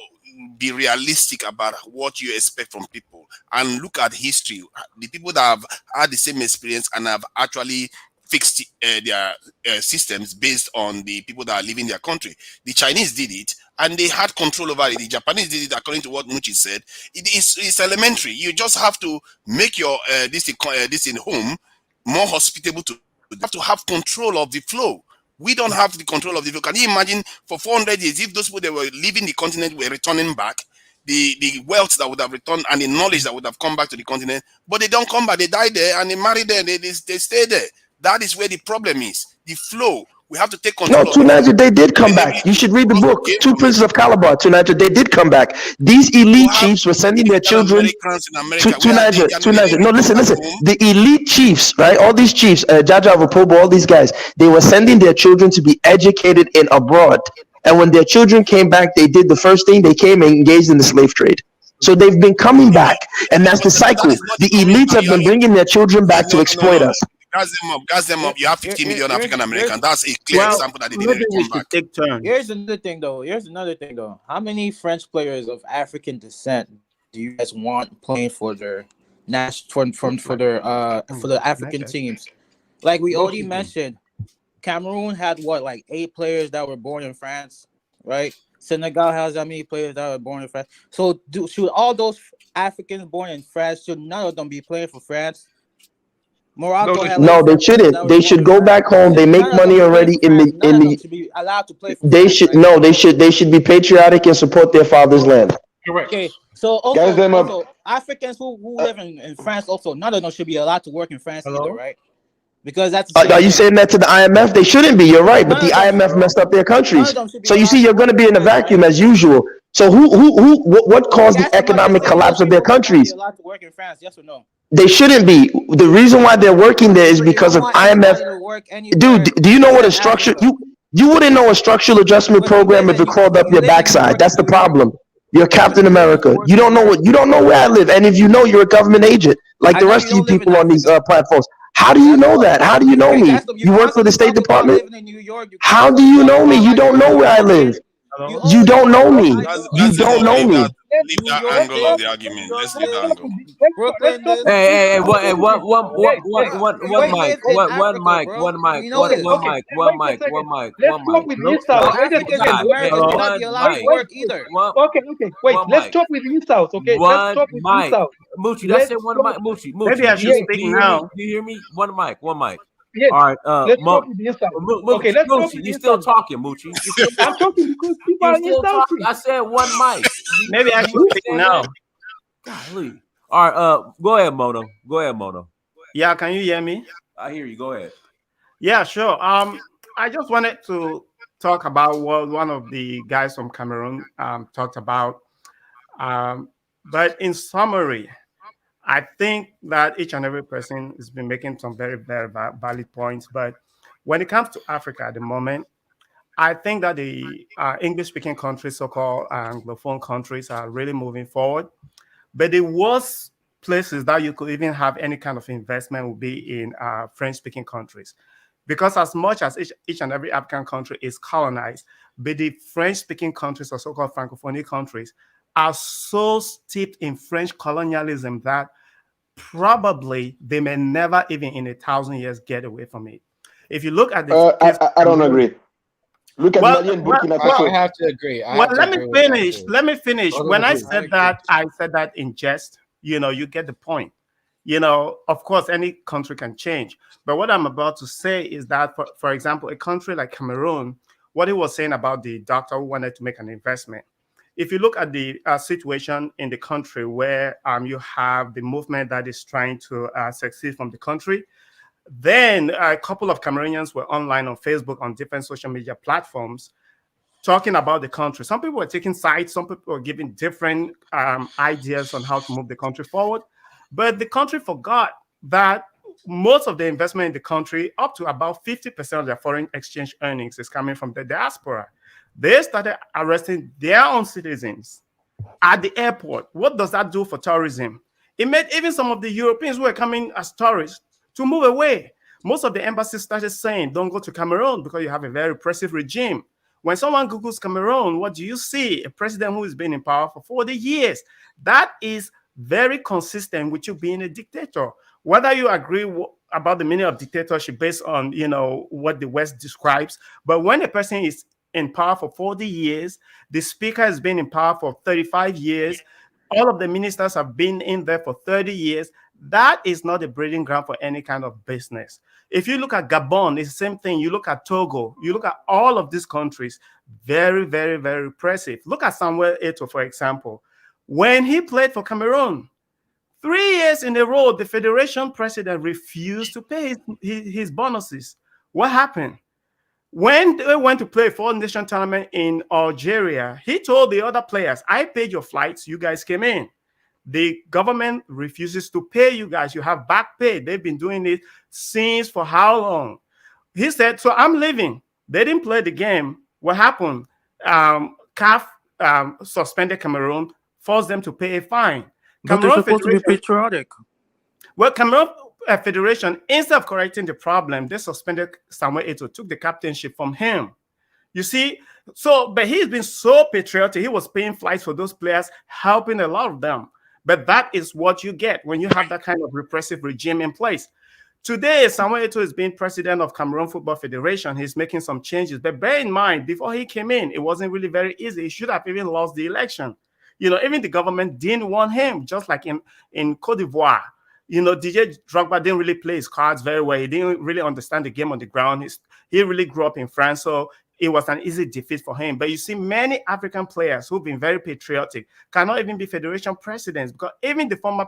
be realistic about what you expect from people and look at history. The people that have had the same experience and have actually fixed their systems based on the people that are living their country. The Chinese did it and they had control over it. The Japanese did it according to what Mucci said. It's elementary. You just have to make your this in home more hospitable to. You have to have control of the flow. We don't have the control of the flow. Can you imagine for 400 years if those people that were leaving the continent were returning back, the wealth that would have returned and the knowledge that would have come back to the continent, but they don't come back. They die there and they marry there. They stay there. That is where the problem is. The flow. We have to take control. No, Tunaja, they did come back. You should read the book, Two Princes of Calabar. Tunaja, they did come back. These elite chiefs were sending their children. Tunaja, no, listen. The elite chiefs, right? All these chiefs, Jaja Rapobo, all these guys, they were sending their children to be educated in abroad. And when their children came back, they did the first thing. They came and engaged in the slave trade. So they've been coming back, and that's the cycle. The elites have been bringing their children back to exploit us. Gas them up. You have 50 million African Americans. That's a clear example that they didn't come back. Here's another thing, though. How many French players of African descent do you guys want playing for their for the African teams? Like we already mentioned, Cameroon had like 8 players that were born in France, right? Senegal has how many players that were born in France? So should all those Africans born in France, should none of them be playing for France? Morocco no, they shouldn't. They should go back home. They make money already in the. Should be allowed to play for they France, should right? no. They should be patriotic and support their father's land. Correct. Okay, so also Africans who live in France also, none of them should be allowed to work in France either, right? Because that's. Are you saying that to the IMF? They shouldn't be. You're right, but the IMF messed up their countries. So you see, you're going to be in a vacuum as usual. So what caused the economic collapse of their countries? Allowed to work in France, yes or no? They shouldn't be. The reason why they're working there is because of IMF. Dude, do you know what a structure? You wouldn't know a structural adjustment program if it crawled up your backside. That's the problem. You're Captain America. You don't know where I live, and if you know, you're a government agent, like the rest of you people on these platforms. How do you know that? How do you know me? You work for the State Department? How do you know me? You don't know where I live. You don't know me. You don't know me. Leave that angle of the argument. Let's leave that angle. Hey, one mic. Let's talk with East South. Okay. Wait. Let's talk with East South. Okay. Let's talk with East South. Mucci, that's it. One mic. Mucci. Maybe I should speak now. Do you hear me? One mic. Yes. All right. Let's talk with the inside. Okay, let's talk with you still talking, Mucci. I'm talking because people are insulting. I said one mic. Maybe I should speak now. Golly. All right. Go ahead, Mono. Yeah, can you hear me? I hear you. Go ahead. Yeah, sure. I just wanted to talk about what one of the guys from Cameroon talked about. But in summary, I think that each and every person has been making some very, very valid points. But when it comes to Africa at the moment, I think that the English-speaking countries, so-called Anglophone countries, are really moving forward. But the worst places that you could even have any kind of investment would be in French-speaking countries. Because as much as each and every African country is colonized, but the French-speaking countries or so-called Francophonie countries are so steeped in French colonialism that probably they may never even in 1,000 years get away from it. If you look at the case of I don't Cameroon, agree. Look at Mali and Burkina I Faso. have to agree. I well, have to let me agree with that finish. too. Let me finish. Totally When I agree. said that, I said that in jest. You get the point. Of course, any country can change. But what I'm about to say is that, for example, a country like Cameroon, what he was saying about the doctor who wanted to make an investment. If you look at the situation in the country where you have the movement that is trying to succeed from the country, then a couple of Cameroonians were online on Facebook, on different social media platforms, talking about the country. Some people were taking sides, some people were giving different ideas on how to move the country forward. But the country forgot that most of the investment in the country, up to about 50% of their foreign exchange earnings, is coming from the diaspora. They started arresting their own citizens at the airport. What does that do for tourism? It made even some of the Europeans who were coming as tourists to move away. Most of the embassies started saying, don't go to Cameroon because you have a very repressive regime. When someone Googles Cameroon, what do you see? A president who has been in power for 40 years. That is very consistent with you being a dictator. Whether you agree about the meaning of dictatorship based on what the West describes, but when a person is in power for 40 years, the speaker has been in power for 35 years, all of the ministers have been in there for 30 years, that is not a breeding ground for any kind of business. If you look at Gabon, it's the same thing. You look at Togo, you look at all of these countries, very, very, very repressive. Look at Samuel Eto'o, for example. When he played for Cameroon, 3 years in a row, the federation president refused to pay his bonuses. What happened? When they went to play a four-nation tournament in Algeria, he told the other players, I paid your flights, you guys came in. The government refuses to pay you guys. You have back pay. They've been doing it since for how long? He said, so I'm leaving. They didn't play the game. What happened? CAF suspended Cameroon, forced them to pay a fine. But they're supposed to be patriotic. Well, Cameroon Federation, instead of correcting the problem, they suspended Samuel Eto'o, took the captainship from him. You see, but he's been so patriotic. He was paying flights for those players, helping a lot of them. But that is what you get when you have that kind of repressive regime in place. Today, Samuel Eto'o is being president of Cameroon Football Federation. He's making some changes. But bear in mind, before he came in, it wasn't really very easy. He should have even lost the election. Even the government didn't want him, just like in Cote d'Ivoire. DJ Drogba didn't really play his cards very well. He didn't really understand the game on the ground. He really grew up in France, so it was an easy defeat for him. But you see, many African players who've been very patriotic cannot even be federation presidents, because even the former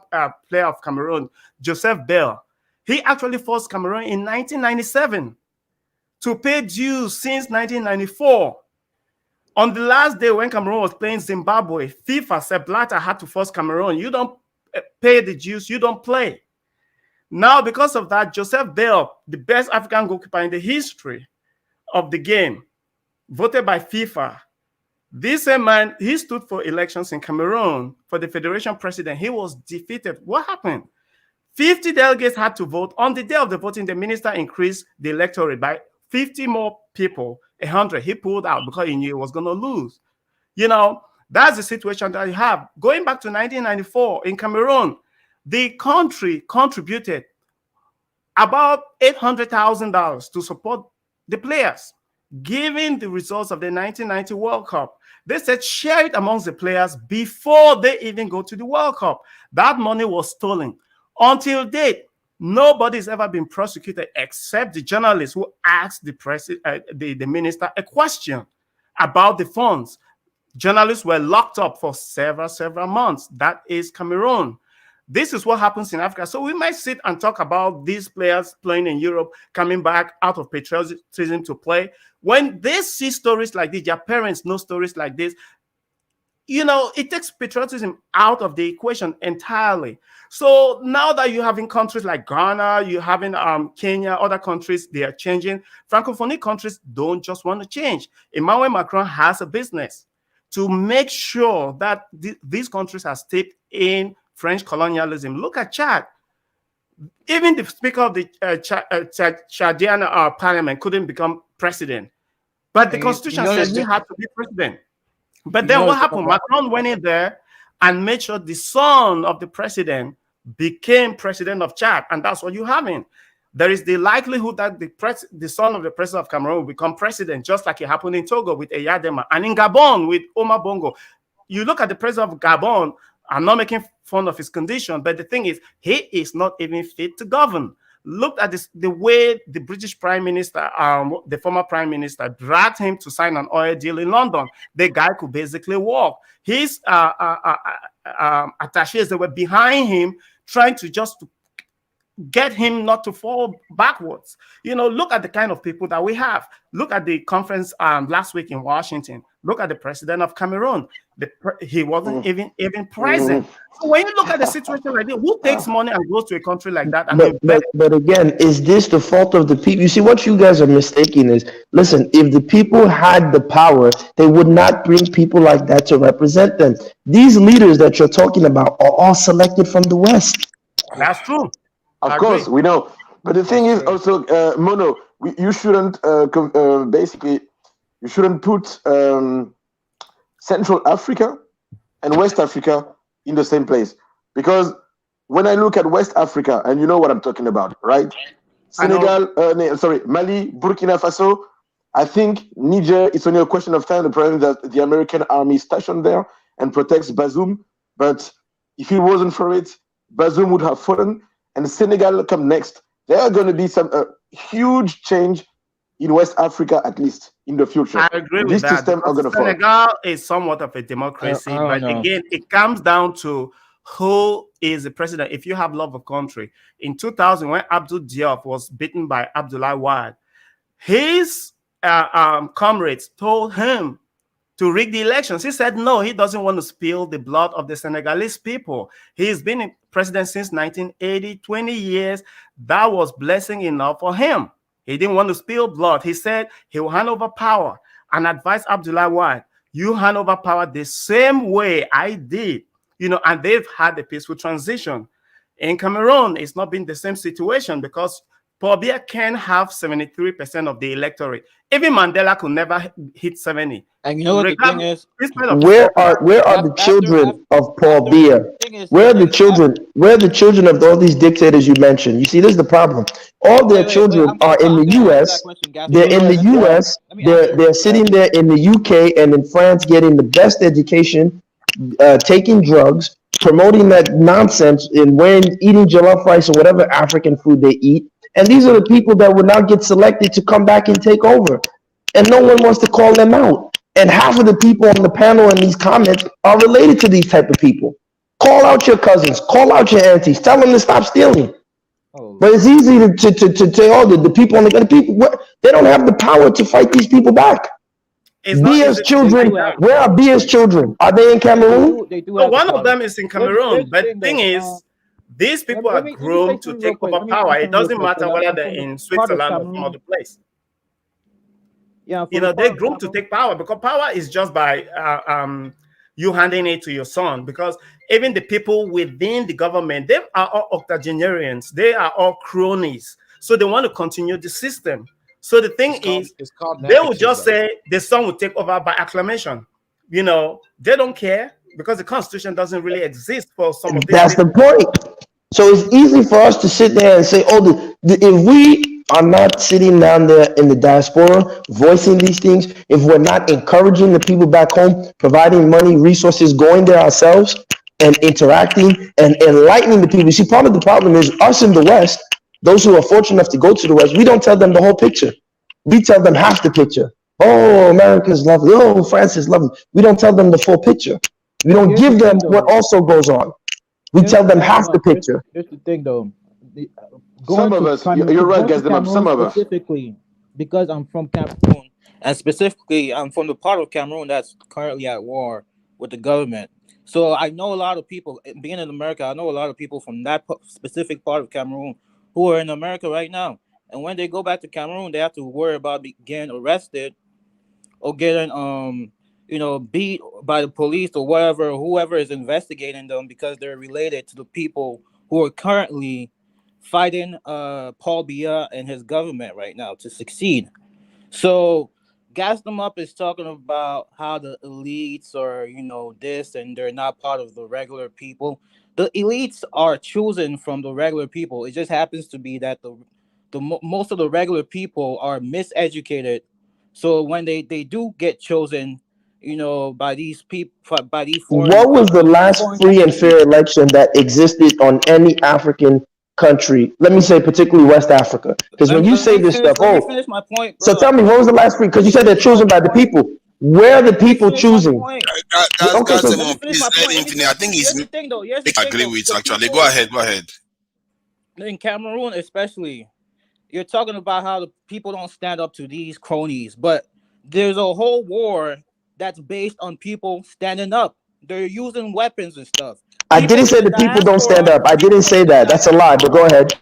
player of Cameroon, Joseph Bell, he actually forced Cameroon in 1997 to pay dues since 1994. On the last day when Cameroon was playing Zimbabwe, FIFA, Sepp Blatter had to force Cameroon. You don't pay the dues, you don't play. Now, because of that, Joseph Bell, the best African goalkeeper in the history of the game, voted by FIFA. This same man, he stood for elections in Cameroon for the federation president. He was defeated. What happened? 50 delegates had to vote. On the day of the voting, the minister increased the electorate by 50 more people, 100. He pulled out because he knew he was going to lose. That's the situation that you have. Going back to 1994 in Cameroon, the country contributed about $800,000 to support the players. Given the results of the 1990 World Cup, they said share it amongst the players before they even go to the World Cup. That money was stolen. Until date, nobody's ever been prosecuted except the journalist who asked the minister a question about the funds. Journalists were locked up for several months. That is Cameroon. This is what happens in Africa. So we might sit and talk about these players playing in Europe, coming back out of patriotism to play. When they see stories like this, their parents know stories like this, it takes patriotism out of the equation entirely. So now that you have in countries like Ghana, you have in Kenya, other countries, they are changing. Francophone countries don't just want to change. Emmanuel Macron has a business to make sure that these countries are steeped in French colonialism. Look at Chad. Even the speaker of the Chadian parliament couldn't become president. But the constitution says he had to be president. But You then know what it's happened? Macron went in there and made sure the son of the president became president of Chad, and that's what you're having. There is the likelihood that the son of the president of Cameroon will become president, just like it happened in Togo with Eyadema, and in Gabon with Omar Bongo. You look at the president of Gabon. I'm not making fun of his condition, but the thing is, he is not even fit to govern. Look at this, the way the British Prime Minister, the former Prime Minister, dragged him to sign an oil deal in London. The guy could basically walk. His attachés, they were behind him, trying to just get him not to fall backwards. You know, look at the kind of people that we have. Look at the conference last week in Washington. Look at the president of Cameroon. He wasn't even present. So when you look at the situation like this, who takes money and goes to a country like that and But again, is this the fault of the people? You see, what you guys are mistaking is, listen, if the people had the power, they would not bring people like that to represent them. These leaders that you're talking about are all selected from the West. That's true. Of course, we know. But the thing is also, Mono, you shouldn't basically, you shouldn't put Central Africa and West Africa in the same place. Because when I look at West Africa, and you know what I'm talking about, right? Senegal, Mali, Burkina Faso, I think Niger, it's only a question of time, the problem that the American army is stationed there and protects Bazoum. But if it wasn't for it, Bazoum would have fallen. And Senegal come next. There are going to be some huge change in West Africa, at least in the future. I agree with that. System are going to fall. Senegal is somewhat of a democracy, but again, it comes down to who is the president. If you have love of country, in 2000, when Abdou Diop was beaten by Abdoulaye Wade, his comrades told him to rig the elections. He said no, he doesn't want to spill the blood of the Senegalese people. He's been president since 1980, 20 years. That was blessing enough for him. He didn't want to spill blood. He said he will hand over power and advised Abdoulaye Wade, you hand over power the same way I did. You know, and they've had a peaceful transition. In Cameroon, it's not been the same situation because Paul Biya can have 73% of the electorate. Even Mandela could never hit 70. And you know what the thing is? Where are the children of Paul Biya? Where are the children? Where are the children of all these dictators you mentioned? You see, this is the problem. All their children are in the U.S. They're in the U.S. They're sitting there in the UK and in France, getting the best education, taking drugs, promoting that nonsense, and eating jollof rice or whatever African food they eat. And these are the people that will now get selected to come back and take over. And no one wants to call them out. And half of the people on the panel in these comments are related to these type of people. Call out your cousins. Call out your aunties. Tell them to stop stealing. But it's easy to tell the people on the people. They don't have the power to fight these people back. Bia's children, where are Bia's children? Are they in Cameroon? So one of them is in Cameroon. But the thing is, these people are groomed to take over power. It doesn't matter whether they're in Switzerland or some other place. Yeah, you know, they're groomed to take power because power is just by you handing it to your son. Because even the people within the government, they are all octogenarians. They are all cronies. So they want to continue the system. So the thing is, they will just say the son will take over by acclamation. You know, they don't care because the Constitution doesn't really exist for some of these. That's the point. So it's easy for us to sit there and say, if we are not sitting down there in the diaspora voicing these things, if we're not encouraging the people back home, providing money, resources, going there ourselves and interacting and enlightening the people. You see, part of the problem is us in the West, those who are fortunate enough to go to the West, we don't tell them the whole picture. We tell them half the picture. Oh, America's lovely. Oh, France is lovely. We don't tell them the full picture. We don't give them what also goes on. We tell them half the picture. Here's the thing, though. Some of us, you're right, guys. Some of us. Specifically, because I'm from Cameroon, and specifically, I'm from the part of Cameroon that's currently at war with the government. So I know a lot of people, being in America, I know a lot of people from that specific part of Cameroon who are in America right now. And when they go back to Cameroon, they have to worry about getting arrested or getting, beat by the police or whoever is investigating them because they're related to the people who are currently fighting Paul Biya and his government right now to succeed. So Gas Them Up is talking about how the elites are, this, and they're not part of the regular people. The elites are chosen from the regular people. It just happens to be that most of the regular people are miseducated. So when they do get chosen, by these people, by these What was the last foreign free and countries. fair election that existed on any African country? Let me say particularly West Africa. Because when you say this stuff, Let me finish my point, so bro. tell me, what was the last free? Because you said they're chosen by the people. Where are the people Finish my choosing? point. Okay, so Please let him finish. I think Here's he's the thing, though. Here's the I thing, agree though. with The actually. people Go ahead. Go ahead. in Cameroon, especially, you're talking about how the people don't stand up to these cronies, but there's a whole war that's based on people standing up. They're using weapons and stuff. I didn't say the people don't stand up. I didn't say that. That's a lie, but go ahead.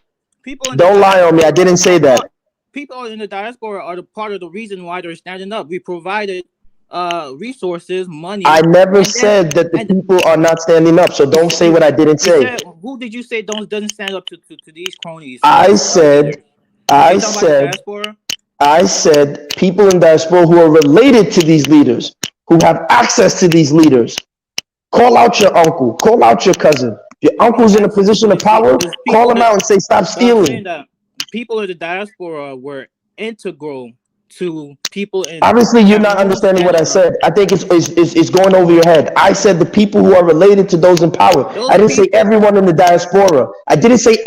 Don't lie on me. I didn't say that. People in the diaspora are the part of the reason why they're standing up. We provided resources, money. I never said that the people are not standing up, so don't say what I didn't say. Who did you say doesn't stand up to these cronies? I said people in diaspora who are related to these leaders, who have access to these leaders. Call out your uncle, call out your cousin. Your uncle's in a position of power, call him out and say, stop stealing. People in the diaspora were integral to people in Obviously, you're not understanding what I said. I think it's going over your head. I said the people who are related to those in power. I didn't say everyone in the diaspora. I didn't say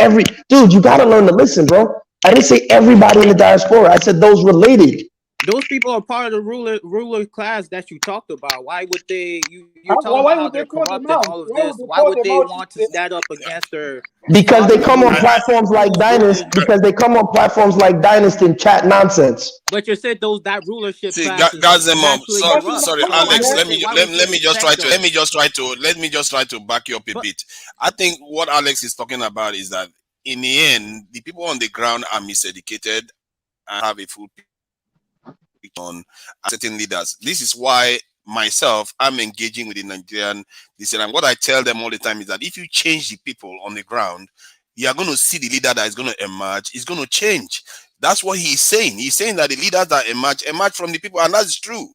dude, you gotta learn to listen, bro. I didn't say everybody in the diaspora. I said those related. Those people are part of the ruler class that you talked about. Why would they? You're talking about how they're corrupt and all of this. Why would they want to stand up against their? Because they come on platforms like Dynast. Because they come on platforms like Dynast and chat nonsense. But you said that rulership class. Sorry, Alex. Let me just try to back you up a bit. I think what Alex is talking about is that in the end, the people on the ground are miseducated and have a full on certain leaders. This is why I'm engaging with the Nigerian. And what I tell them all the time is that if you change the people on the ground, you are going to see the leader that is going to emerge is going to change. That's what he's saying. He's saying that the leaders that emerge from the people, and that's true.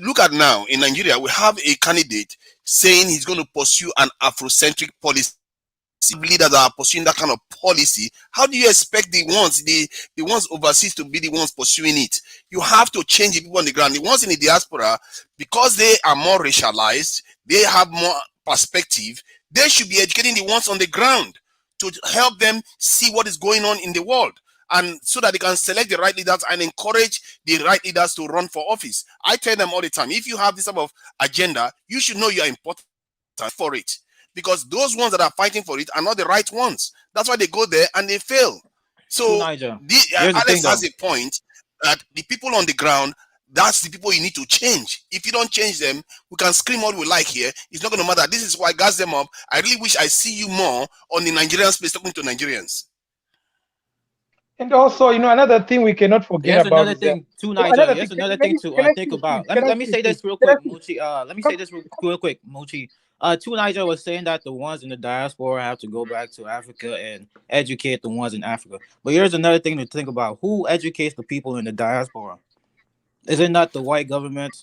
Look at now in Nigeria, we have a candidate saying he's going to pursue an Afrocentric policy. Leaders that are pursuing that kind of policy, how do you expect the ones overseas to be the ones pursuing it? You have to change the people on the ground. The ones in the diaspora, because they are more racialized, they have more perspective, they should be educating the ones on the ground to help them see what is going on in the world, and so that they can select the right leaders and encourage the right leaders to run for office. I tell them all the time, if you have this type of agenda, you should know you are important for it. Because those ones that are fighting for it are not the right ones. That's why they go there and they fail. So Alex has a point that the people on the ground, that's the people you need to change. If you don't change them, we can scream all we like here. It's not going to matter. This is why Gas Them Up. I really wish I see you more on the Nigerian space talking to Nigerians. And also, another thing we cannot forget Here's about another thing too, Nigel. Here's another thing to think about. Let me say this real quick, Muchi. Let me say this real quick, Muchi. Nigel was saying that the ones in the diaspora have to go back to Africa and educate the ones in Africa. But here's another thing to think about. Who educates the people in the diaspora? Is it not the white government?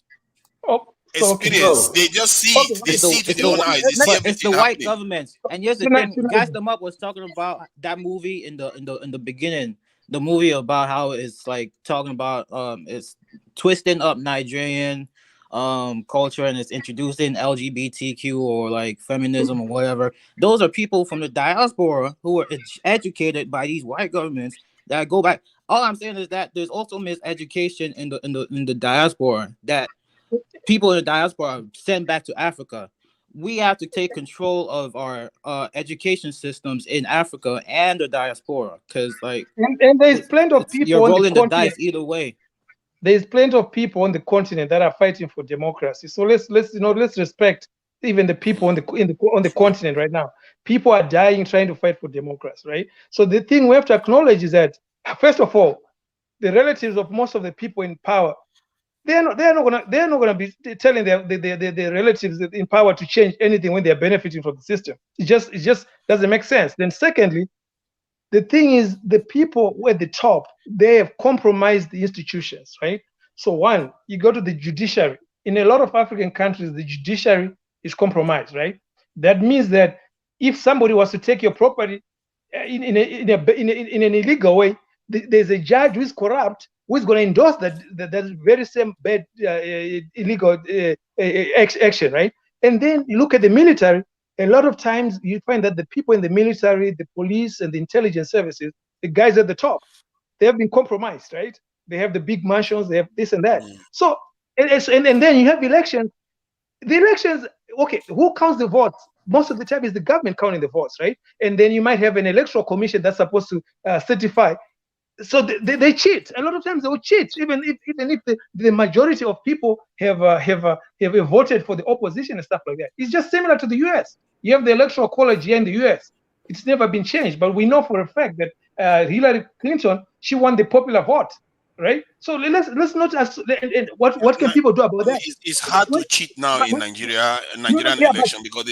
Experience. They just see. They see with their own eyes. They see everything it's the white government. And here's the thing. Gas Them Up was talking about that movie in the beginning. The movie about how it's like talking about it's twisting up Nigerian culture, and it's introducing LGBTQ or like feminism or whatever. Those are people from the diaspora who are educated by these white governments that go back. All I'm saying is that there's also miseducation in the diaspora, that people in the diaspora are sent back to Africa. We have to take control of our education systems in Africa and the diaspora, because and there's plenty of people. You're rolling the dice either way. There's plenty of people on the continent that are fighting for democracy. So let's respect even the people on the continent right now. People are dying trying to fight for democracy, right? So the thing we have to acknowledge is that, first of all, the relatives of most of the people in power, they're not gonna be telling their relatives in power to change anything when they're benefiting from the system. It just doesn't make sense. Then secondly, the thing is, the people at the top, they have compromised the institutions, right? So one, you go to the judiciary. In a lot of African countries, the judiciary is compromised, right? That means that if somebody was to take your property in an illegal way, there's a judge who is corrupt who is going to endorse that very same bad illegal action, right? And then you look at the military. A lot of times you find that the people in the military, the police, and the intelligence services, the guys at the top, they have been compromised, right? They have the big mansions, they have this and that. So, and then you have elections. The elections, okay, who counts the votes? Most of the time is the government counting the votes, right? And then you might have an electoral commission that's supposed to certify. So they cheat. A lot of times they will cheat, even if the majority of people have voted for the opposition and stuff like that. It's just similar to the U.S. You have the electoral college here in the U.S. It's never been changed, but we know for a fact that Hillary Clinton, she won the popular vote, right? So let's not ask. What can people do about that? It's hard to cheat now in Nigerian election because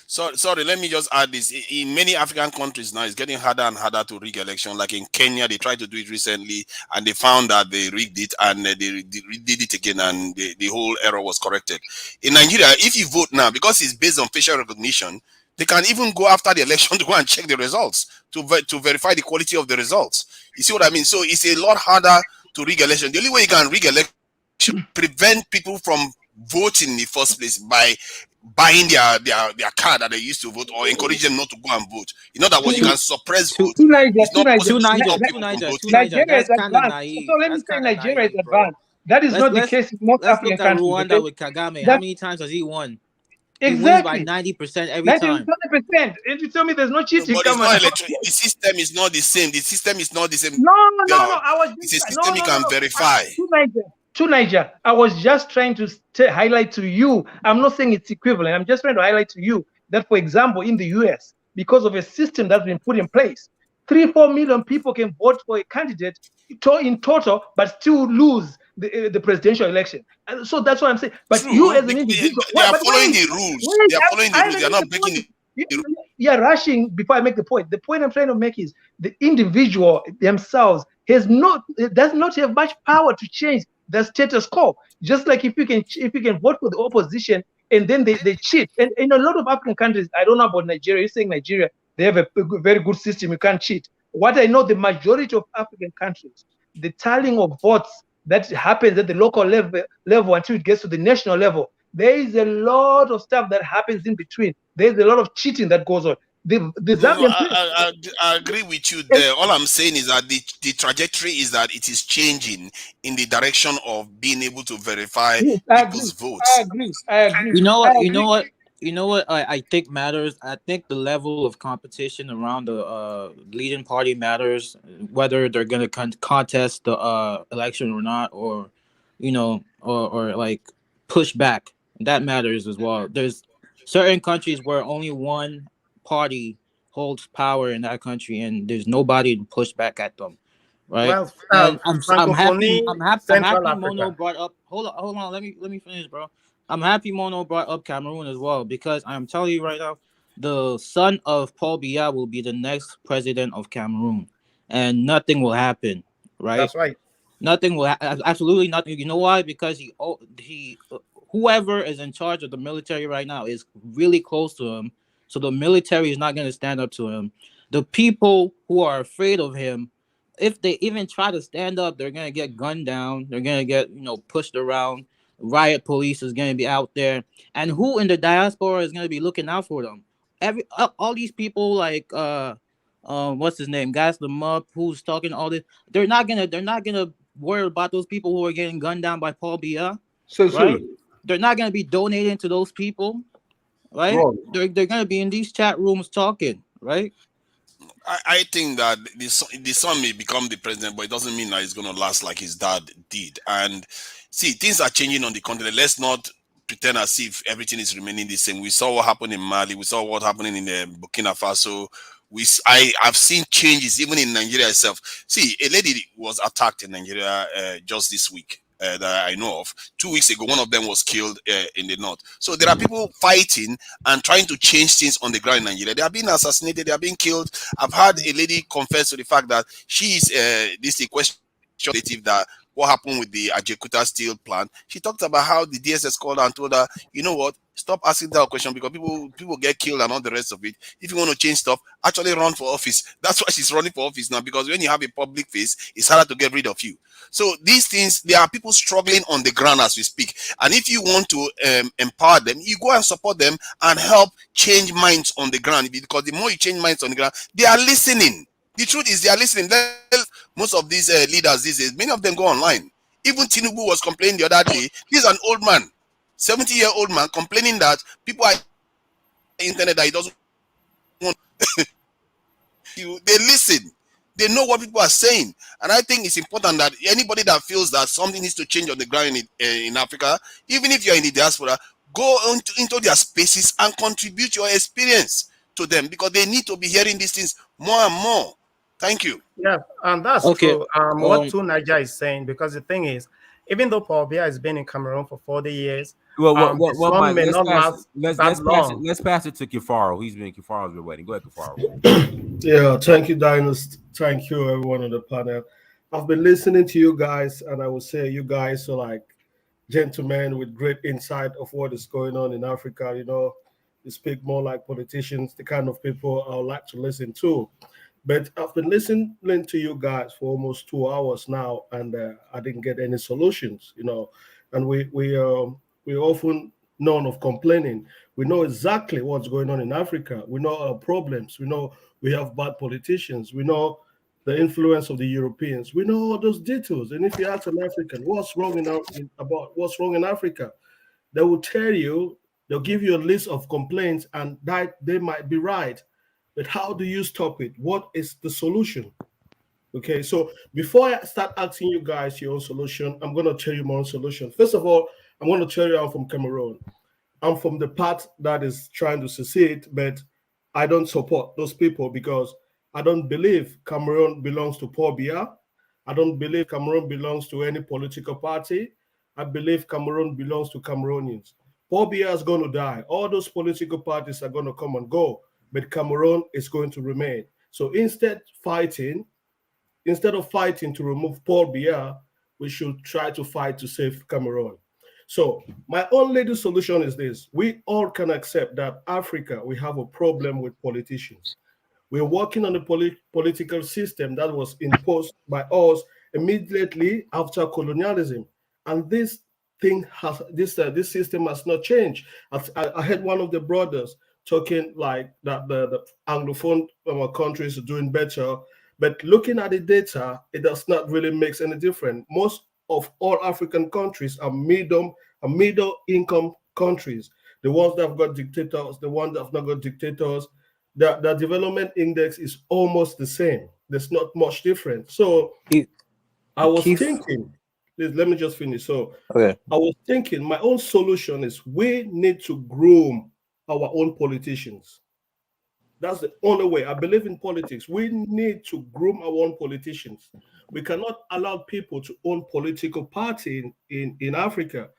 sorry, let me just add this. In many African countries now, it's getting harder and harder to rig election. Like in Kenya, they tried to do it recently and they found that they rigged it and they did it again and the whole error was corrected. In Nigeria, if you vote now, because it's based on facial recognition, they can even go after the election to go and check the results to verify the quality of the results. You see what I mean? So it's a lot harder to rig election. The only way you can rig election, prevent people from voting in the first place by buying their card that they used to vote or encourage them not to go and vote. In other words, you can suppress vote. It's not possible to stop people from voting. Nigeria is advanced. So let me say Nigeria is advanced. That is not the case in most African countries. Rwanda with Kagame. How many times has he won? Exactly. He wins by 90% every time. 90%. And you tell me there's no cheating. But the system is not the same. The system is not the same. No. It's a system you can verify. To Niger, I was just trying to highlight to you. I'm not saying it's equivalent. I'm just trying to highlight to you that, for example, in the US, because of a system that's been put in place, 3-4 million people can vote for a candidate in total, but still lose the presidential election. And so that's what I'm saying. But True. you as an individual, they are following the rules. They are following the rules. They are not breaking the rules. You're rushing before I make the point. The point I'm trying to make is the individual themselves does not have much power to change the status quo. Just like if you can vote for the opposition and then they cheat. And in a lot of African countries, I don't know about Nigeria. You're saying Nigeria, they have a very good system. You can't cheat. What I know, the majority of African countries, the tallying of votes that happens at the local level until it gets to the national level, there is a lot of stuff that happens in between. There's a lot of cheating that goes on. I agree with you there. All I'm saying is that the trajectory is that it is changing in the direction of being able to verify people's votes. I agree. You know what I think matters? I think the level of competition around the leading party matters, whether they're going to contest the election or not, or or like push back. That matters as well. There's certain countries where only one party holds power in that country, and there's nobody to push back at them, right? Well, I'm happy. Central Mono Africa. brought up. Hold on. Let me finish, bro. I'm happy Mono brought up Cameroon as well, because I'm telling you right now, the son of Paul Biya will be the next president of Cameroon, and nothing will happen, right? That's right. Nothing will absolutely nothing. You know why? Because he whoever is in charge of the military right now is really close to him. So the military is not going to stand up to him. The people who are afraid of him, if they even try to stand up, they're going to get gunned down. They're going to get, pushed around. Riot police is going to be out there. And who in the diaspora is going to be looking out for them? All these people like what's his name? Gas them up, who's talking all this. They're not gonna worry about those people who are getting gunned down by Paul Biya. Right? They're not gonna be donating to those people. Right? Wrong. They're gonna be in these chat rooms talking, right? I think that the son may become the president, but it doesn't mean that it's going to last like his dad did. And see, things are changing on the continent. Let's not pretend as if everything is remaining the same. We saw what happened in Mali. We saw what happened in Burkina Faso. I've seen changes even in Nigeria itself. See, a lady was attacked in Nigeria just this week. That I know of. 2 weeks ago, one of them was killed in the north. So there are people fighting and trying to change things on the ground in Nigeria. They are being assassinated. They are being killed. I've had a lady confess to the fact that she is this question native that what happened with the Ajakuta steel plant. She talked about how the DSS called her and told her, you know what, stop asking that question because people get killed and all the rest of it. If you want to change stuff, actually run for office. That's why she's running for office now, because when you have a public face, it's harder to get rid of you. So these things, there are people struggling on the ground as we speak. And if you want to empower them, you go and support them and help change minds on the ground. Because the more you change minds on the ground, they are listening. The truth is, they are listening. Most of these leaders these days, many of them go online. Even Tinubu was complaining the other day. He's an old man, 70-year-old man, complaining that people are internet that he doesn't want. They listen. They know what people are saying. And I think it's important that anybody that feels that something needs to change on the ground in Africa, even if you're in the diaspora, go into their spaces and contribute your experience to them, because they need to be hearing these things more and more. Thank you. Yeah, and that's Okay. true. What Two Niger is saying, because the thing is, even though Paul Biya has been in Cameroon for 40 years, Well, the sun Mike, may not last that long. let's pass it to Kifaro. Kifaro's been waiting. Go ahead, Kifaro. Yeah, thank you, Dynast. Thank you, everyone on the panel. I've been listening to you guys, and I would say you guys are like gentlemen with great insight of what is going on in Africa. You know, you speak more like politicians, the kind of people I would like to listen to. But I've been listening to you guys for almost 2 hours now, and I didn't get any solutions. You know, and we often known of complaining. We know exactly what's going on in Africa. We know our problems. We know we have bad politicians. We know the influence of the Europeans. We know all those details. And if you ask an African what's wrong about what's wrong in Africa, they will tell you. They'll give you a list of complaints, and that they might be right. But how do you stop it? What is the solution? Okay, so before I start asking you guys your own solution, I'm going to tell you my own solution. First of all, I'm going to tell you I'm from Cameroon. I'm from the part that is trying to secede, but I don't support those people because I don't believe Cameroon belongs to Paul Biya. I don't believe Cameroon belongs to any political party. I believe Cameroon belongs to Cameroonians. Paul Biya is going to die. All those political parties are going to come and go, but Cameroon is going to remain. So instead of fighting to remove Paul Biya, we should try to fight to save Cameroon. So my only solution is this. We all can accept that Africa, we have a problem with politicians. We're working on the political system that was imposed by us immediately after colonialism. And this system has not changed. I heard one of the brothers talking like that the Anglophone countries are doing better, but looking at the data, it does not really make any difference. Most of all African countries are middle income countries. The ones that have got dictators, the ones that have not got dictators, the development index is almost the same. There's not much difference. So I was thinking, please let me just finish. So okay. I was thinking my own solution is we need to groom our own politicians. That's the only way. I believe in politics. We need to groom our own politicians. We cannot allow people to own political party in Africa.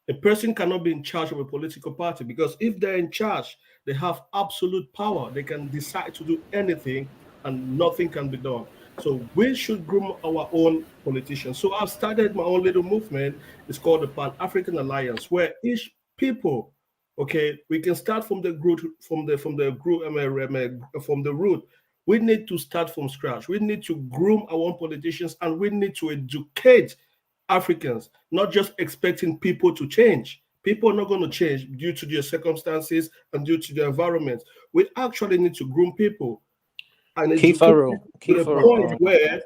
A person cannot be in charge of a political party because if they're in charge, they have absolute power. They can decide to do anything and nothing can be done. So we should groom our own politicians. So I've started my own little movement. It's called the Pan-African Alliance, where each people, okay, we can start from the root. We need to start from scratch. We need to groom our own politicians, and we need to educate Africans, not just expecting people to change. People are not going to change due to their circumstances and due to their environment. We actually need to groom people and educate people to the point where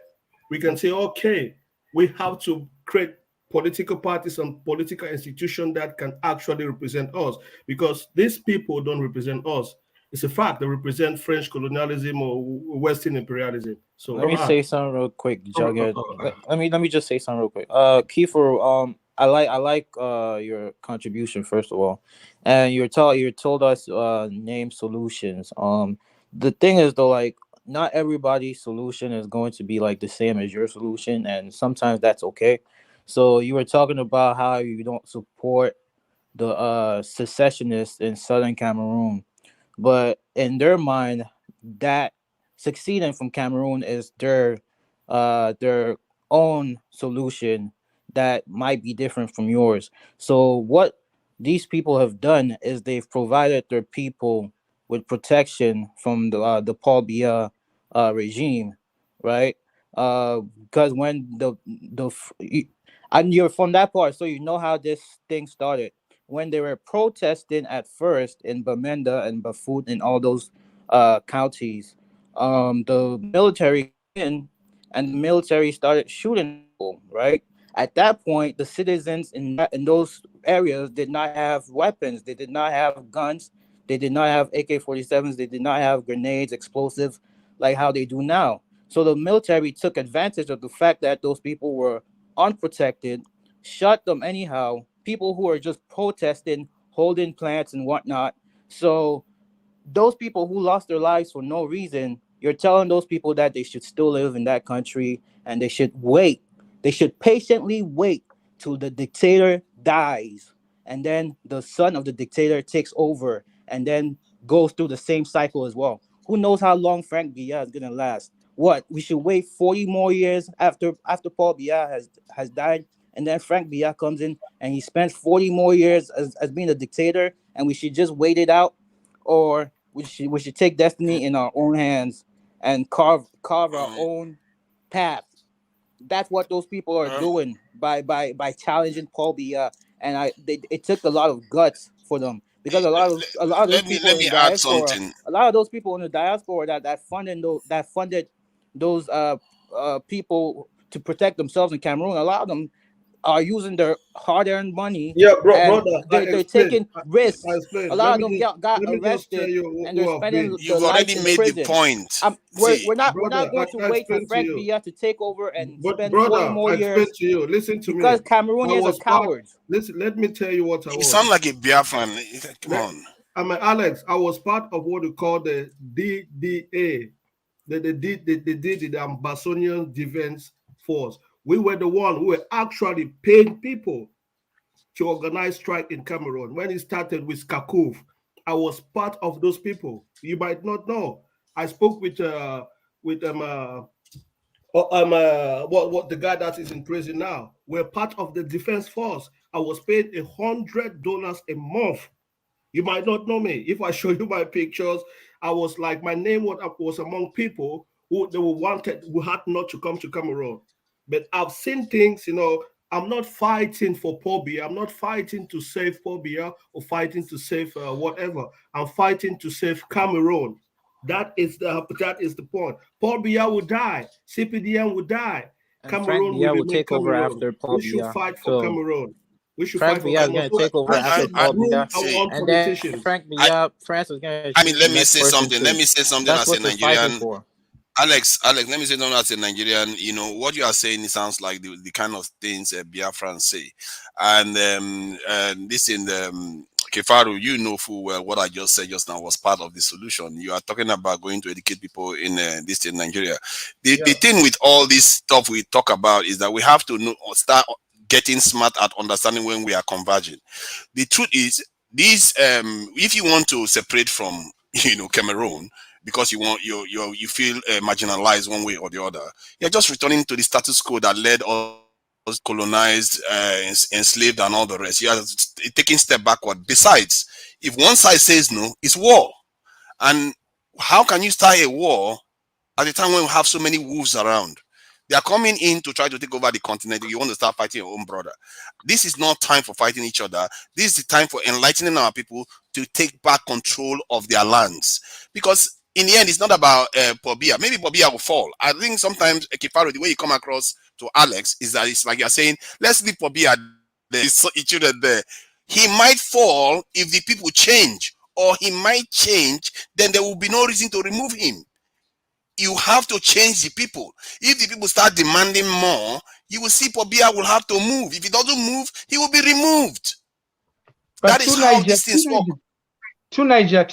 we can say, okay, we have to create political parties and political institutions that can actually represent us, because these people don't represent us. It's a fact. They represent French colonialism or Western imperialism. So let me say something real quick, Jughead. Let me just say something real quick. Kiefer, I like your contribution first of all, and you told us name solutions. The thing is though, like not everybody's solution is going to be like the same as your solution, and sometimes that's okay. So you were talking about how you don't support the secessionists in Southern Cameroon. But in their mind, that succeeding from Cameroon is their own solution that might be different from yours. So what these people have done is they've provided their people with protection from the Paul Biya regime, right? Because when and you're from that part, so you know how this thing started. When they were protesting at first in Bamenda and Bafut and all those counties, the military came in and the military started shooting people, right? At that point, the citizens in those areas did not have weapons. They did not have guns. They did not have AK-47s. They did not have grenades, explosives, like how they do now. So the military took advantage of the fact that those people were unprotected, shot them anyhow. People who are just protesting, holding plants and whatnot. So those people who lost their lives for no reason, you're telling those people that they should still live in that country and they should wait. They should patiently wait till the dictator dies. And then the son of the dictator takes over and then goes through the same cycle as well. Who knows how long Frank Biya is gonna last? What? We should wait 40 more years after Paul Biya has died, and then Frank Biya comes in and he spends 40 more years as being a dictator, and we should just wait it out, or we should take destiny in our own hands and carve our own path. That's what those people are doing by challenging Paul Biya, and it took a lot of guts for them, because a lot of those people in let the me add diaspora, something. a lot of those people in the diaspora that funded those people to protect themselves in Cameroon, a lot of them are using their hard-earned money, Yeah, and brother, they're taking risks. I explain. A Let lot of me them got let me just tell arrested, you and who they're I've spending been. their You've lives already in made the prison. point. We're See, not going to I wait for explain to Frank you. Biya to take over and But spend 40 brother, more I explain years, to you. Listen to because me. I Cameroonians are was part. cowards. Listen, let me tell you what I you was. sound like a Biafran. Come Let, on. I'm Alex. I was part of what we call the DDA. They did the Ambasonian Defense Force. We were the one who were actually paying people to organize strike in Cameroon. When it started with Kakov, I was part of those people. You might not know. I spoke with what the guy that is in prison now. We're part of the defense force. I was paid $100 a month. You might not know me. If I show you my pictures, I was like, my name was among people who they were wanted, who had not to come to Cameroon. But I've seen things, I'm not fighting for Paul Biya. I'm not fighting to save Paul Biya or fighting to save whatever. I'm fighting to save Cameroon. That is the point. Paul Biya will die. CPDM will die. And Frank Cameroon will Biya will remain take over Cameroon. after Paul We should Biya. fight for So Cameroon. We should Frank fight for Biya is Cameroon. gonna So take over let's after not Paul groom Biya, our See, own and then politicians. Frank Biya, France is gonna I mean, choose the let me next say person something. Let too. me say something That's as a what they're fighting Nigerian. for. Alex, let me say something as a Nigerian. You know, what you are saying, it sounds like the kind of things Biafrans say. And this in the Kefaru, you know full well what I just said just now was part of the solution. You are talking about going to educate people in this in Nigeria. The thing with all this stuff we talk about is that we have to start getting smart at understanding when we are converging. The truth is, these if you want to separate from Cameroon because you feel marginalized one way or the other, you're just returning to the status quo that led us colonized, enslaved, and all the rest. You are taking step backward. Besides, if one side says no, it's war. And how can you start a war at a time when we have so many wolves around? They are coming in to try to take over the continent. You want to start fighting your own brother. This is not time for fighting each other. This is the time for enlightening our people to take back control of their lands. Because in the end, it's not about Pobia. Maybe Pobia will fall. I think sometimes, Kifaro, the way you come across to Alex is that it's like you're saying, let's leave Pobia there. His children there. He might fall if the people change, or he might change, then there will be no reason to remove him. You have to change the people. If the people start demanding more, you will see Pobia will have to move. If he doesn't move, he will be removed. But That is how these things work. To Niger,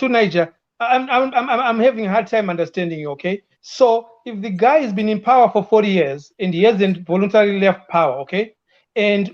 I'm having a hard time understanding you. Okay, so if the guy has been in power for 40 years and he hasn't voluntarily left power, okay, and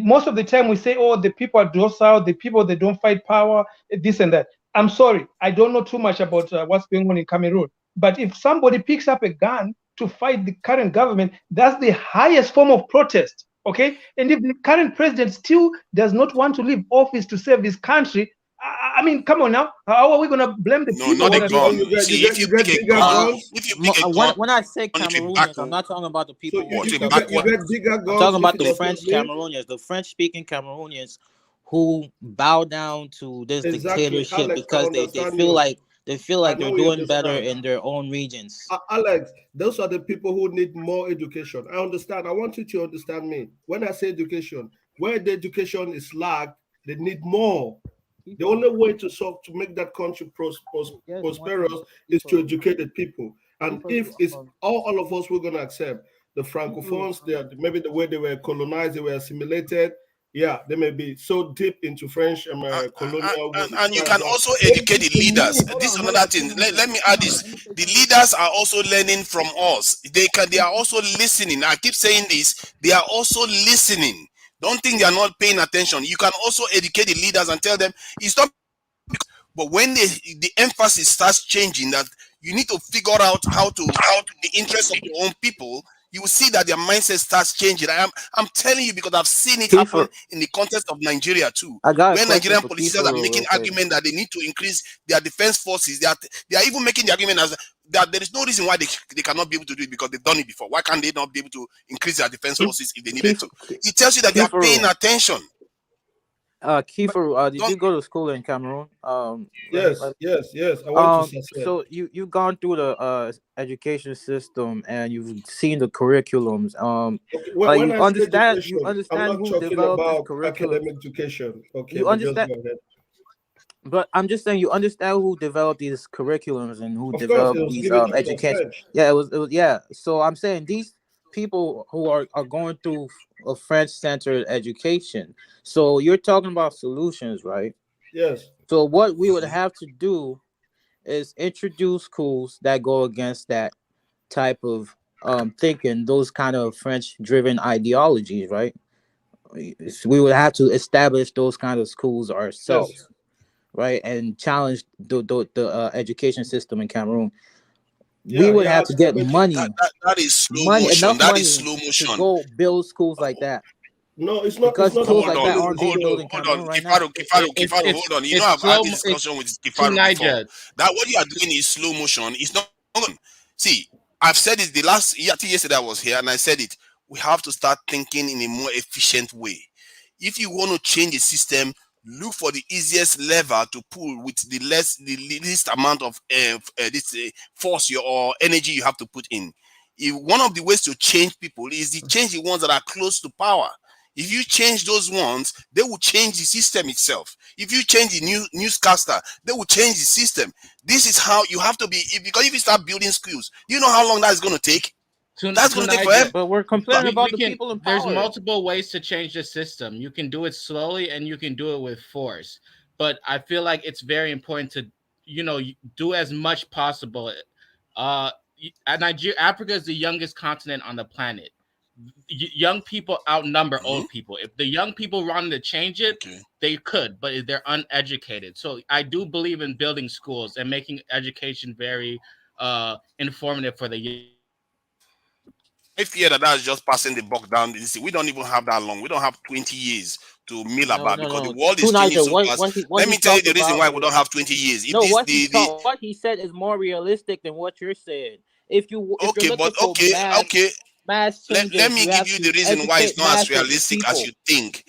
most of the time we say, oh, the people are docile, the people they don't fight power, this and that. I'm sorry, I don't know too much about what's going on in Cameroon. But if somebody picks up a gun to fight the current government, that's the highest form of protest. Okay, and if the current president still does not want to leave office to save his country, I mean, come on now. How are we going to blame the No, people? not a gun. You See, if you pick a bigger gun, guns. if you pick a gun, When I say if you Cameroonians, I'm not talking about the people So who what, are a you backward, get bigger I'm guns. talking about If the that's French what you mean. Cameroonians, the French-speaking Cameroonians who bow down to this Exactly, dictatorship Alex. I because they understand feel you. like I they're know you doing better understand. in their own regions. Alex, those are the people who need more education. I understand. I want you to understand me. When I say education, where the education is lagged, they need more. The only way to solve to make that country prosperous is to educate the people. And if it's all of us, we're going to accept the francophones, maybe the way they were colonized, they were assimilated. Yeah, they may be so deep into French colonial. and you can also educate the leaders. This is another thing. Let me add this: the leaders are also learning from us. They are also listening. I keep saying this. They are also listening. Don't think they are not paying attention. You can also educate the leaders and tell them it's not. But when the emphasis starts changing, that you need to figure out how the interests of your own people, you will see that their mindset starts changing. I'm telling you because I've seen it happen in the context of Nigeria too, I got a where question Nigerian for politicians Kiefer are making real quick. argument that they need to increase their defense forces. They are even making the argument as that there is no reason why they cannot be able to do it because they've done it before. Why can't they not be able to increase their defense forces if they needed to? It tells you that they are paying attention. Kiefer, did you go to school in Cameroon? Yes. I went to Sasset. So you've gone through the education system and you've seen the curriculums. When you I say understand education, I'm not who talking developed this about curriculum. academic education. Okay, You but just understand, go ahead. but I'm just saying you understand who developed these curriculums and who Of course, it developed was these given to us in education. French. Yeah, it was yeah. So I'm saying these people who are going through a French-centered education. So you're talking about solutions, right? Yes. So what we would have to do is introduce schools that go against that type of thinking, those kind of French-driven ideologies, right? We would have to establish those kind of schools ourselves, Yes. right, and challenge the education system in Cameroon. Yeah, We would yeah, have to get money, That is slow motion. enough That money is slow to motion. go build schools like that. No, it's not. It's Because not schools about like that building aren't being built in Hold on, Cameroon right now. Kifaru, hold on. You know, I've had this discussion with Kifaru before. That what you are doing is slow motion. It's not. See, I've said it the last yesterday I was here, and I said it. We have to start thinking in a more efficient way. If you want to change the system, look for the easiest lever to pull with the least amount of force or energy you have to put in. One of the ways to change people is to change the ones that are close to power. If you change those ones, they will change the system itself. If you change the newscaster, they will change the system. This is how you have to be, because if you start building skills, do you know how long that is going to take? That's going to take forever. But we're complaining about the people in power. There's multiple ways to change the system. You can do it slowly and you can do it with force. But I feel like it's very important to, do as much possible. Africa is the youngest continent on the planet. Young people outnumber old people. If the young people wanted to change it, they could, but they're uneducated. So I do believe in building schools and making education very informative for the young. I fear that is just passing the buck down. We don't even have that long. We don't have 20 years to mill about because the world is changing so fast. Let me tell you the reason why we don't have 20 years. What he said is more realistic than what you're saying. If you're looking for mass changes, let me give you the reason why it's not as realistic as you think.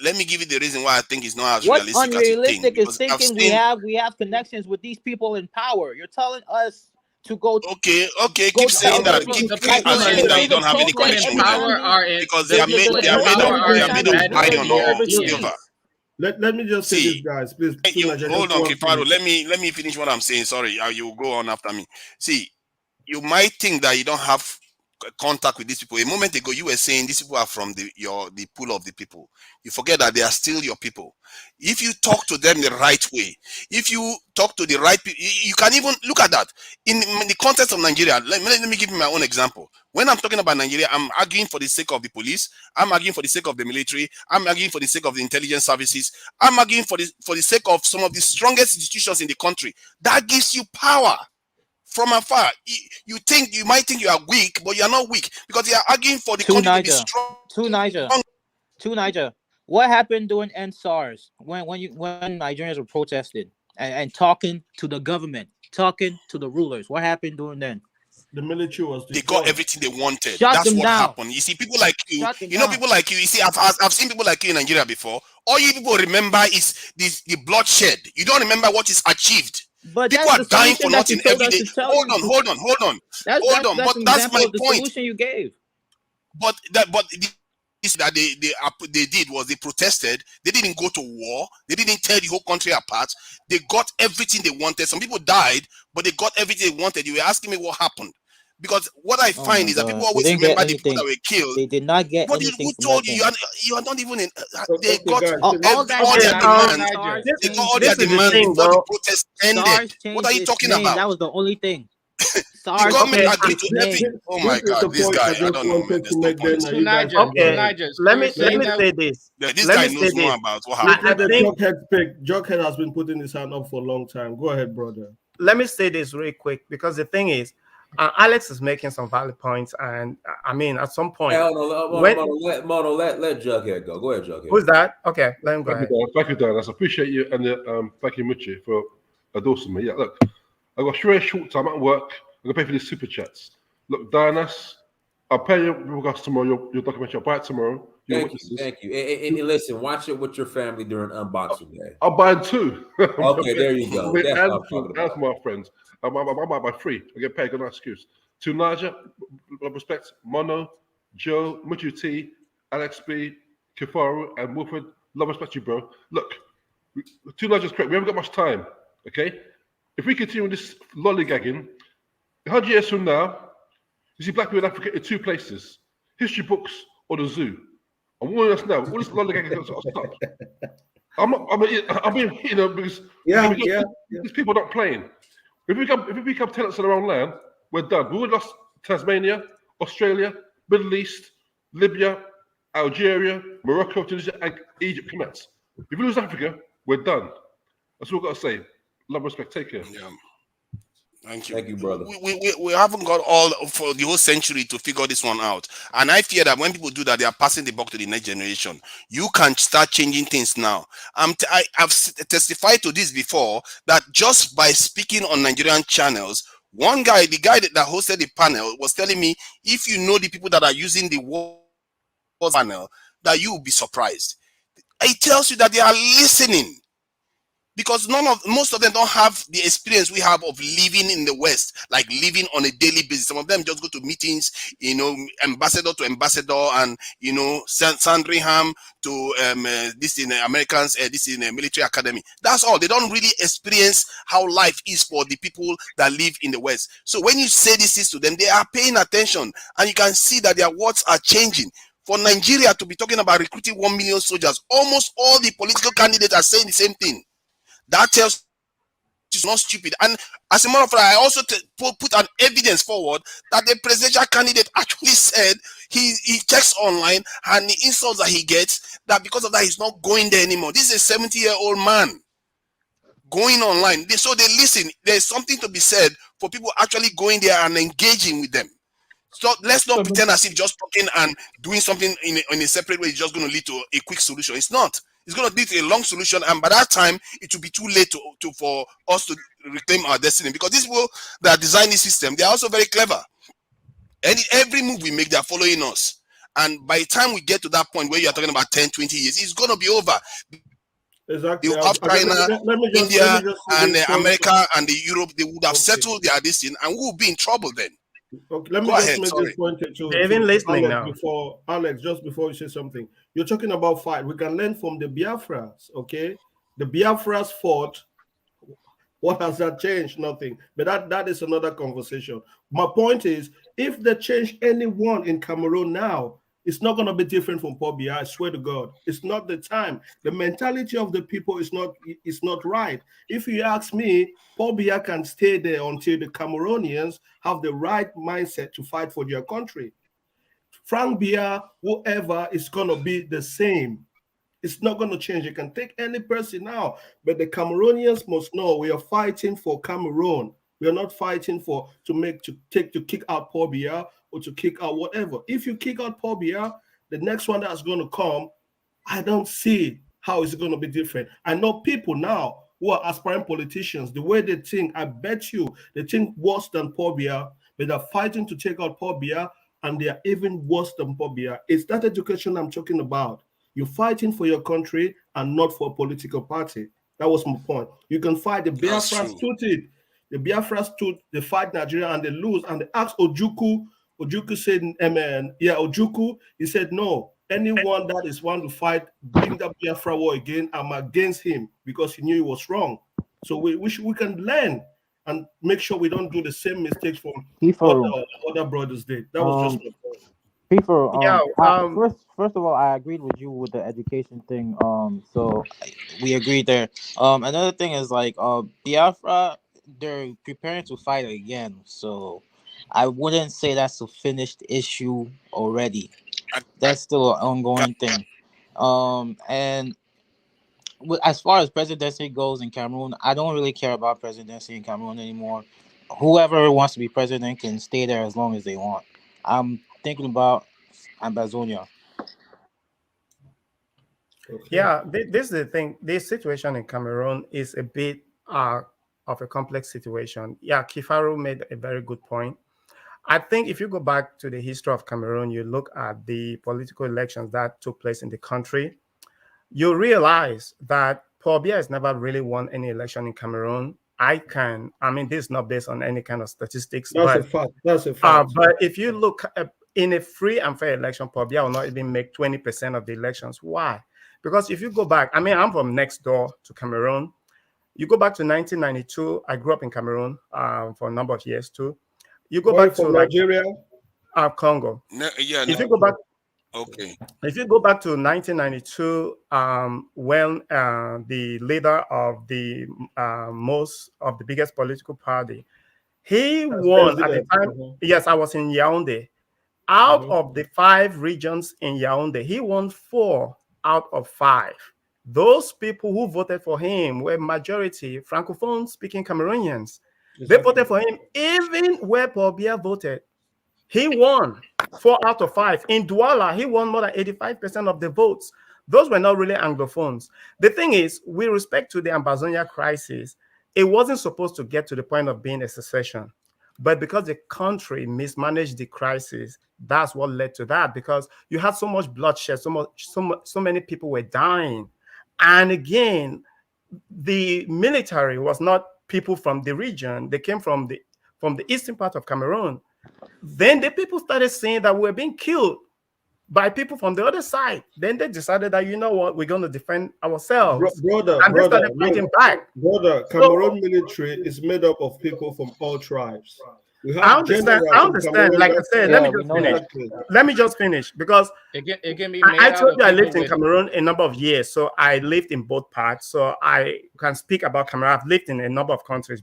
Let me give you the reason why I think it's not as realistic as you think. Is thinking we have connections with these people in power. You're telling us to go. Okay. Keep saying that. Keep assuming that you don't have any connection with them because they are made of iron or silver. Let me just say this, guys. Please. Hold on, Kifaru. Let me finish what I'm saying. Sorry, you will go on after me. See, you might think that you don't have contact with these people. A moment ago, you were saying these people are from the pool of the people. You forget that they are still your people. If you talk to them the right way, if you talk to the right people, you can even look at that in the context of Nigeria. Let me give you my own example. When I'm talking about Nigeria, I'm arguing for the sake of the police. I'm arguing for the sake of the military. I'm arguing for the sake of the intelligence services. I'm arguing for the sake of some of the strongest institutions in the country. That gives you power. from afar. You might think you are weak, but you are not weak because you are arguing for the country to be strong. To Niger. What happened during NSARS when Nigerians were protesting and talking to the government, talking to the rulers? What happened during then? The military was They got everything they wanted. Shut That's them what down. happened. You see, people like you, down. people like you. You see, I've seen people like you in Nigeria before. All you people remember is the bloodshed. You don't remember what is achieved. But people are dying for nothing every day. Hold on. But that's my point. Solution you gave. But this that they did was they protested. They didn't go to war. They didn't tear the whole country apart. They got everything they wanted. Some people died, but they got everything they wanted. You were asking me what happened. Because what I find is that people always remember the people that were killed. They did not get anything. Who told you? You are not even in. They got all their demands. They got all their demands before the protest ended. What are you talking about? That was the only thing. The government agreed to everything. Oh my God, this guy! I don't know, man. There's no point. Okay, let me say this. This guy knows more about what happened. The Jughead has been putting his hand up for a long time. Go ahead, brother. Let me say this real quick because the thing is, Alex is making some valid points, and I mean, at some point, let Jughead go. Go ahead, Jughead. Who's that? Okay, let him go ahead. Thank you, Dan. I appreciate you, and thank you, Muchi, for endorsing me. Yeah, look, I got very short time at work. I'm gonna pay for these super chats. Look, Dianas, I'll pay you with regards tomorrow. Your documentary, I'll buy it tomorrow. Thank you. And listen, watch it with your family during unboxing day. I'll buy two. Okay, there you go. That's my friends. I might buy three. I get paid. Got no excuse. To Naja, love respect. Mono, Joe, Muchu T, Alex B, Kifaru, and Wilfred. Love respect you, bro. Look, to Naja's correct. We haven't got much time. Okay, if we continue this lollygagging, 100 years from now, you see black people in Africa in two places: history books or the zoo. I'm warning us now. All this lollygagging is going to stop. Because these people are not playing. If we become tenants of our own land, we're done. We would have lost Tasmania, Australia, Middle East, Libya, Algeria, Morocco, Tunisia, and Egypt commence. If we lose Africa, we're done. That's all I've got to say. Love, respect, take care. Yeah. Thank you. Thank you, brother. We haven't got all for the whole century to figure this one out. And I fear that when people do that, they are passing the buck to the next generation. You can start changing things now. I've testified to this before, that just by speaking on Nigerian channels, one guy, the guy that hosted the panel, was telling me, if you know the people that are using the panel, that you will be surprised. It tells you that they are listening. Because most of them don't have the experience we have of living in the West, like living on a daily basis. Some of them just go to meetings, ambassador to ambassador, and Sandringham to this in Americans, this in a military academy. That's all. They don't really experience how life is for the people that live in the West. So when you say this to them, they are paying attention, and you can see that their words are changing. For Nigeria to be talking about recruiting 1 million soldiers, almost all the political candidates are saying the same thing. That tells it's not stupid. And as a matter of fact, I also put an evidence forward that the presidential candidate actually said he checks online, and the insults that he gets, that because of that he's not going there anymore. This is a 70-year-old man going online. So they listen. There's something to be said for people actually going there and engaging with them. So let's not pretend as if just talking and doing something in a separate way is just going to lead to a quick solution. It's not. It's going to lead to a long solution, and by that time, it will be too late for us to reclaim our destiny. Because these people that design this system, they are also very clever. And every move we make, they are following us. And by the time we get to that point where you are talking about 10, 20 years, it's going to be over. Exactly. They will have China, India, and America, and Europe. They would have settled their destiny, and we will be in trouble then. Okay, let me just make this point to even listening Alex now. Alex, just before you say something, you're talking about fight. We can learn from the Biafras, okay? The Biafras fought. What has that changed? Nothing. But that is another conversation. My point is, if they change anyone in Cameroon now, it's not going to be different from Paul Biya. I swear to God, it's not the time. The mentality of the people is not right. If you ask me, Paul Biya can stay there until the Cameroonians have the right mindset to fight for their country. Frank Biya, whoever, is going to be the same. It's not going to change. You can take any person now, but the Cameroonians must know we are fighting for Cameroon. We are not fighting to kick out Paul Biya or to kick out whatever. If you kick out Paul Biya, the next one that's going to come, I don't see how it's going to be different. I know people now who are aspiring politicians, the way they think, I bet you they think worse than Paul Biya, but they're fighting to take out Paul Biya, and they are even worse than Paul Biya. It's that education I'm talking about. You're fighting for your country and not for a political party. That was my point. You can fight. The Biafra stood it. The Biafra stood, they fight Nigeria and they lose. And they asked Ojukwu. Ojukwu said, Ojukwu, he said, no, anyone that is one to fight, bring the Biafra war again, I'm against him, because he knew he was wrong. So we can learn and make sure we don't do the same mistakes from what other brothers did. That was just my point. First of all, I agreed with you with the education thing. So we agreed there. Another thing is like Biafra, they're preparing to fight again. So I wouldn't say that's a finished issue already. That's still an ongoing thing. And as far as presidency goes in Cameroon, I don't really care about presidency in Cameroon anymore. Whoever wants to be president can stay there as long as they want. I'm thinking about Ambazonia. Yeah, this is the thing. This situation in Cameroon is a bit of a complex situation. Yeah, Kifaru made a very good point. I think if you go back to the history of Cameroon, you look at the political elections that took place in the country, you realize that Paul Biya has never really won any election in Cameroon. I mean, this is not based on any kind of statistics. That's a fact. But if you look in a free and fair election, Paul Biya will not even make 20% of the elections. Why? Because if you go back, I mean, I'm from next door to Cameroon. You go back to 1992. I grew up in Cameroon for a number of years too. You go back to Nigeria, Congo. If you go back, if you go back to 1992, when the leader of the biggest political party, he won at the time. Yes, I was in Yaoundé. Out of the 5 regions in Yaoundé, he won 4 out of 5. Those people who voted for him were majority Francophone speaking Cameroonians. They voted for him even where Paul Biya voted. He won 4 out of 5. In Douala, he won more than 85% of the votes. Those were not really Anglophones. The thing is, with respect to the Ambazonia crisis, it wasn't supposed to get to the point of being a secession. But because the country mismanaged the crisis, that's what led to that, because you had so much bloodshed, so many people were dying. And again, the military was not people from the region. They came from the eastern part of Cameroon. Then the people started saying that we're being killed by people from the other side. Then they decided that, you know what, we're going to defend ourselves. Brother, they started fighting back. Brother, Cameroon military is made up of people from all tribes. I understand. Like I said, let me just finish because it can be I told you I lived in Cameroon a number of years, so I lived in both parts. So I can speak about Cameroon. I've lived in a number of countries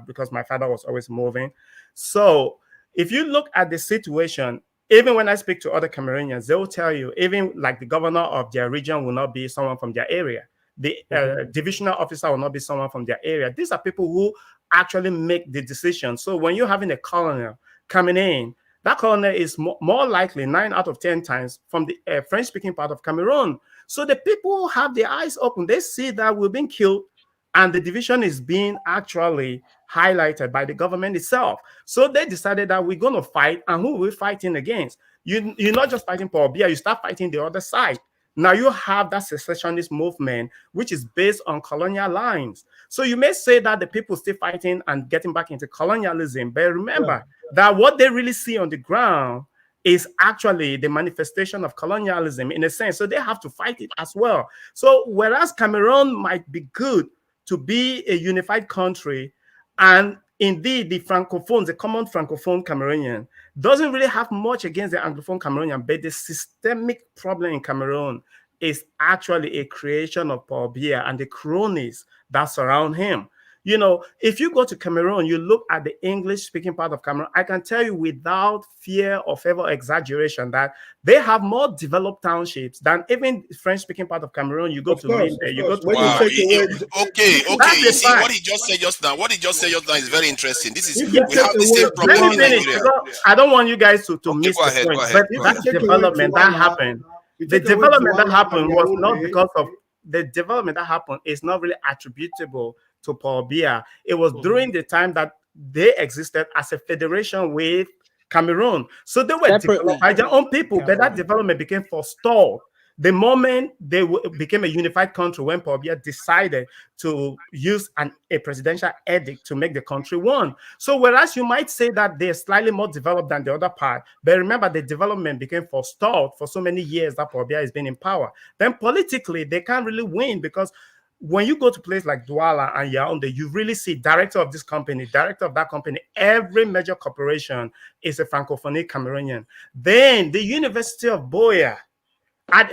because my father was always moving. So if you look at the situation, even when I speak to other Cameroonians, they will tell you, even like the governor of their region will not be someone from their area. The divisional officer will not be someone from their area. These are people who actually make the decision. So when you're having a colonel coming in, that colonel is more likely 9 out of 10 times from the French-speaking part of Cameroon. So the people have their eyes open. They see that we're being killed, and the division is being actually highlighted by the government itself. So they decided that we're going to fight, and who we're fighting against. You're not just fighting Paul Biya, you start fighting the other side. Now you have that secessionist movement, which is based on colonial lines. So you may say that the people still fighting and getting back into colonialism, but remember that what they really see on the ground is actually the manifestation of colonialism in a sense. So they have to fight it as well. So whereas Cameroon might be good to be a unified country, and indeed the Francophones, the common Francophone Cameroonian, doesn't really have much against the Anglophone Cameroonian, but the systemic problem in Cameroon is actually a creation of Paul Biya and the cronies that surround him. You know, if you go to Cameroon, you look at the English-speaking part of Cameroon, I can tell you without fear of ever exaggeration that they have more developed townships than even French-speaking part of Cameroon. You go Of to course, Linde, of you go course. to When you Wow. take away, Okay. That's You a see what fact. he just said just now. What he just said just now is very interesting. This is if you we take have the away same problem Let me in finish Nigeria. because I don't want you guys to Okay, miss go the ahead. point. Go ahead. But if Go you that ahead. take away development that Douala, happened, you the take away development that Douala and happened was not Yaoundé, because of the development that happened is not really attributable to Paul Biya. It was during the time that they existed as a federation with Cameroon. So they were developed by their own people, but that development became forestalled. The moment they became a unified country, when Paul Biya decided to use a presidential edict to make the country one. So whereas you might say that they're slightly more developed than the other part, but remember the development became forestalled for so many years that Paul Biya has been in power. Then politically, they can't really win because when you go to places like Douala and Yaoundé, you really see director of this company, director of that company. Every major corporation is a Francophone Cameroonian. Then the University of Boya, at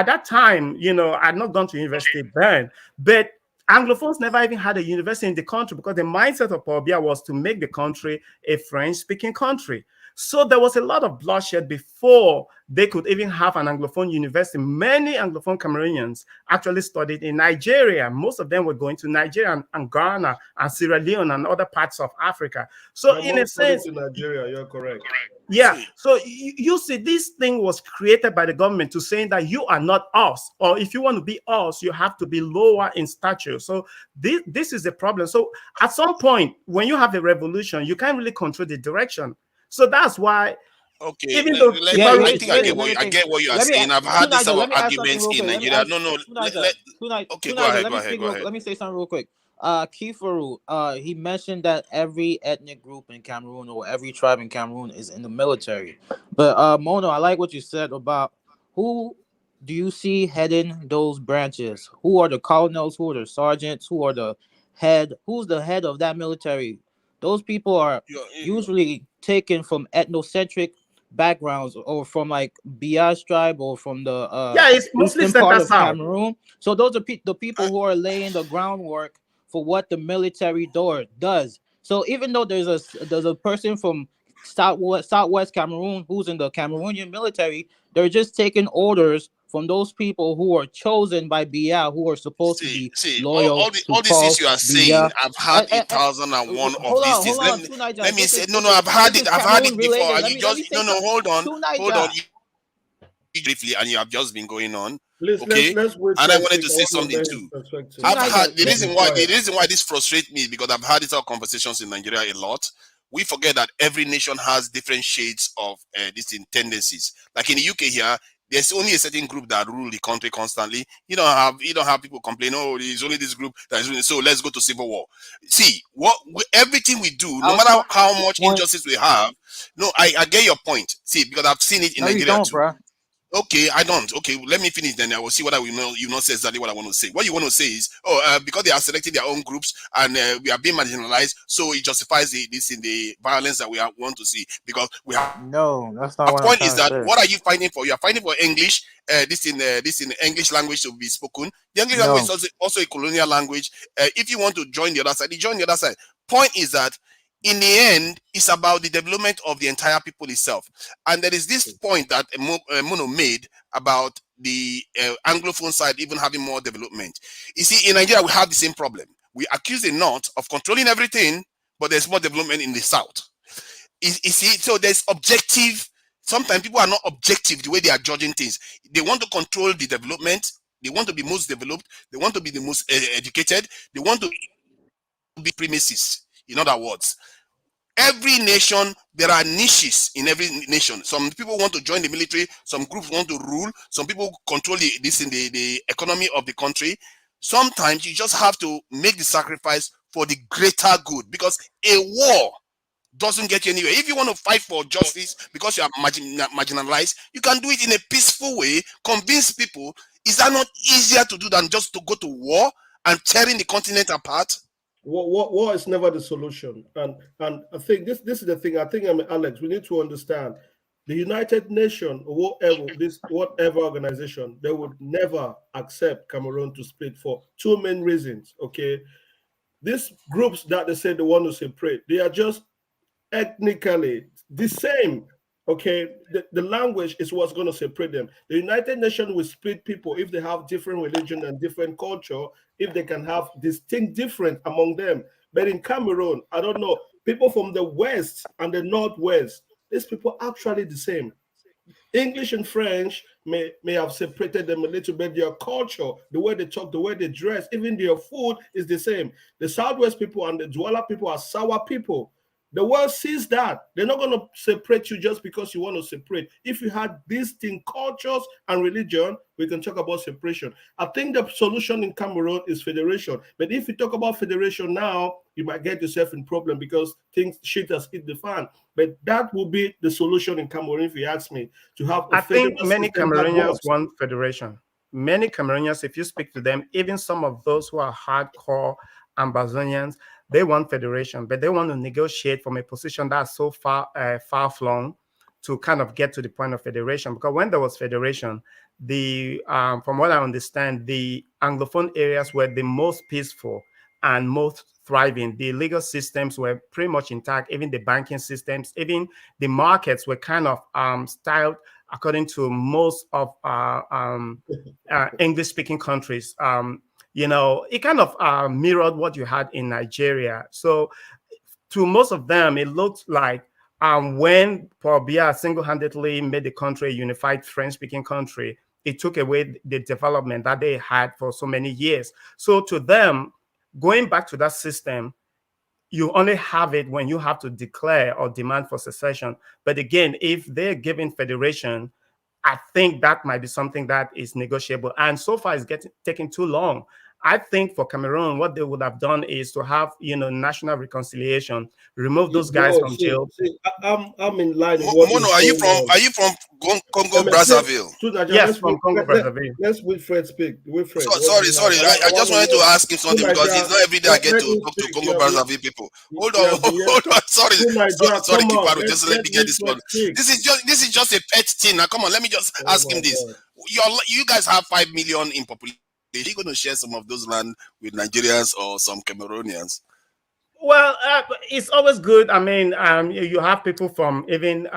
that time, you know, I'd not gone to university then, but Anglophones never even had a university in the country because the mindset of Paul Biya was to make the country a French-speaking country. So there was a lot of bloodshed before they could even have an Anglophone university. Many Anglophone Cameroonians actually studied in Nigeria. Most of them were going to Nigeria and Ghana and Sierra Leone and other parts of Africa. So in a sense, in Nigeria, you're correct. yeah. So you see, this thing was created by the government to saying that you are not us, or if you want to be us, you have to be lower in stature. So this is the problem. So at some point, when you have a revolution, you can't really control the direction. So that's why, Okay, even though I think I get what you are saying. I've had this type of arguments in Nigeria. No. Okay, go ahead. Let me say something real quick. Kifaru, he mentioned that every ethnic group in Cameroon or every tribe in Cameroon is in the military. But Mono, I like what you said about who do you see heading those branches? Who are the colonels? Who are the sergeants? Who are the head? Who's the head of that military? Those people are usually taken from ethnocentric backgrounds or from like Bia's tribe or from the it's mostly eastern part center of south. Cameroon. So those are the people who are laying the groundwork for what the military does. So even though there's a person from southwest Cameroon who's in the Cameroonian military, they're just taking orders from those people who are chosen by Biya, who are supposed to be loyal all to these Paul things you are saying, Biya. I've had 1,001 of these things. Let me say, no, I've had it before. And you just hold on. You briefly, and you have just been going on. Let's wait And for I a wanted speaker. to say I want to something hear his too. perspective. I've had the Quiet. reason why this frustrates me because I've had these conversations in Nigeria a lot. We forget that every nation has different shades of these tendencies. Like in the UK here, there's only a certain group that rule the country constantly. You don't have people complain, oh, there's only this group that is ruling, so let's go to civil war. See, everything we do, no matter how much injustice we have, no, I get your point. See, because I've seen it in Nigeria too. Bro. Okay, I don't. Okay, let me finish. Then I will see what you not say exactly what I want to say. What you want to say is, because they are selecting their own groups and we are being marginalized, so it justifies the violence that we want to see because we have. No, that's not My what I'm point trying is to that say. what are you fighting for? You are fighting for English. This in English language to be spoken. The English language is also a colonial language. If you want to join the other side, you join the other side. Point is that in the end, it's about the development of the entire people itself. And there is this point that Mono made about the Anglophone side even having more development. You see, in Nigeria, we have the same problem. We accuse the North of controlling everything, but there's more development in the South. You see, so there's objective. Sometimes people are not objective the way they are judging things. They want to control the development. They want to be most developed. They want to be the most educated. They want to be premises. In other words, every nation, there are niches in every nation. Some people want to join the military. Some groups want to rule. Some people control the economy of the country. Sometimes you just have to make the sacrifice for the greater good because a war doesn't get you anywhere. If you want to fight for justice because you are marginalized, you can do it in a peaceful way, convince people. Is that not easier to do than just to go to war and tearing the continent apart? War is never the solution, and I think this is the thing. I think Alex, we need to understand the United Nations or whatever organization, they would never accept Cameroon to split for two main reasons. Okay, these groups that they say they want to separate, they are just ethnically the same. Okay, the language is what's going to separate them. The United Nations will split people if they have different religion and different culture, if they can have distinct difference among them. But in Cameroon, I don't know, people from the west and the northwest, these people are actually the same. English and French may have separated them a little bit. Their culture, the way they talk, the way they dress, even their food is the same. The Southwest people and the Douala people are sour people. The world sees that. They're not going to separate you just because you want to separate. If you had distinct cultures and religion, we can talk about separation. I think the solution in Cameroon is federation. But if you talk about federation now, you might get yourself in problem because shit has hit the fan. But that will be the solution in Cameroon, if you ask me, to have a I think federal many system that Cameroonians works. want federation. Many Cameroonians, if you speak to them, even some of those who are hardcore Ambazonians, they want federation, but they want to negotiate from a position that's so far-flung to kind of get to the point of federation. Because when there was federation, from what I understand, the Anglophone areas were the most peaceful and most thriving. The legal systems were pretty much intact, even the banking systems, even the markets were kind of styled according to most of English-speaking countries. It kind of mirrored what you had in Nigeria. So to most of them, it looked like when Paul Biya single-handedly made the country a unified French-speaking country, it took away the development that they had for so many years. So to them, going back to that system, you only have it when you have to declare or demand for secession. But again, if they're giving federation, I think that might be something that is negotiable. And so far, it's taking too long. I think for Cameroon, what they would have done is to have, national reconciliation, remove those guys from jail. I'm in line with what Mono, are you from Congo Brazzaville? Yes, from Congo Brazzaville. Let's Wilfred speak. Wilfred. Sorry. I just wanted to ask him something because it's not every day I get to talk to Congo Brazzaville people. Hold on. Sorry to keep out. Just let me get this one. This is just a pet thing. Now, come on, let me just ask him this. You guys have 5 million in population. Are you going to share some of those land with Nigerians or some Cameroonians? Well, it's always good. I mean, you have people from even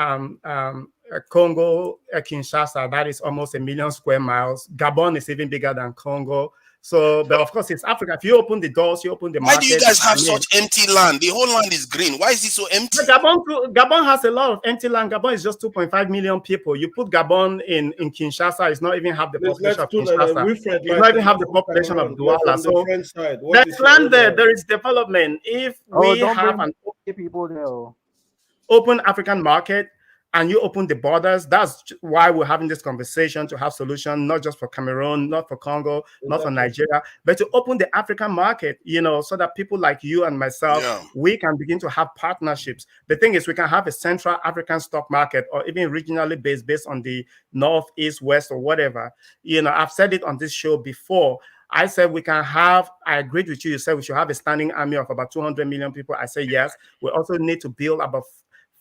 Congo, Kinshasa, that is almost 1 million square miles. Gabon is even bigger than Congo. So, but of course, it's Africa. If you open the doors, you open the market. Why do you guys have such empty land? The whole land is green. Why is it so empty? Gabon has a lot of empty land. Gabon is just 2.5 million people. You put Gabon in Kinshasa, it's not even half the population of Kinshasa. It's not even half the population of Douala. So there's land there. There is development. If we have an open African market, and you open the borders, that's why we're having this conversation, to have solutions, not just for Cameroon, not for Congo, not for Nigeria, but to open the African market, so that people like you and myself, we can begin to have partnerships. The thing is, we can have a central African stock market or even regionally based on the north, east, west, or whatever. I've said it on this show before. I said we can have, I agreed with you, you said we should have a standing army of about 200 million people. I say yes. We also need to build about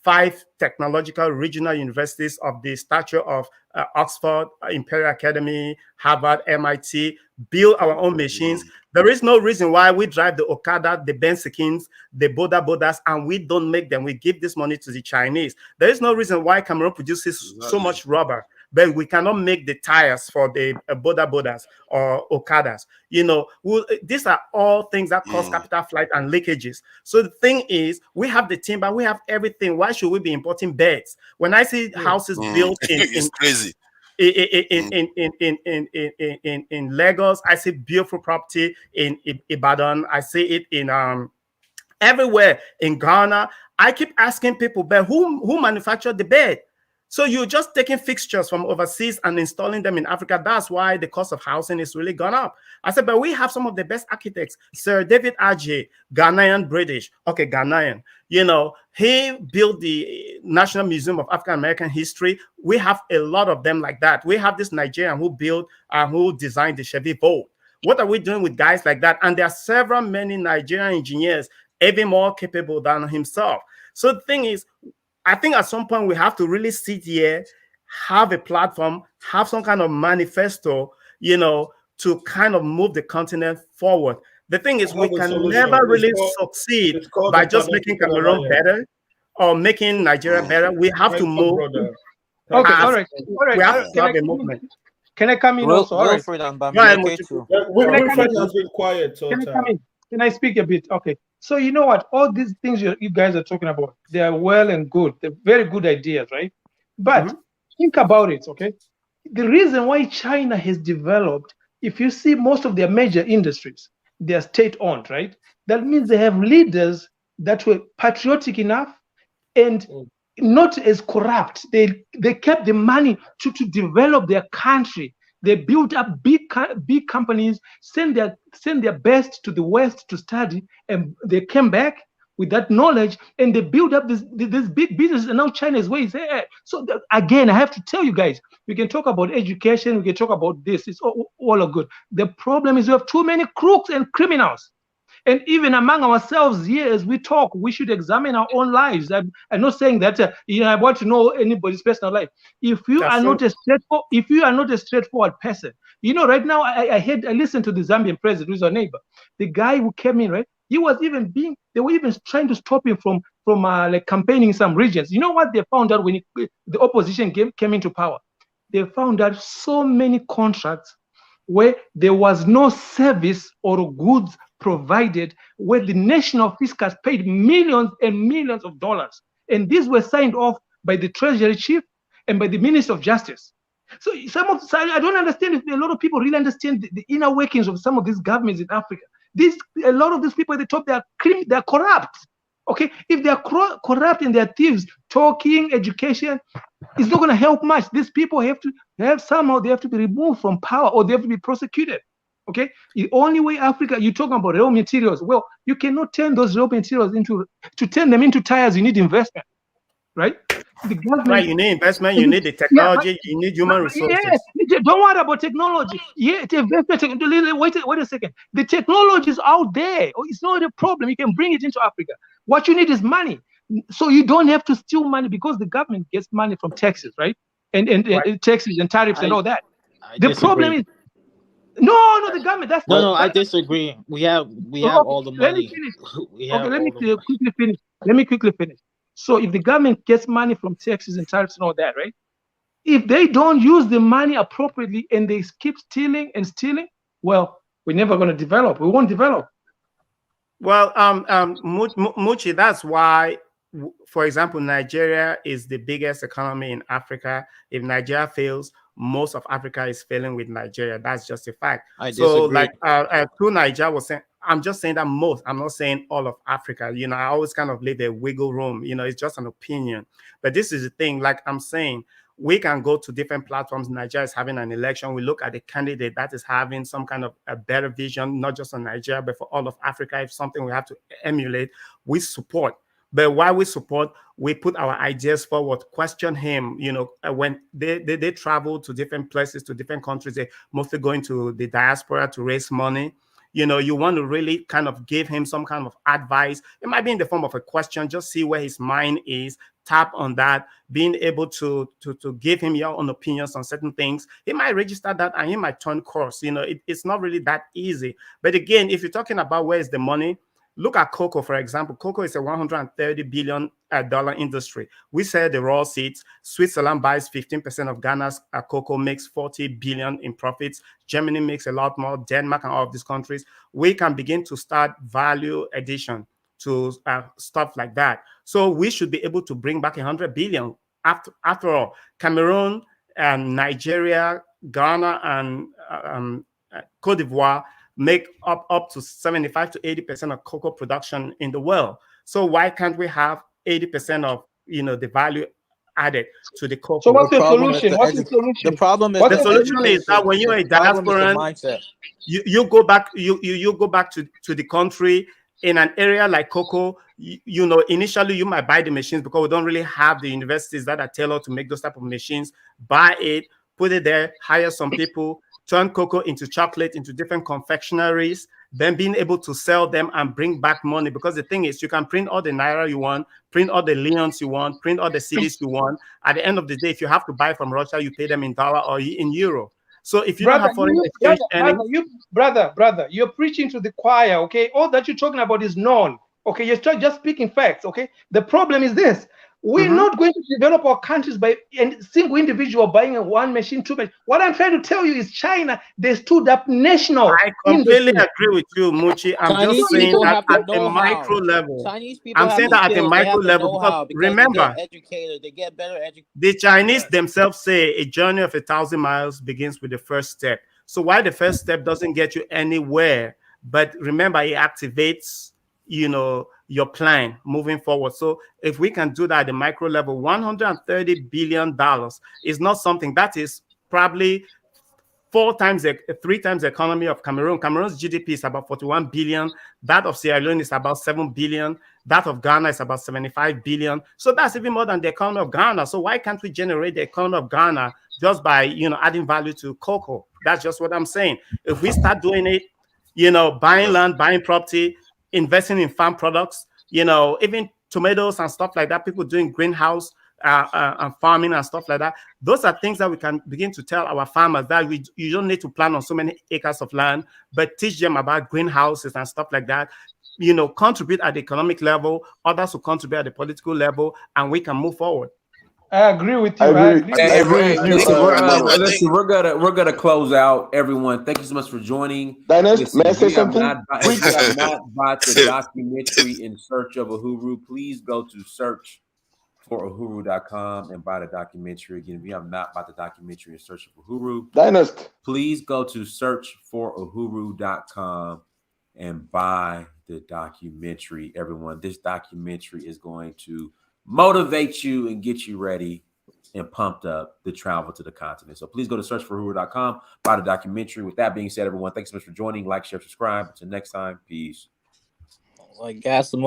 5 technological regional universities of the stature of Oxford, Imperial Academy, Harvard, MIT, build our own machines. There is no reason why we drive the Okada, the Bensikins, the Boda Bodas, and we don't make them. We give this money to the Chinese. There is no reason why Cameroon produces so much rubber, but we cannot make the tires for the Boda Bodas or Okadas. These are all things that cause capital flight and leakages. So the thing is, we have the timber, we have everything. Why should we be importing beds? When I see houses built it's crazy. In Lagos, I see beautiful property in Ibadan. I see it in everywhere in Ghana. I keep asking people, but who manufactured the bed? So you're just taking fixtures from overseas and installing them in Africa. That's why the cost of housing is really gone up. I said, but we have some of the best architects. Sir David Adjaye, Ghanaian, British. Okay, Ghanaian. He built the National Museum of African American History. We have a lot of them like that. We have this Nigerian who designed the Chevy Volt. What are we doing with guys like that? And there are many Nigerian engineers even more capable than himself. So the thing is, I think at some point we have to really sit here, have a platform, have some kind of manifesto, to kind of move the continent forward. The thing is, I we have a can solution. never really It's succeed called by the just making Pan-African Cameroon Alliance. better or making Nigeria better. We have to Thank you, move. brother. Okay, Thank all you. right, all right. We have Can to I have a come in? movement. Can I come in also? All right. Wilfred and Go ahead, Bamileke Mochiku. too. Can I come Wilfred in? has been quiet all Can I come time. in? Can I speak a bit? Okay. So you know what? All these things you guys are talking about, they are well and good. They're very good ideas, right? But think about it, okay? The reason why China has developed, if you see most of their major industries, they are state-owned, right? That means they have leaders that were patriotic enough and not as corrupt. They kept the money to develop their country. They built up big companies, send their best to the West to study, and they came back with that knowledge and they build up this big business. And now China is where it's at. So again, I have to tell you guys, we can talk about education, we can talk about this. It's all good. The problem is we have too many crooks and criminals. And even among ourselves here, as we talk, we should examine our own lives. I'm not saying that I want to know anybody's personal life. If you are not a straightforward person, right now I listened to the Zambian president, who's our neighbor, the guy who came in, right? They were even trying to stop him from like campaigning in some regions. You know what they found out when the opposition came into power? They found out so many contracts where there was no service or goods provided, where the national fiscus paid millions and millions of dollars. And these were signed off by the Treasury Chief and by the Minister of Justice. So I don't understand if a lot of people really understand the inner workings of some of these governments in Africa. A lot of these people at the top, they're corrupt. Okay, if they're corrupt and they're thieves, talking, education, it's not going to help much. These people have to be removed from power, or they have to be prosecuted. Okay, the only way Africa, you're talking about raw materials. Well, you cannot turn those raw materials into tires. You need investment, right? The government. Right, you need investment. You need the technology. You need human resources. Yeah, don't worry about technology. Yeah, wait a second. The technology is out there. It's not a problem. You can bring it into Africa. What you need is money. So you don't have to steal money, because the government gets money from taxes, right? And taxes and tariffs and all that. The problem is no, the government. I disagree. We have all the money. Let me quickly finish. So if the government gets money from taxes and tariffs and all that, right? If they don't use the money appropriately and they keep stealing and stealing, well, we're never going to develop. We won't develop. Well, Muchi, that's why, for example, Nigeria is the biggest economy in Africa. If Nigeria fails, most of Africa is failing with Nigeria. That's just a fact. I disagree. So, through Nigeria was saying, I'm just saying that most. I'm not saying all of Africa. I always kind of leave a wiggle room. It's just an opinion. But this is the thing. Like I'm saying, we can go to different platforms. Nigeria is having an election. We look at the candidate that is having some kind of a better vision, not just on Nigeria, but for all of Africa. If something we have to emulate, we support. But while we support, we put our ideas forward, question him. When they travel to different places, to different countries, they mostly going to the diaspora to raise money. You want to really kind of give him some kind of advice. It might be in the form of a question, just see where his mind is, tap on that, being able to give him your own opinions on certain things. He might register that and he might turn course. It's not really that easy. But again, if you're talking about where is the money, look at cocoa, for example. Cocoa is a $130 billion industry. We sell the raw seeds. Switzerland buys 15% of Ghana's cocoa, makes $40 billion in profits. Germany makes a lot more. Denmark and all of these countries. We can begin to start value addition to stuff like that. So we should be able to bring back 100 billion. After all, Cameroon and Nigeria, Ghana, and Cote d'Ivoire make up to 75 to 80% of cocoa production in the world. So why can't we have 80% of the value added to the cocoa? So what's the solution? The problem is the solution is that when you're a diasporan, you go back to the country in an area like cocoa. Initially you might buy the machines because we don't really have the universities that are tailored to make those type of machines. Buy it, put it there, hire some people, turn cocoa into chocolate, into different confectionaries, then being able to sell them and bring back money. Because the thing is, you can print all the Naira you want, print all the leons you want, print all the cedis you want. At the end of the day, if you have to buy from Russia, you pay them in dollar or in euro. So if you don't have foreign exchange earnings, brother, you're preaching to the choir, okay? All that you're talking about is known, okay? You're just speaking facts, okay? The problem is this. We're not going to develop our countries by a single individual buying one machine, two machines. What I'm trying to tell you is China, they stood up national. I completely agree with you, Muchi. I'm just saying that at a micro level. Chinese people I'm saying that at a micro level because remember, they get educated, they get better educated. the Chinese themselves say a journey of 1,000 miles begins with the first step. So while the first step doesn't get you anywhere, but remember it activates, you know, your plan moving forward. So if we can do that at the micro level, $130 billion is not something that is probably 3 times the economy of Cameroon. Cameroon's GDP is about 41 billion. That of Sierra Leone is about 7 billion. That of Ghana is about 75 billion. So that's even more than the economy of Ghana. So why can't we generate the economy of Ghana just by, you know, adding value to cocoa? That's just what I'm saying. If we start doing it, you know, buying land, buying property, investing in farm products, you know, even tomatoes and stuff like that, people doing greenhouse and farming and stuff like that. Those are things that we can begin to tell our farmers that you don't need to plant on so many acres of land, but teach them about greenhouses and stuff like that. You know, contribute at the economic level, others will contribute at the political level, and we can move forward. I agree with you. I agree with you. Listen, we're gonna close out. Everyone, thank you so much for joining. Dynast, may I say something? If you have not bought the documentary In Search of Uhuru, please go to search4uhuru.com and buy the documentary. Again, if you have not bought the documentary In Search of Uhuru, Dynast, please go to search4uhuru.com and buy the documentary. Everyone, this documentary is going to motivate you and get you ready and pumped up to travel to the continent. So please go to search4uhuru.com, buy the documentary. With that being said, everyone, thanks so much for joining. Like, share, subscribe. Until next time, peace. Like gas